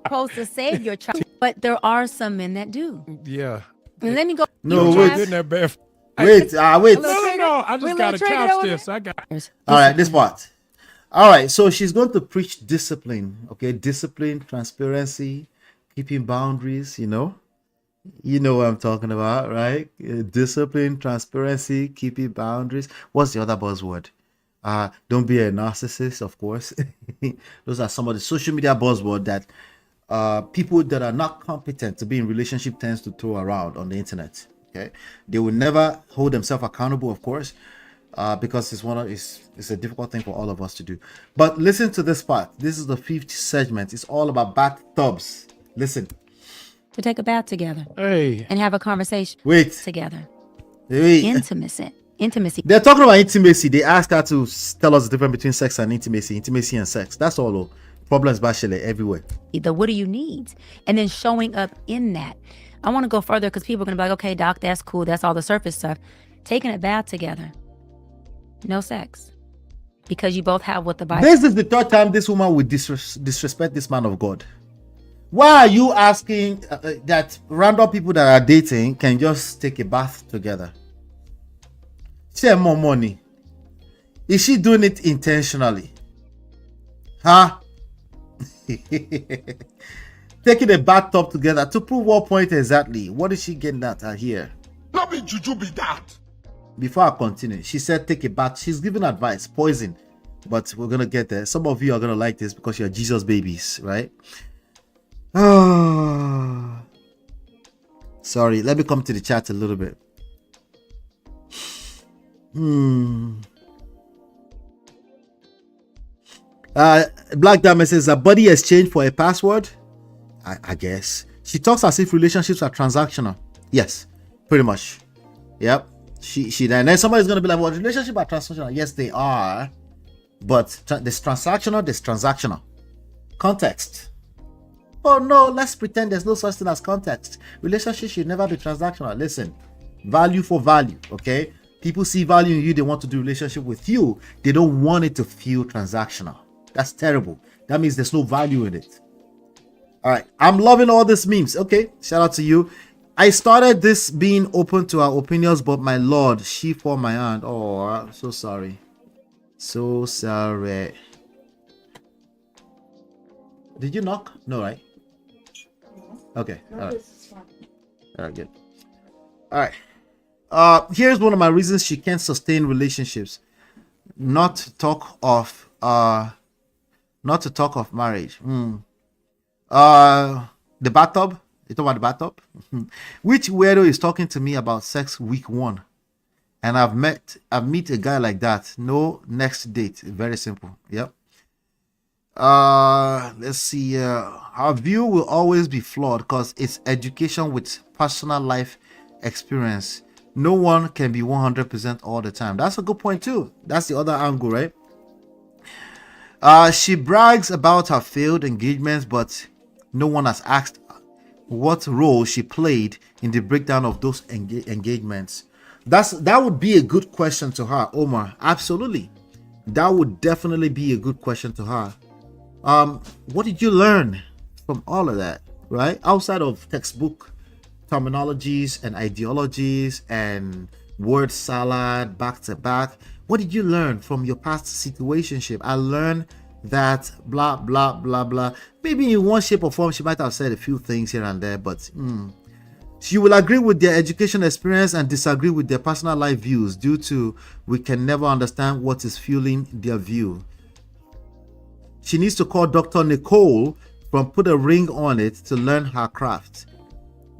Speaker 2: Supposed to save your child, but there are some men that do.
Speaker 3: Yeah.
Speaker 2: And let me go.
Speaker 5: No,
Speaker 2: You
Speaker 5: wait.
Speaker 2: have-
Speaker 3: Get in that bath.
Speaker 5: Wait.
Speaker 3: No. I just gotta couch this. I got.
Speaker 5: All right, this part. All right, so she's going to preach discipline. Okay, discipline, transparency, keeping boundaries. You know what I'm talking about, right? Discipline, transparency, keeping boundaries. What's the other buzzword? Don't be a narcissist, of course. Those are some of the social media buzzwords that people that are not competent to be in relationship tends to throw around on the internet. Okay, they will never hold themselves accountable, of course, because it's a difficult thing for all of us to do. But listen to this part. This is the 5th segment. It's all about bathtubs. Listen.
Speaker 2: To take a bath together.
Speaker 3: Hey.
Speaker 2: And have a conversation.
Speaker 5: Wait.
Speaker 2: Together.
Speaker 5: Wait.
Speaker 2: Intimacy.
Speaker 5: They're talking about intimacy. They asked her to tell us the difference between sex and intimacy and sex. That's all. Though. Problems by SHALAYE everywhere.
Speaker 2: What do you need? And then showing up in that. I want to go further because people are going to be like, okay, doc, that's cool. That's all the surface stuff. Taking a bath together. no sex. Because you both have what the Bible.
Speaker 5: This is the third time this woman would disrespect this man of God. Why are you asking that random people that are dating can just take a bath together? Share more money. Is she doing it intentionally? Huh? Taking a bathtub together to prove what point exactly? What is she getting at here?
Speaker 9: Not be juju be that.
Speaker 5: Before I continue, she said take a bath. She's giving advice, poison. But we're going to get there. Some of you are going to like this because you're Jesus babies, right? Sorry, let me come to the chat a little bit. Black Diamond says a body exchange for a password. I guess. She talks as if relationships are transactional. Yes, pretty much. Yep. She and then somebody's gonna be like, well, relationships are transactional. Yes, they are. But there's transactional. Context. Oh no, let's pretend there's no such thing as context. Relationships should never be transactional. Listen, value for value, okay? People see value in you, they want to do relationship with you. They don't want it to feel transactional. That's terrible. That means there's no value in it. All right, I'm loving all these memes. Okay, shout out to you. I started this being open to our opinions, but my Lord, she for my hand. Oh, I'm so sorry. So sorry. Did you knock? No, right? Okay. All right. All right, good. All right. Here's one of my reasons she can't sustain relationships. Not to talk of marriage. The bathtub. You talk about the bathtub? Which weirdo is talking to me about sex week 1? And I've met a guy like that. No next date. Very simple. Yep. Let's see. Our view will always be flawed because it's education with personal life experience. No one can be 100% all the time. That's a good point too. That's the other angle, right? She brags about her failed engagements, but no one has asked what role she played in the breakdown of those engagements. That would be a good question to her, Omar. Absolutely. That would definitely be a good question to her. What did you learn from all of that, right? Outside of textbook terminologies and ideologies and word salad back to back, what did you learn from your past situationship? I learned that blah blah blah blah. Maybe in one shape or form she might have said a few things here and there, but she will agree with their education experience and disagree with their personal life views due to we can never understand what is fueling their view. She needs to call Dr. Nicole from Put a Ring on It to learn her craft.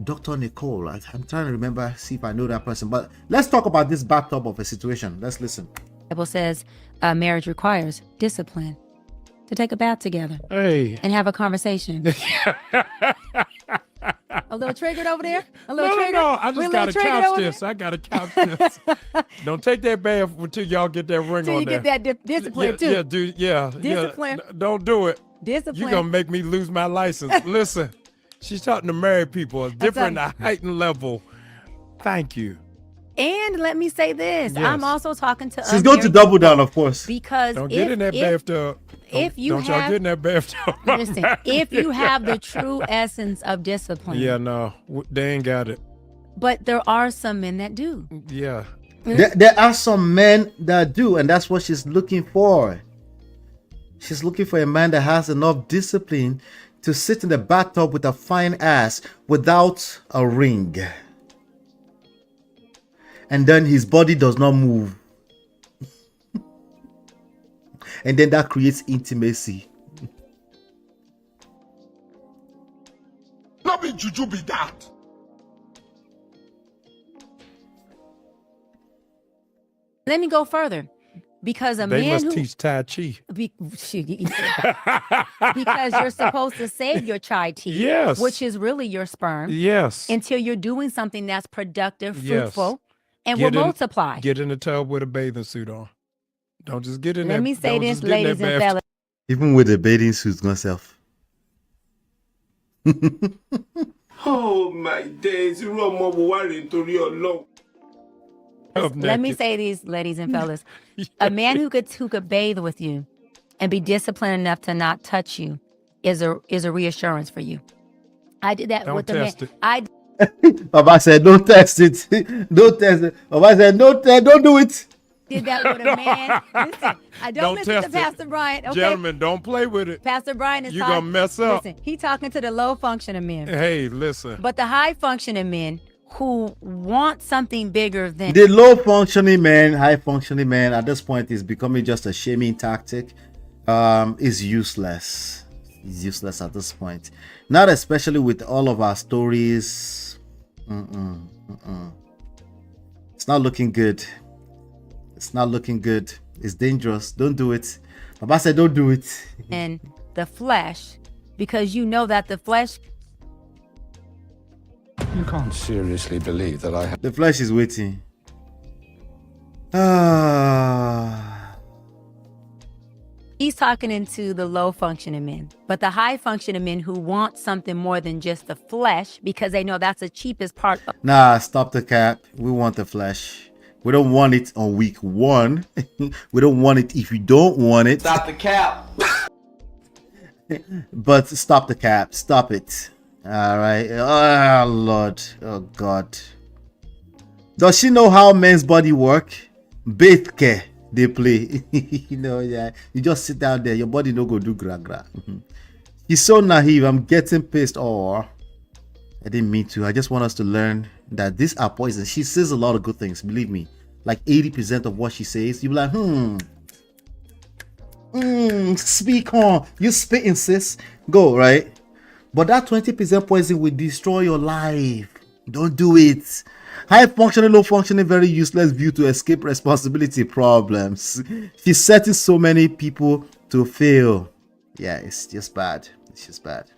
Speaker 5: Dr. Nicole, I'm trying to remember, see if I know that person. But let's talk about this bathtub of a situation. Let's listen.
Speaker 2: The Bible says marriage requires discipline. To take a bath together.
Speaker 3: Hey.
Speaker 2: And have a conversation. A little triggered over there? A little triggered?
Speaker 3: No, I just got to couch this. I got to couch this. Don't take that bath until y'all get that ring
Speaker 2: until
Speaker 3: on
Speaker 2: you
Speaker 3: there.
Speaker 2: get that discipline too.
Speaker 3: Yeah, dude. Yeah.
Speaker 2: Discipline.
Speaker 3: Yeah. Don't do it.
Speaker 2: Discipline.
Speaker 3: You're going to make me lose my license. Listen, she's talking to married people. A different, a heightened level. Thank you.
Speaker 2: And let me say this.
Speaker 3: Yes.
Speaker 2: I'm also talking to
Speaker 5: She's going to double down, of course.
Speaker 2: Because
Speaker 3: don't get in that bathtub.
Speaker 2: If you
Speaker 3: don't
Speaker 2: have,
Speaker 3: y'all get in that bathtub.
Speaker 2: Listen, if you have the true essence of discipline.
Speaker 3: Yeah, no, they ain't got it.
Speaker 2: But there are some men that do.
Speaker 3: Yeah.
Speaker 5: There are some men that do, and that's what she's looking for. She's looking for a man that has enough discipline to sit in the bathtub with a fine ass without a ring. And then his body does not move. And then that creates intimacy.
Speaker 9: Not be juju be that.
Speaker 2: Let me go further. Because a
Speaker 3: they
Speaker 2: man
Speaker 3: must teach Tai Chi.
Speaker 2: Because you're supposed to save your chai tea,
Speaker 3: yes,
Speaker 2: which is really your sperm,
Speaker 3: yes,
Speaker 2: until you're doing something that's productive, fruitful, and will multiply.
Speaker 3: Get in the tub with a bathing suit on. Don't just get in there.
Speaker 2: Let me say this, ladies and fellas.
Speaker 5: Even with the bathing suit myself.
Speaker 8: Oh my days,
Speaker 2: Let me say these, ladies and fellas. A man who could bathe with you and be disciplined enough to not touch you is a reassurance for you. I did that with the man.
Speaker 5: Baba said, don't test it. Don't test it. Baba said, don't do it.
Speaker 2: Did that with a man. Listen, I don't listen to Pastor Bryant. Okay?
Speaker 3: Gentlemen, don't play with it.
Speaker 2: Pastor Bryant is
Speaker 3: You're going to mess up.
Speaker 2: Listen, he talking to the low functioning men.
Speaker 3: Hey, listen.
Speaker 2: But the high functioning men who want something bigger than
Speaker 5: the low functioning man, high functioning man at this point is becoming just a shaming tactic. Is useless. It's useless at this point. Not especially with all of our stories. It's not looking good. It's not looking good. It's dangerous. Don't do it. Baba said don't do it.
Speaker 2: And the flesh, because you know that the flesh.
Speaker 10: You can't seriously believe that I have.
Speaker 5: The flesh is waiting.
Speaker 2: He's talking into the low functioning men, but the high functioning men who want something more than just the flesh because they know that's the cheapest part.
Speaker 5: Nah, stop the cap. We want the flesh. We don't want it on week 1. We don't want it if you don't want it.
Speaker 8: Stop the cap.
Speaker 5: But stop the cap. Stop it. All right. Oh, Lord. Oh, God. Does she know how men's body work? Bathke, they play. You know, yeah. You just sit down there. Your body no go do gra gra. He's so naive. I'm getting pissed. Oh, I didn't mean to. I just want us to learn that these are poison. She says a lot of good things. Believe me. Like 80% of what she says, you'll be like, speak on. You spitting, sis. Go, right? But that 20% poison will destroy your life. Don't do it. High functioning, low functioning, very useless view to escape responsibility problems. She's setting so many people to fail. Yeah, it's just bad. It's just bad.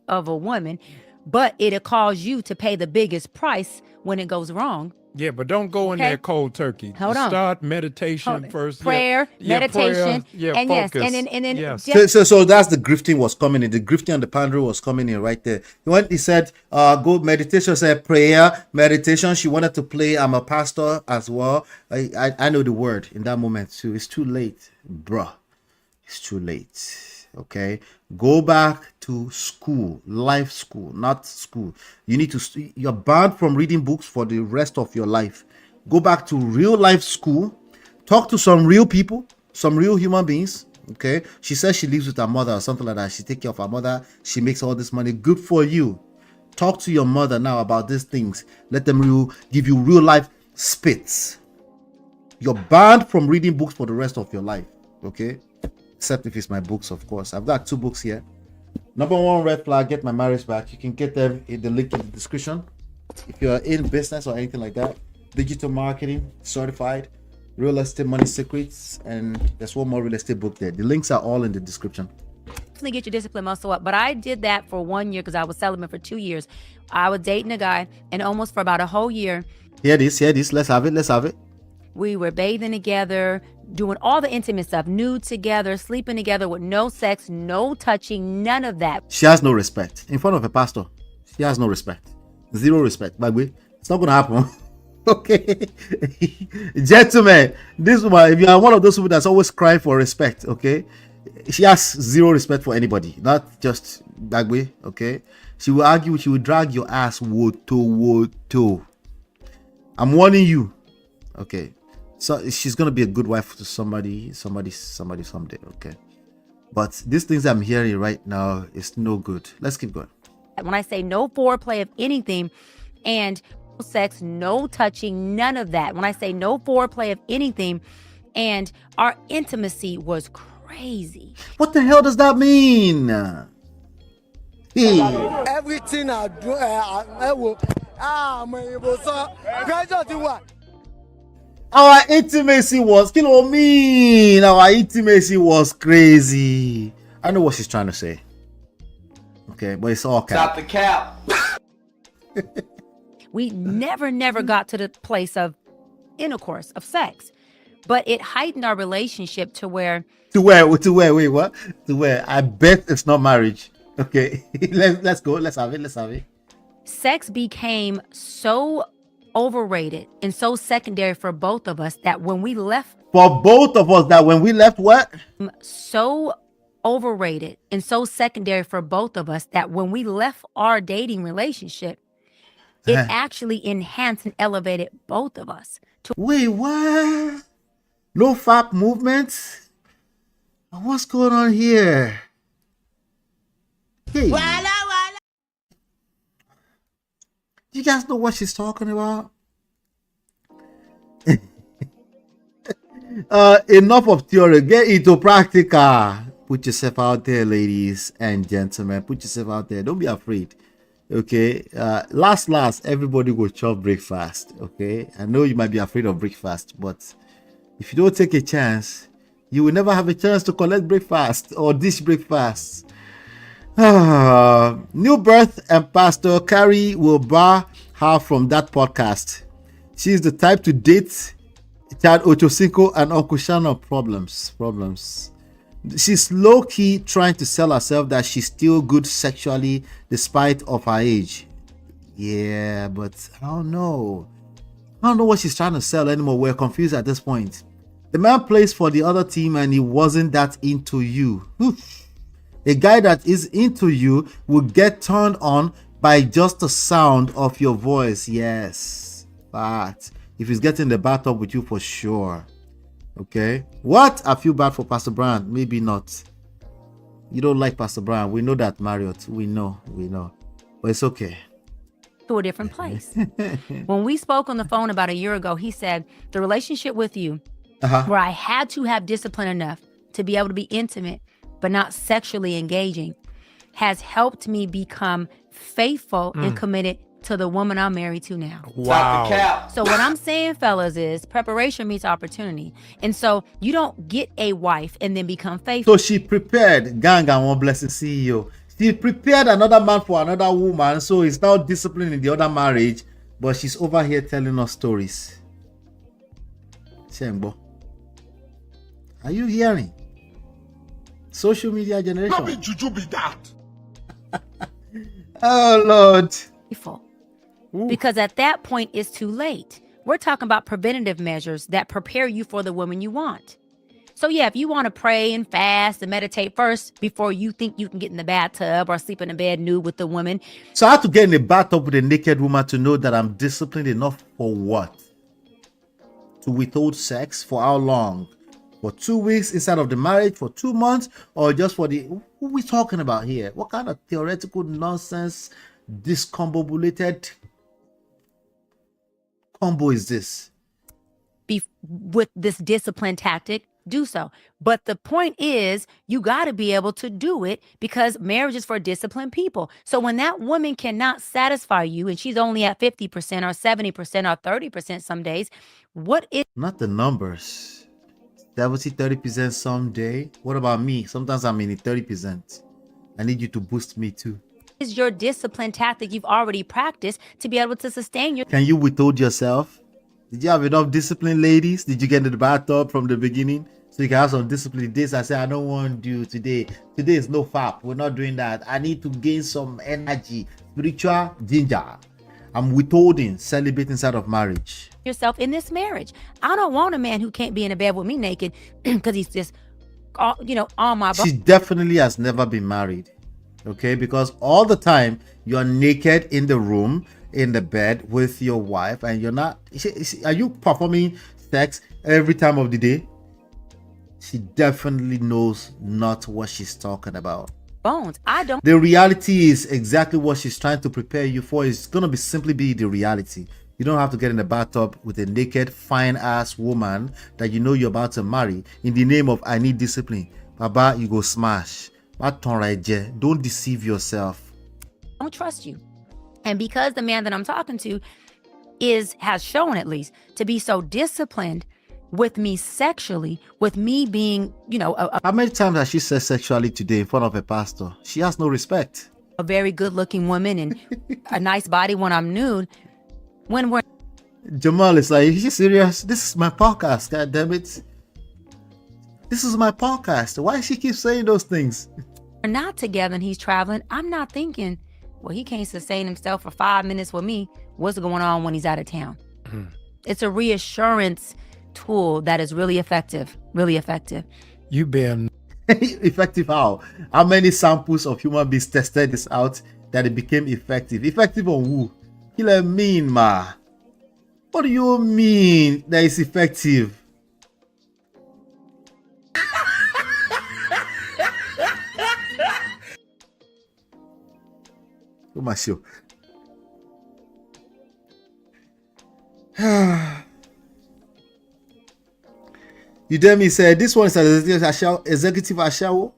Speaker 2: Of a woman, but it'll cause you to pay the biggest price when it goes wrong.
Speaker 3: Yeah, but don't go in there cold turkey.
Speaker 2: Hold on.
Speaker 3: Start meditation first.
Speaker 2: Prayer, meditation,
Speaker 3: prayer,
Speaker 2: and
Speaker 3: focus.
Speaker 2: yes, and then
Speaker 3: yes.
Speaker 5: So that's the grifting was coming in. The grifting and the pandering was coming in right there. When he said, go meditation, said prayer, meditation. She wanted to play. I'm a pastor as well. I know the word in that moment too. It's too late, bruh. It's too late. Okay, go back to school, life school, not school. You need to. You're banned from reading books for the rest of your life. Go back to real life school. Talk to some real people, some real human beings. Okay, she says she lives with her mother or something like that. She takes care of her mother. She makes all this money. Good for you. Talk to your mother now about these things. Let them give you real life spits. You're banned from reading books for the rest of your life. Okay. Except if it's my books, of course. I've got 2 books here. Number 1, red flag, get my marriage back. You can get them in the link in the description. If you're in business or anything like that, digital marketing, certified, real estate money secrets, and there's one more real estate book there. The links are all in the description.
Speaker 2: Definitely get your discipline muscle up. But I did that for 1 year because I was celibate for 2 years. I was dating a guy, and almost for about a whole year.
Speaker 5: Hear this. Let's have it.
Speaker 2: We were bathing together, doing all the intimate stuff, nude together, sleeping together with no sex, no touching, none of that.
Speaker 5: She has no respect. In front of a pastor, she has no respect. 0 respect. By the way, it's not going to happen. Okay. Gentlemen, this woman, if you are one of those people that's always crying for respect, okay, she has 0 respect for anybody. Not just that way, okay. She will argue, she will drag your ass woto. I'm warning you. Okay. So she's gonna be a good wife to somebody someday, okay? But these things I'm hearing right now is no good. Let's keep going.
Speaker 2: When I say no foreplay of anything and no sex, no touching, none of that. When I say no foreplay of anything and our intimacy was crazy.
Speaker 5: What the hell does that mean? Hey.
Speaker 9: Everything I do, I will.
Speaker 5: Our intimacy was, our intimacy was crazy. I know what she's trying to say. Okay, but it's all cap.
Speaker 8: Stop the cap.
Speaker 2: We never got to the place of intercourse, of sex. But it heightened our relationship to where...
Speaker 5: Wait, what? To where? I bet it's not marriage. Okay, let's go. Let's have it.
Speaker 2: Sex became so overrated and so secondary for both of us that when we left
Speaker 5: For both of us, that when we left what?
Speaker 2: so overrated and so secondary for both of us that when we left our dating relationship, it actually enhanced and elevated both of us.
Speaker 5: Wait, what? No fap movement? What's going on here? Hey. You guys know what she's talking about? Enough of theory. Get into practical. Put yourself out there, ladies and gentlemen. Put yourself out there. Don't be afraid. Okay. Last, everybody will chop breakfast. Okay. I know you might be afraid of breakfast, but if you don't take a chance, you will never have a chance to collect breakfast or dish breakfast. New Birth and Pastor Carrie will bar her from that podcast. She's the type to date Chad Ochocinco and Uncle Shannon. Problems. She's low-key trying to sell herself that she's still good sexually despite of her age. Yeah, but I don't know what she's trying to sell anymore. We're confused at this point. The man plays for the other team and he wasn't that into you. A guy that is into you will get turned on by just the sound of your voice. Yes, but if he's getting the bathtub with you, for sure. Okay, what? I feel bad for Pastor Bryant. Maybe not. You don't like Pastor Bryant. We know that, Marriott. We know. But it's okay.
Speaker 2: To a different place. When we spoke on the phone about a year ago, he said the relationship with you, where I had to have discipline enough to be able to be intimate, but not sexually engaging, has helped me become faithful and committed to the woman I'm married to now.
Speaker 3: Wow.
Speaker 2: So what I'm saying, fellas, is preparation meets opportunity. And so you don't get a wife and then become faithful.
Speaker 5: So she prepared, gang and one blessing CEO. She prepared another man for another woman, so it's now discipline in the other marriage, but she's over here telling us stories. Shembo. Are you hearing? Social media generation.
Speaker 7: How did you be that?
Speaker 5: Oh, Lord.
Speaker 2: Because at that point, it's too late. We're talking about preventative measures that prepare you for the woman you want. So yeah, if you want to pray and fast and meditate first before you think you can get in the bathtub or sleep in a bed nude with the woman.
Speaker 5: So I had to get in the bathtub with a naked woman to know that I'm disciplined enough for what? To withhold sex for how long? For 2 weeks inside of the marriage, for 2 months, or just for the... Who are we talking about here? What kind of theoretical nonsense, discombobulated combo is this?
Speaker 2: With this discipline tactic, do so. But the point is, you got to be able to do it because marriage is for disciplined people. So when that woman cannot satisfy you and she's only at 50% or 70% or 30% some days, what is...
Speaker 5: Not the numbers. 70, 30% someday. What about me? Sometimes I'm in the 30%. I need you to boost me too.
Speaker 2: Is your discipline tactic you've already practiced to be able to sustain your...
Speaker 5: Can you withhold yourself? Did you have enough discipline, ladies? Did you get into the bathtub from the beginning? So you can have some discipline. This I say, I don't want you today. Today is no fap. We're not doing that. I need to gain some energy. Spiritual ginger. I'm withholding celibate inside of marriage.
Speaker 2: Yourself in this marriage. I don't want a man who can't be in a bed with me naked because he's just, on my...
Speaker 5: She definitely has never been married. Okay, because all the time you're naked in the room, in the bed with your wife, and you're not... Are you performing sex every time of the day? She definitely knows not what she's talking about.
Speaker 2: Bones. I don't...
Speaker 5: The reality is exactly what she's trying to prepare you for. It's going to simply be the reality. You don't have to get in the bathtub with a naked, fine-ass woman that you know you're about to marry in the name of, I need discipline. Baba, you go smash. Don't deceive yourself.
Speaker 2: I don't trust you. And because the man that I'm talking to has shown, at least, to be so disciplined with me sexually, with me being,
Speaker 5: how many times has she said sexually today in front of a pastor? She has no respect.
Speaker 2: A very good-looking woman and a nice body when I'm nude. When we're...
Speaker 5: Jamal is like, is she serious? This is my podcast, God damn it. This is my podcast. Why does she keep saying those things?
Speaker 2: We're not together and he's traveling. I'm not thinking, well, he can't sustain himself for 5 minutes with me. What's going on when he's out of town? It's a reassurance tool that is really effective, really effective.
Speaker 3: You've been
Speaker 5: Effective how? How many samples of human beings tested this out that it became effective? Effective on who? You mean, ma? What do you mean that it's effective? Oh my show. Udemy said this one is an executive Ashawo.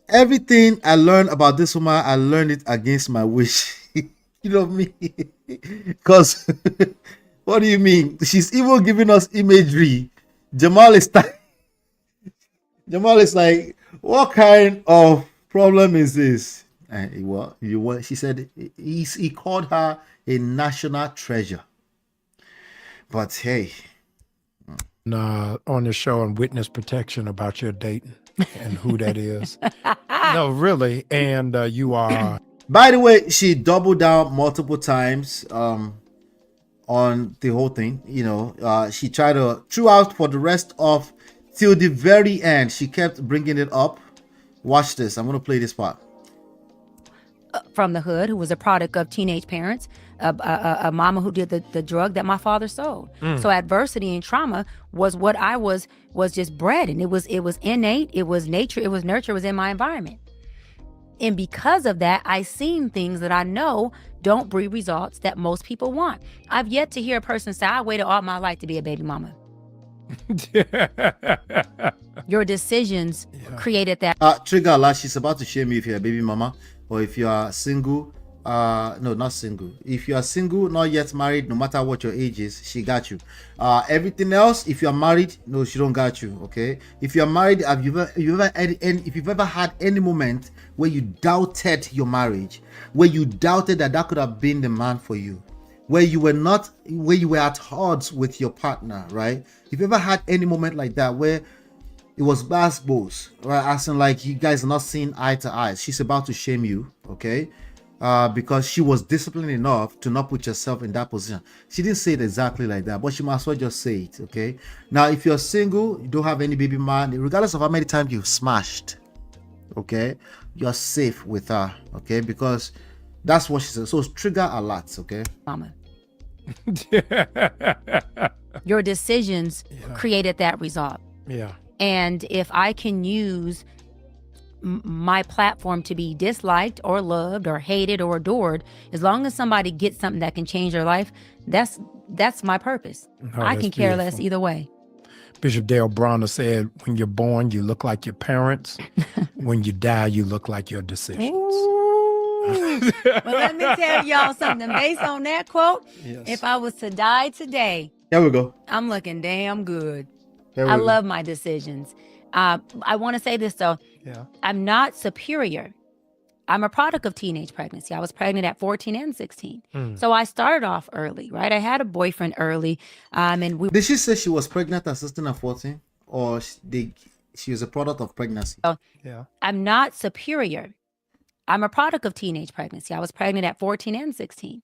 Speaker 5: Everything I learned about this woman, I learned it against my wish. You know me? Because what do you mean? She's even giving us imagery. Jamal is like, what kind of problem is this? And she said he called her a national treasure. But hey,
Speaker 3: on the show on witness protection about your dating and who that is. No, really. And you are.
Speaker 5: By the way, she doubled down multiple times on the whole thing. You know, she tried to throughout for the rest of till the very end. She kept bringing it up. Watch this. I'm going to play this part.
Speaker 2: From the hood, who was a product of teenage parents, a mama who did the drug that my father sold. So adversity and trauma was what I was just bred, and it was innate, it was nature, it was nurture, it was in my environment. And because of that, I seen things that I know don't breed results that most people want. I've yet to hear a person say, I waited all my life to be a baby mama. Your decisions created that.
Speaker 5: Trigger alert, she's about to shame you if you're a baby mama, or if you are single. No, not single. If you are single, not yet married, no matter what your age is, she got you. Everything else, if you are married, no, she don't got you. Okay. If you are married, if you've ever had any moment where you doubted your marriage, where you doubted that could have been the man for you, where you were at odds with your partner, right? If you ever had any moment like that where it was basketballs, right? As in, like, you guys are not seeing eye to eye, she's about to shame you, okay? Because she was disciplined enough to not put yourself in that position. She didn't say it exactly like that, but she might as well just say it, okay? Now, if you're single, you don't have any baby man, regardless of how many times you've smashed, okay, you're safe with her, okay? Because that's what she said. So trigger alert, okay?
Speaker 2: Mama. Your decisions created that result.
Speaker 3: Yeah.
Speaker 2: And if I can use my platform to be disliked or loved or hated or adored, as long as somebody gets something that can change their life, that's my purpose. I can care less either way.
Speaker 3: Bishop Dale Bronner said, when you're born, you look like your parents. When you die, you look like your decisions.
Speaker 2: Well, let me tell y'all something. Based on that quote, if I was to die today,
Speaker 5: here we go.
Speaker 2: I'm looking damn good. I love my decisions. I want to say this though.
Speaker 3: Yeah.
Speaker 2: I'm not superior. I'm a product of teenage pregnancy. I was pregnant at 14 and 16. So I started off early, right? I had a boyfriend early. And
Speaker 5: Did she say she was pregnant at 16 and 14? Or she was a product of pregnancy?
Speaker 3: Yeah.
Speaker 2: I'm not superior. I'm a product of teenage pregnancy. I was pregnant at 14 and 16.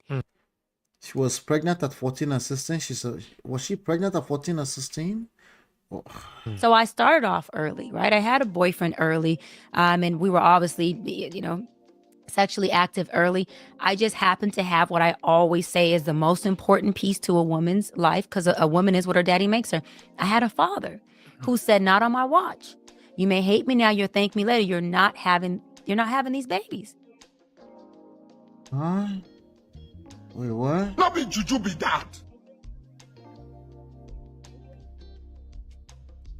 Speaker 5: She was pregnant at 14 and 16. Was she pregnant at 14 and 16? Oh.
Speaker 2: So I started off early, right? I had a boyfriend early, and we were obviously, sexually active early. I just happened to have what I always say is the most important piece to a woman's life, because a woman is what her daddy makes her. I had a father who said, not on my watch. You may hate me now, you'll thank me later. You're not having these babies.
Speaker 5: Huh? Wait, what?
Speaker 7: Not be juju be that.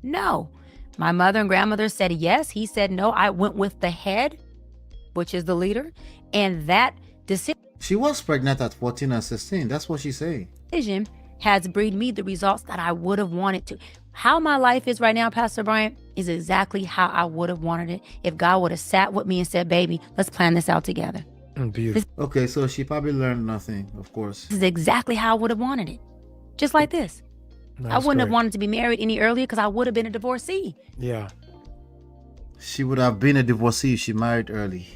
Speaker 2: No. My mother and grandmother said yes. He said no. I went with the head, which is the leader. And that decision.
Speaker 5: She was pregnant at 14 and 16. That's what she's saying.
Speaker 2: Decision has breed me the results that I would have wanted to. How my life is right now, Pastor Bryant, is exactly how I would have wanted it if God would have sat with me and said, baby, let's plan this out together.
Speaker 3: Beautiful.
Speaker 5: Okay, so she probably learned nothing, of course.
Speaker 2: This is exactly how I would have wanted it. Just like this. I wouldn't have wanted to be married any earlier because I would have been a divorcee.
Speaker 3: Yeah.
Speaker 5: She would have been a divorcee if she married early.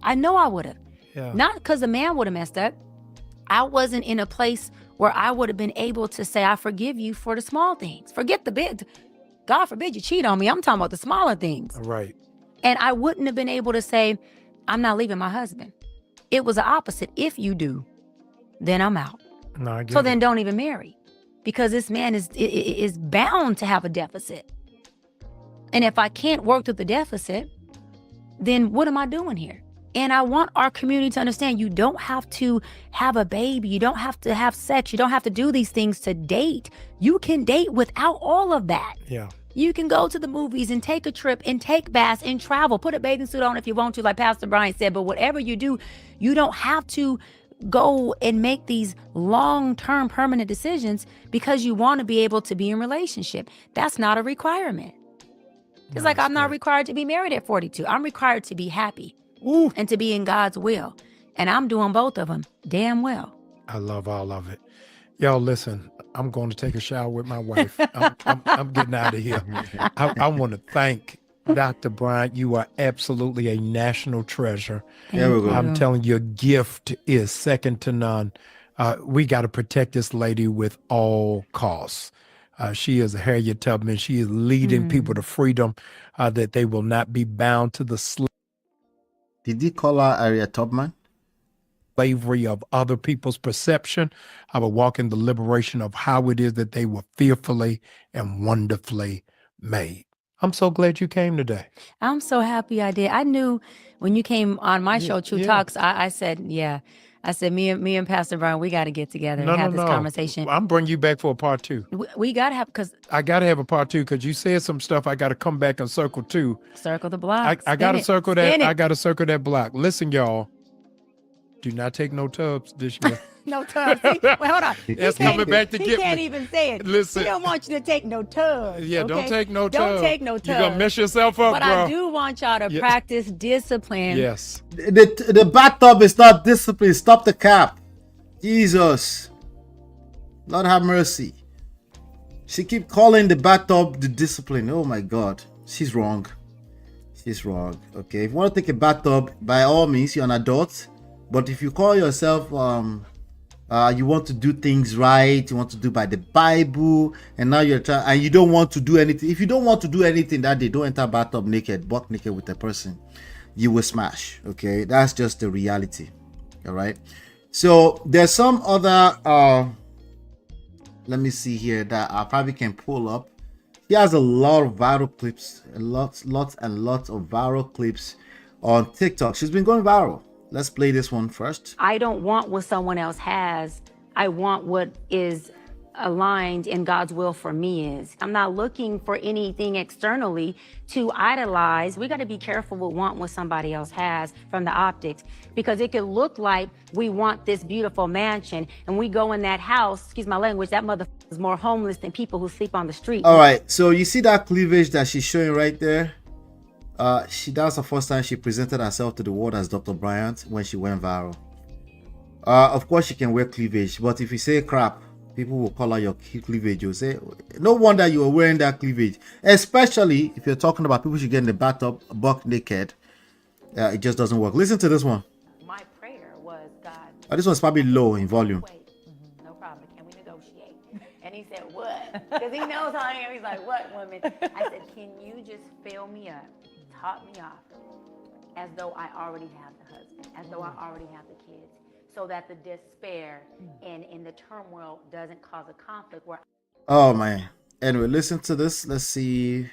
Speaker 2: I know I would have.
Speaker 3: Yeah.
Speaker 2: Not because the man would have messed up. I wasn't in a place where I would have been able to say, I forgive you for the small things. Forget the big. God forbid you cheat on me. I'm talking about the smaller things.
Speaker 3: Right.
Speaker 2: And I wouldn't have been able to say, I'm not leaving my husband. It was the opposite. If you do, then I'm out.
Speaker 3: No, I get
Speaker 2: So
Speaker 3: it.
Speaker 2: then don't even marry, because this man is bound to have a deficit. And if I can't work through the deficit, then what am I doing here? And I want our community to understand, you don't have to have a baby. You don't have to have sex. You don't have to do these things to date. You can date without all of that.
Speaker 3: Yeah.
Speaker 2: You can go to the movies and take a trip and take baths and travel. Put a bathing suit on if you want to, like Pastor Bryant said. But whatever you do, you don't have to go and make these long-term permanent decisions because you want to be able to be in relationship. That's not a requirement. It's like, I'm not required to be married at 42. I'm required to be happy.
Speaker 3: Ooh.
Speaker 2: And to be in God's will. And I'm doing both of them damn well.
Speaker 3: I love all of it. Y'all listen, I'm going to take a shower with my wife. I'm getting out of here. I want to thank Dr. Bryant. You are absolutely a national treasure.
Speaker 5: There we go.
Speaker 3: I'm telling you, your gift is second to none. We got to protect this lady with all costs. She is a Harriet Tubman. She is leading people to freedom, that they will not be bound to the
Speaker 5: Did he call her Harriet Tubman?
Speaker 3: slavery of other people's perception. I will walk in the liberation of how it is that they were fearfully and wonderfully made. I'm so glad you came today.
Speaker 2: I'm so happy I did. I knew when you came on my show, True Talks, I said, yeah. I said, me and Pastor Brian, we got to get together and have this conversation.
Speaker 3: I'm bringing you back for a part 2.
Speaker 2: We got to have, because
Speaker 3: I got to have a part 2 because you said some stuff I got to come back and circle too.
Speaker 2: Circle the block.
Speaker 3: I got to circle that.
Speaker 2: Spin it.
Speaker 3: I got to circle that block. Listen, y'all, do not take no tubs this year.
Speaker 2: No tubs. See, wait, hold on.
Speaker 3: That's coming back to
Speaker 2: he
Speaker 3: get
Speaker 2: can't
Speaker 3: me.
Speaker 2: even say it.
Speaker 3: Listen.
Speaker 2: He don't want you to take no tubs.
Speaker 3: Yeah,
Speaker 2: okay?
Speaker 3: don't take no tubs.
Speaker 2: Don't take no tubs.
Speaker 3: You're going to mess yourself up,
Speaker 2: but
Speaker 3: bro.
Speaker 2: I do want y'all to practice discipline.
Speaker 3: Yes.
Speaker 5: The bathtub is not discipline. Stop the cap. Jesus. Lord have mercy. She keep calling the bathtub the discipline. Oh my God. She's wrong. She's wrong. Okay. If you want to take a bathtub, by all means, you're an adult. But if you call yourself, you want to do things right, you want to do by the Bible, and now you're trying, and you don't want to do anything. If you don't want to do anything that day, don't enter bathtub naked, buck naked with a person. You will smash. Okay. That's just the reality. All right. So there's some other let me see here that I probably can pull up. He has a lot of viral clips, lots of viral clips on TikTok. She's been going viral. Let's play this one first.
Speaker 2: I don't want what someone else has. I want what is aligned in God's will for me is. I'm not looking for anything externally to idolize. We got to be careful with wanting what somebody else has from the optics, because it could look like we want this beautiful mansion and we go in that house, excuse my language, that mother is more homeless than people who sleep on the street.
Speaker 5: All right, so you see that cleavage that she's showing right there? That's the first time she presented herself to the world as Dr. Bryant when she went viral. Of course she can wear cleavage, but if you say crap, people will call her your cleavage. You'll say, no wonder you were wearing that cleavage. Especially if you're talking about people should get in the bathtub buck naked. It just doesn't work. Listen to this one.
Speaker 2: My prayer was, God.
Speaker 5: This one's probably low in volume.
Speaker 2: Wait, no problem. Can we negotiate? And he said, what? Because he knows how I am. He's like, what, woman? I said, can you just fill me up, top me off, as though I already have the husband, as though I already have the kids, so that the despair and the turmoil doesn't cause a conflict where.
Speaker 5: Oh man. Anyway, listen to this. Let's see.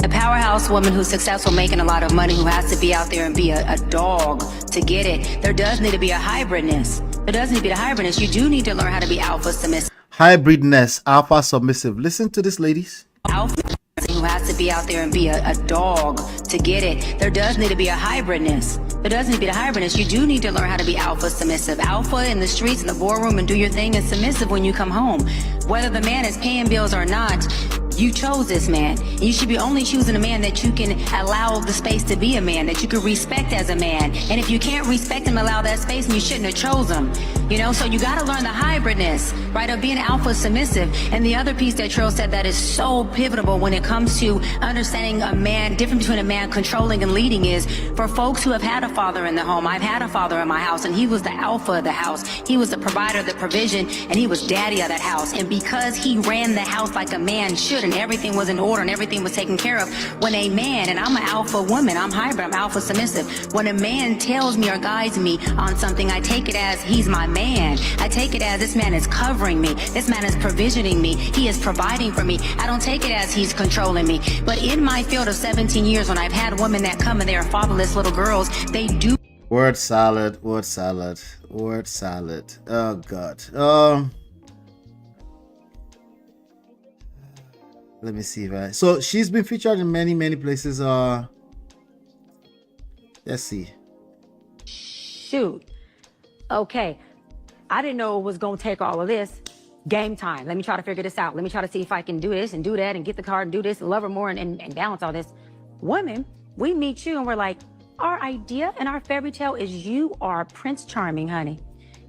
Speaker 2: A powerhouse woman who's successful, making a lot of money, who has to be out there and be a dog to get it. There does need to be a hybridness. There does need to be a hybridness. You do need to learn how to be alpha submissive.
Speaker 5: Hybridness, alpha submissive. Listen to this, ladies.
Speaker 2: Alpha who has to be out there and be a dog to get it. There does need to be a hybridness. There does need to be a hybridness. You do need to learn how to be alpha submissive. Alpha in the streets, in the boardroom, and do your thing, and submissive when you come home. Whether the man is paying bills or not, you chose this man. You should be only choosing a man that you can allow the space to be a man, that you can respect as a man. And if you can't respect him, allow that space, and you shouldn't have chose him. You know, so you got to learn the hybridness, right, of being alpha submissive. And the other piece that Trill said that is so pivotal when it comes to understanding a man, difference between a man controlling and leading is for folks who have had a father in the home. I've had a father in my house, and he was the alpha of the house. He was the provider, the provision, and he was daddy of that house. And because he ran the house like a man should, and everything was in order and everything was taken care of, when a man, and I'm an alpha woman, I'm hybrid, I'm alpha submissive, when a man tells me or guides me on something, I take it as he's my man. I take it as this man is covering me. This man is provisioning me. He is providing for me. I don't take it as he's controlling me. But in my field of 17 years, when I've had women that come and they are fatherless little girls, they do.
Speaker 5: Word salad, word salad, word salad. Oh God. Let me see if I. So she's been featured in many places. Let's see.
Speaker 2: Shoot. Okay. I didn't know it was going to take all of this. Game time. Let me try to figure this out. Let me try to see if I can do this and do that and get the card and do this and love her more and balance all this. Women, we meet you and we're like, our idea and our fairy tale is you are Prince Charming, honey.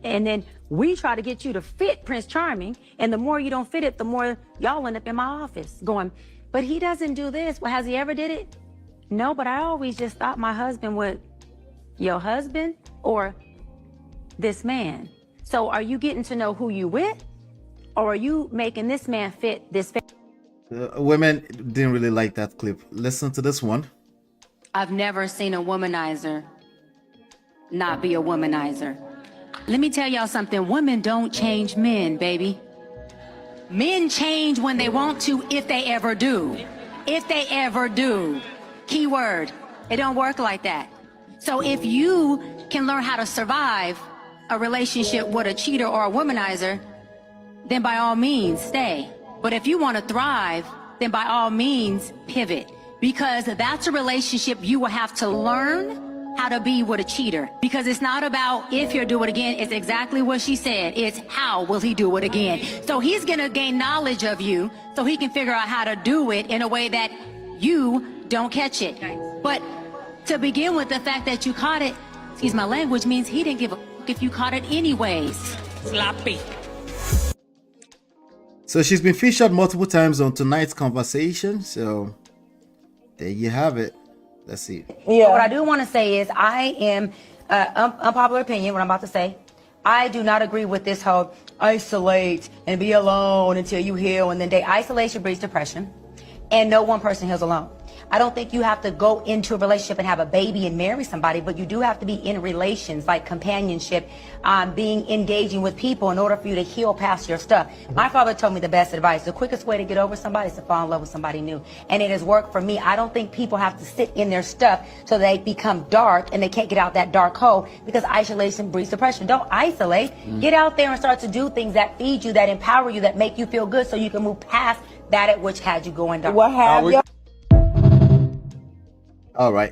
Speaker 2: And then we try to get you to fit Prince Charming. And the more you don't fit it, the more y'all end up in my office going, but he doesn't do this. Well, has he ever did it? No, but I always just thought my husband would. Your husband or this man? So are you getting to know who you with, or are you making this man fit this?
Speaker 5: Women didn't really like that clip. Listen to this one.
Speaker 2: I've never seen a womanizer not be a womanizer. Let me tell y'all something. Women don't change men, baby. Men change when they want to, if they ever do. If they ever do. Key word. It don't work like that. So if you can learn how to survive a relationship with a cheater or a womanizer, then by all means stay. But if you want to thrive, then by all means pivot, because that's a relationship you will have to learn how to be with a cheater, because it's not about if he'll do it again. It's exactly what she said. It's how will he do it again. So he's going to gain knowledge of you so he can figure out how to do it in a way that you don't catch it. But to begin with, the fact that you caught it, excuse my language, means he didn't give a fuck if you caught it anyways. Sloppy.
Speaker 5: So she's been featured multiple times on tonight's conversation. So there you have it. Let's see.
Speaker 2: Yeah. What I do want to say is I am, unpopular opinion, what I'm about to say, I do not agree with this whole isolate and be alone until you heal and then date. Isolation breeds depression, and no one person heals alone. I don't think you have to go into a relationship and have a baby and marry somebody, but you do have to be in relations, like companionship, being engaging with people in order for you to heal past your stuff. My father told me the best advice. The quickest way to get over somebody is to fall in love with somebody new. And it has worked for me. I don't think people have to sit in their stuff so they become dark and they can't get out that dark hole, because isolation breeds depression. Don't isolate. Get out there and start to do things that feed you, that empower you, that make you feel good so you can move past that at which had you going dark.
Speaker 9: What have you?
Speaker 5: All right.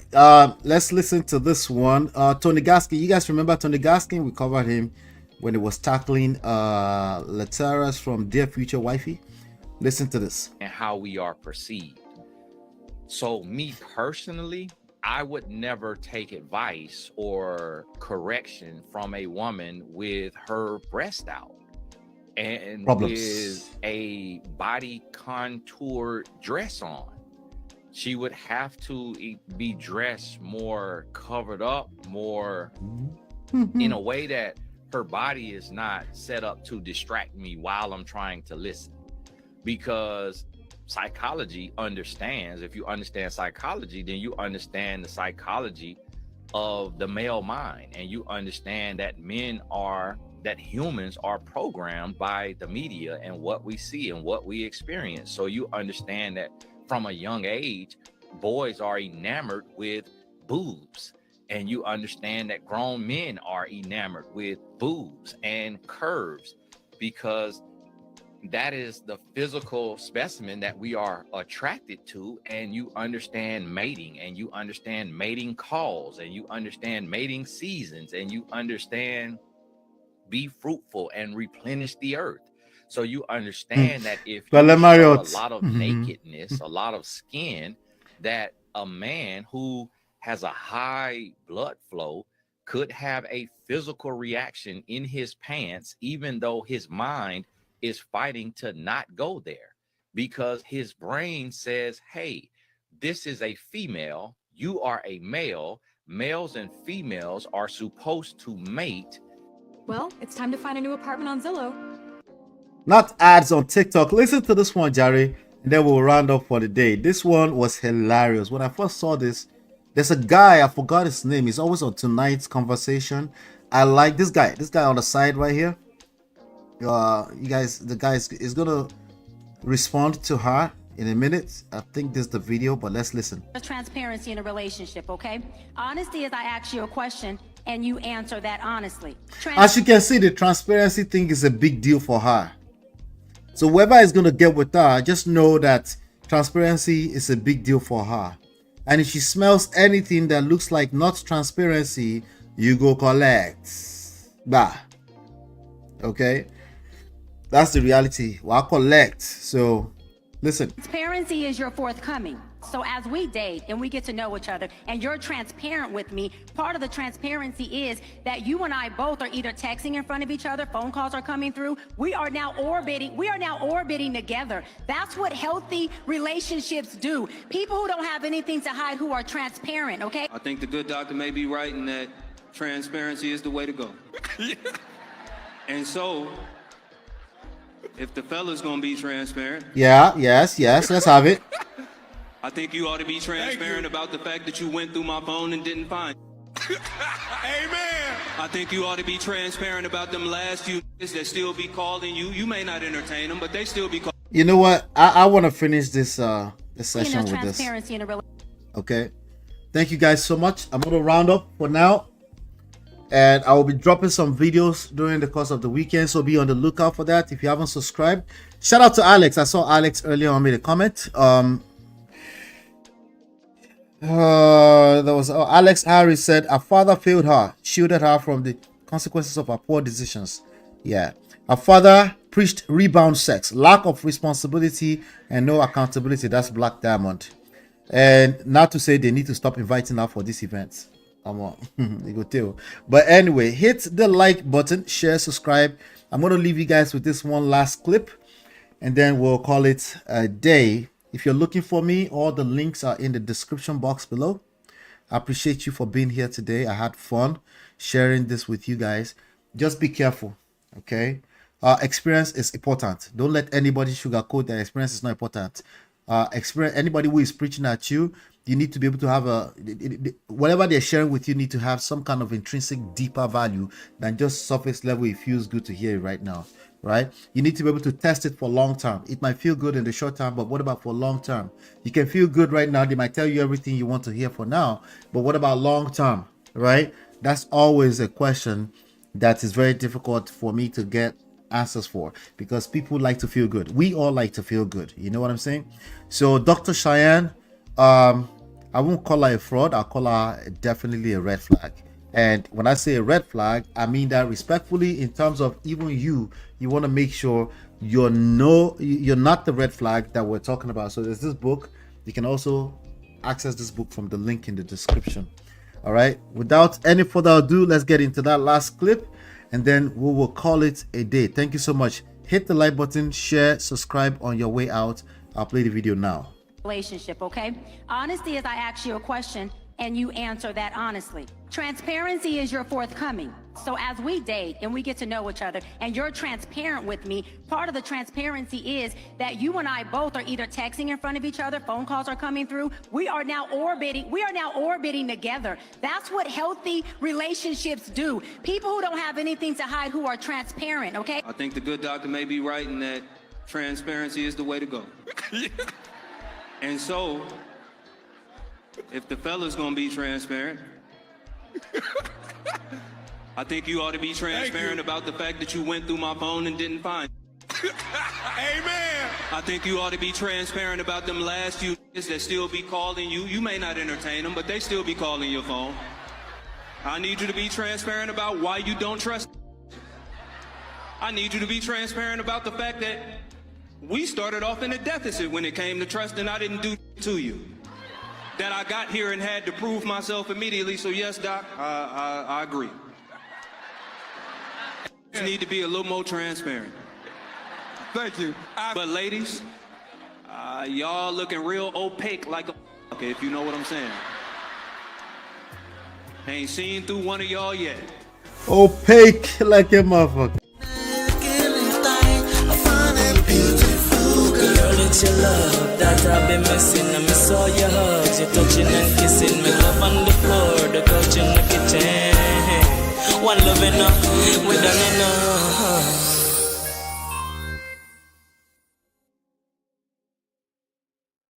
Speaker 5: Let's listen to this one. Tony Gaskin. You guys remember Tony Gaskin? We covered him when he was tackling Lataras from Dear Future Wifey. Listen to this.
Speaker 11: And how we are perceived. So me personally, I would never take advice or correction from a woman with her breast out and with a body contour dress on. She would have to be dressed more covered up, more in a way that her body is not set up to distract me while I'm trying to listen. Because psychology understands, if you understand psychology, then you understand the psychology of the male mind. And you understand that humans are programmed by the media and what we see and what we experience. So you understand that from a young age, boys are enamored with boobs, and you understand that grown men are enamored with boobs and curves, because that is the physical specimen that we are attracted to. And you understand mating, and you understand mating calls, and you understand mating seasons, and you understand be fruitful and replenish the earth. So you understand that if you show a lot of nakedness, a lot of skin, that a man who has a high blood flow could have a physical reaction in his pants, even though his mind is fighting to not go there, because his brain says, hey, this is a female, you are a male, males and females are supposed to mate.
Speaker 12: Well, it's time to find a new apartment on Zillow.
Speaker 5: Not ads on TikTok. Listen to this one, Jerry, and then we'll round up for the day. This one was hilarious. When I first saw this, there's a guy, I forgot his name. He's always on Tonight's Conversation. I like this guy. This guy on the side right here. You guys, the guy is gonna respond to her in a minute. I think this is the video, but let's listen.
Speaker 2: Transparency in a relationship, okay? Honesty is I ask you a question and you answer that honestly.
Speaker 5: As you can see, the transparency thing is a big deal for her. So whoever is going to get with her, just know that transparency is a big deal for her. And if she smells anything that looks like not transparency, you go collect. Bah. Okay? That's the reality. Well, I collect. So listen.
Speaker 2: Transparency is your forthcoming. So as we date and we get to know each other and you're transparent with me, part of the transparency is that you and I both are either texting in front of each other, phone calls are coming through. We are now orbiting together. That's what healthy relationships do. People who don't have anything to hide, who are transparent, okay?
Speaker 13: I think the good doctor may be right in that transparency is the way to go. And so, if the fella's gonna be transparent.
Speaker 5: Yes, let's have it.
Speaker 13: I think you ought to be transparent about the fact that you went through my phone and didn't find it. Amen. I think you ought to be transparent about them last few niggas that still be calling you. You may not entertain them, but they still be calling.
Speaker 5: You know what? I want to finish this session with this. Okay. Thank you guys so much. I'm going to round up for now. And I will be dropping some videos during the course of the weekend, so be on the lookout for that. If you haven't subscribed, shout out to Alex. I saw Alex earlier on made a comment. There was Alex Harris said her father failed her, shielded her from the consequences of her poor decisions. Yeah, her father preached rebound sex, lack of responsibility, and no accountability. That's Black Diamond. And not to say they need to stop inviting her for these events. You go tell. But anyway, hit the like button, share, subscribe. I'm going to leave you guys with this one last clip, and then we'll call it a day. If you're looking for me, all the links are in the description box below. I appreciate you for being here today. I had fun sharing this with you guys. Just be careful, okay? Experience is important. Don't let anybody sugarcoat that experience is not important. Anybody who is preaching at you, you need to be able to have whatever they're sharing with you need to have some kind of intrinsic deeper value than just surface level. It feels good to hear it right now, right? You need to be able to test it for long term. It might feel good in the short term, but what about for long term? You can feel good right now. They might tell you everything you want to hear for now, but what about long term, right? That's always a question that is very difficult for me to get answers for, because people like to feel good. We all like to feel good. You know what I'm saying? So Dr. Cheyenne, I won't call her a fraud. I'll call her definitely a red flag. And when I say a red flag, I mean that respectfully, in terms of even you want to make sure you're not the red flag that we're talking about. So there's this book. You can also access this book from the link in the description. All right. Without any further ado, let's get into that last clip, and then we will call it a day. Thank you so much. Hit the like button, share, subscribe on your way out. I'll play the video now.
Speaker 2: Relationship, okay? Honesty is I ask you a question and you answer that honestly. Transparency is your forthcoming. So as we date and we get to know each other and you're transparent with me, part of the transparency is that you and I both are either texting in front of each other, phone calls are coming through. We are now orbiting together. That's what healthy relationships do. People who don't have anything to hide, who are transparent, okay?
Speaker 13: I think the good doctor may be right in that transparency is the way to go. And so, if the fella's gonna be transparent, I think you ought to be transparent about the fact that you went through my phone and didn't find it. Amen. I think you ought to be transparent about them last few niggas that still be calling you. You may not entertain them, but they still be calling your phone. I need you to be transparent about why you don't trust. I need you to be transparent about the fact that we started off in a deficit when it came to trust, and I didn't do to you. that I got here and had to prove myself immediately. So yes, Doc, I agree. You need to be a little more transparent.
Speaker 7: Thank you.
Speaker 13: But ladies, y'all looking real opaque like a okay, if you know what I'm saying. Ain't seen through one of y'all yet.
Speaker 5: Opaque like a motherfucker.
Speaker 1: Girl, it's your love that I've been missing. I miss all your hugs, your touching and kissing. Me love on the floor, the couch in the kitchen. One love enough, we done enough.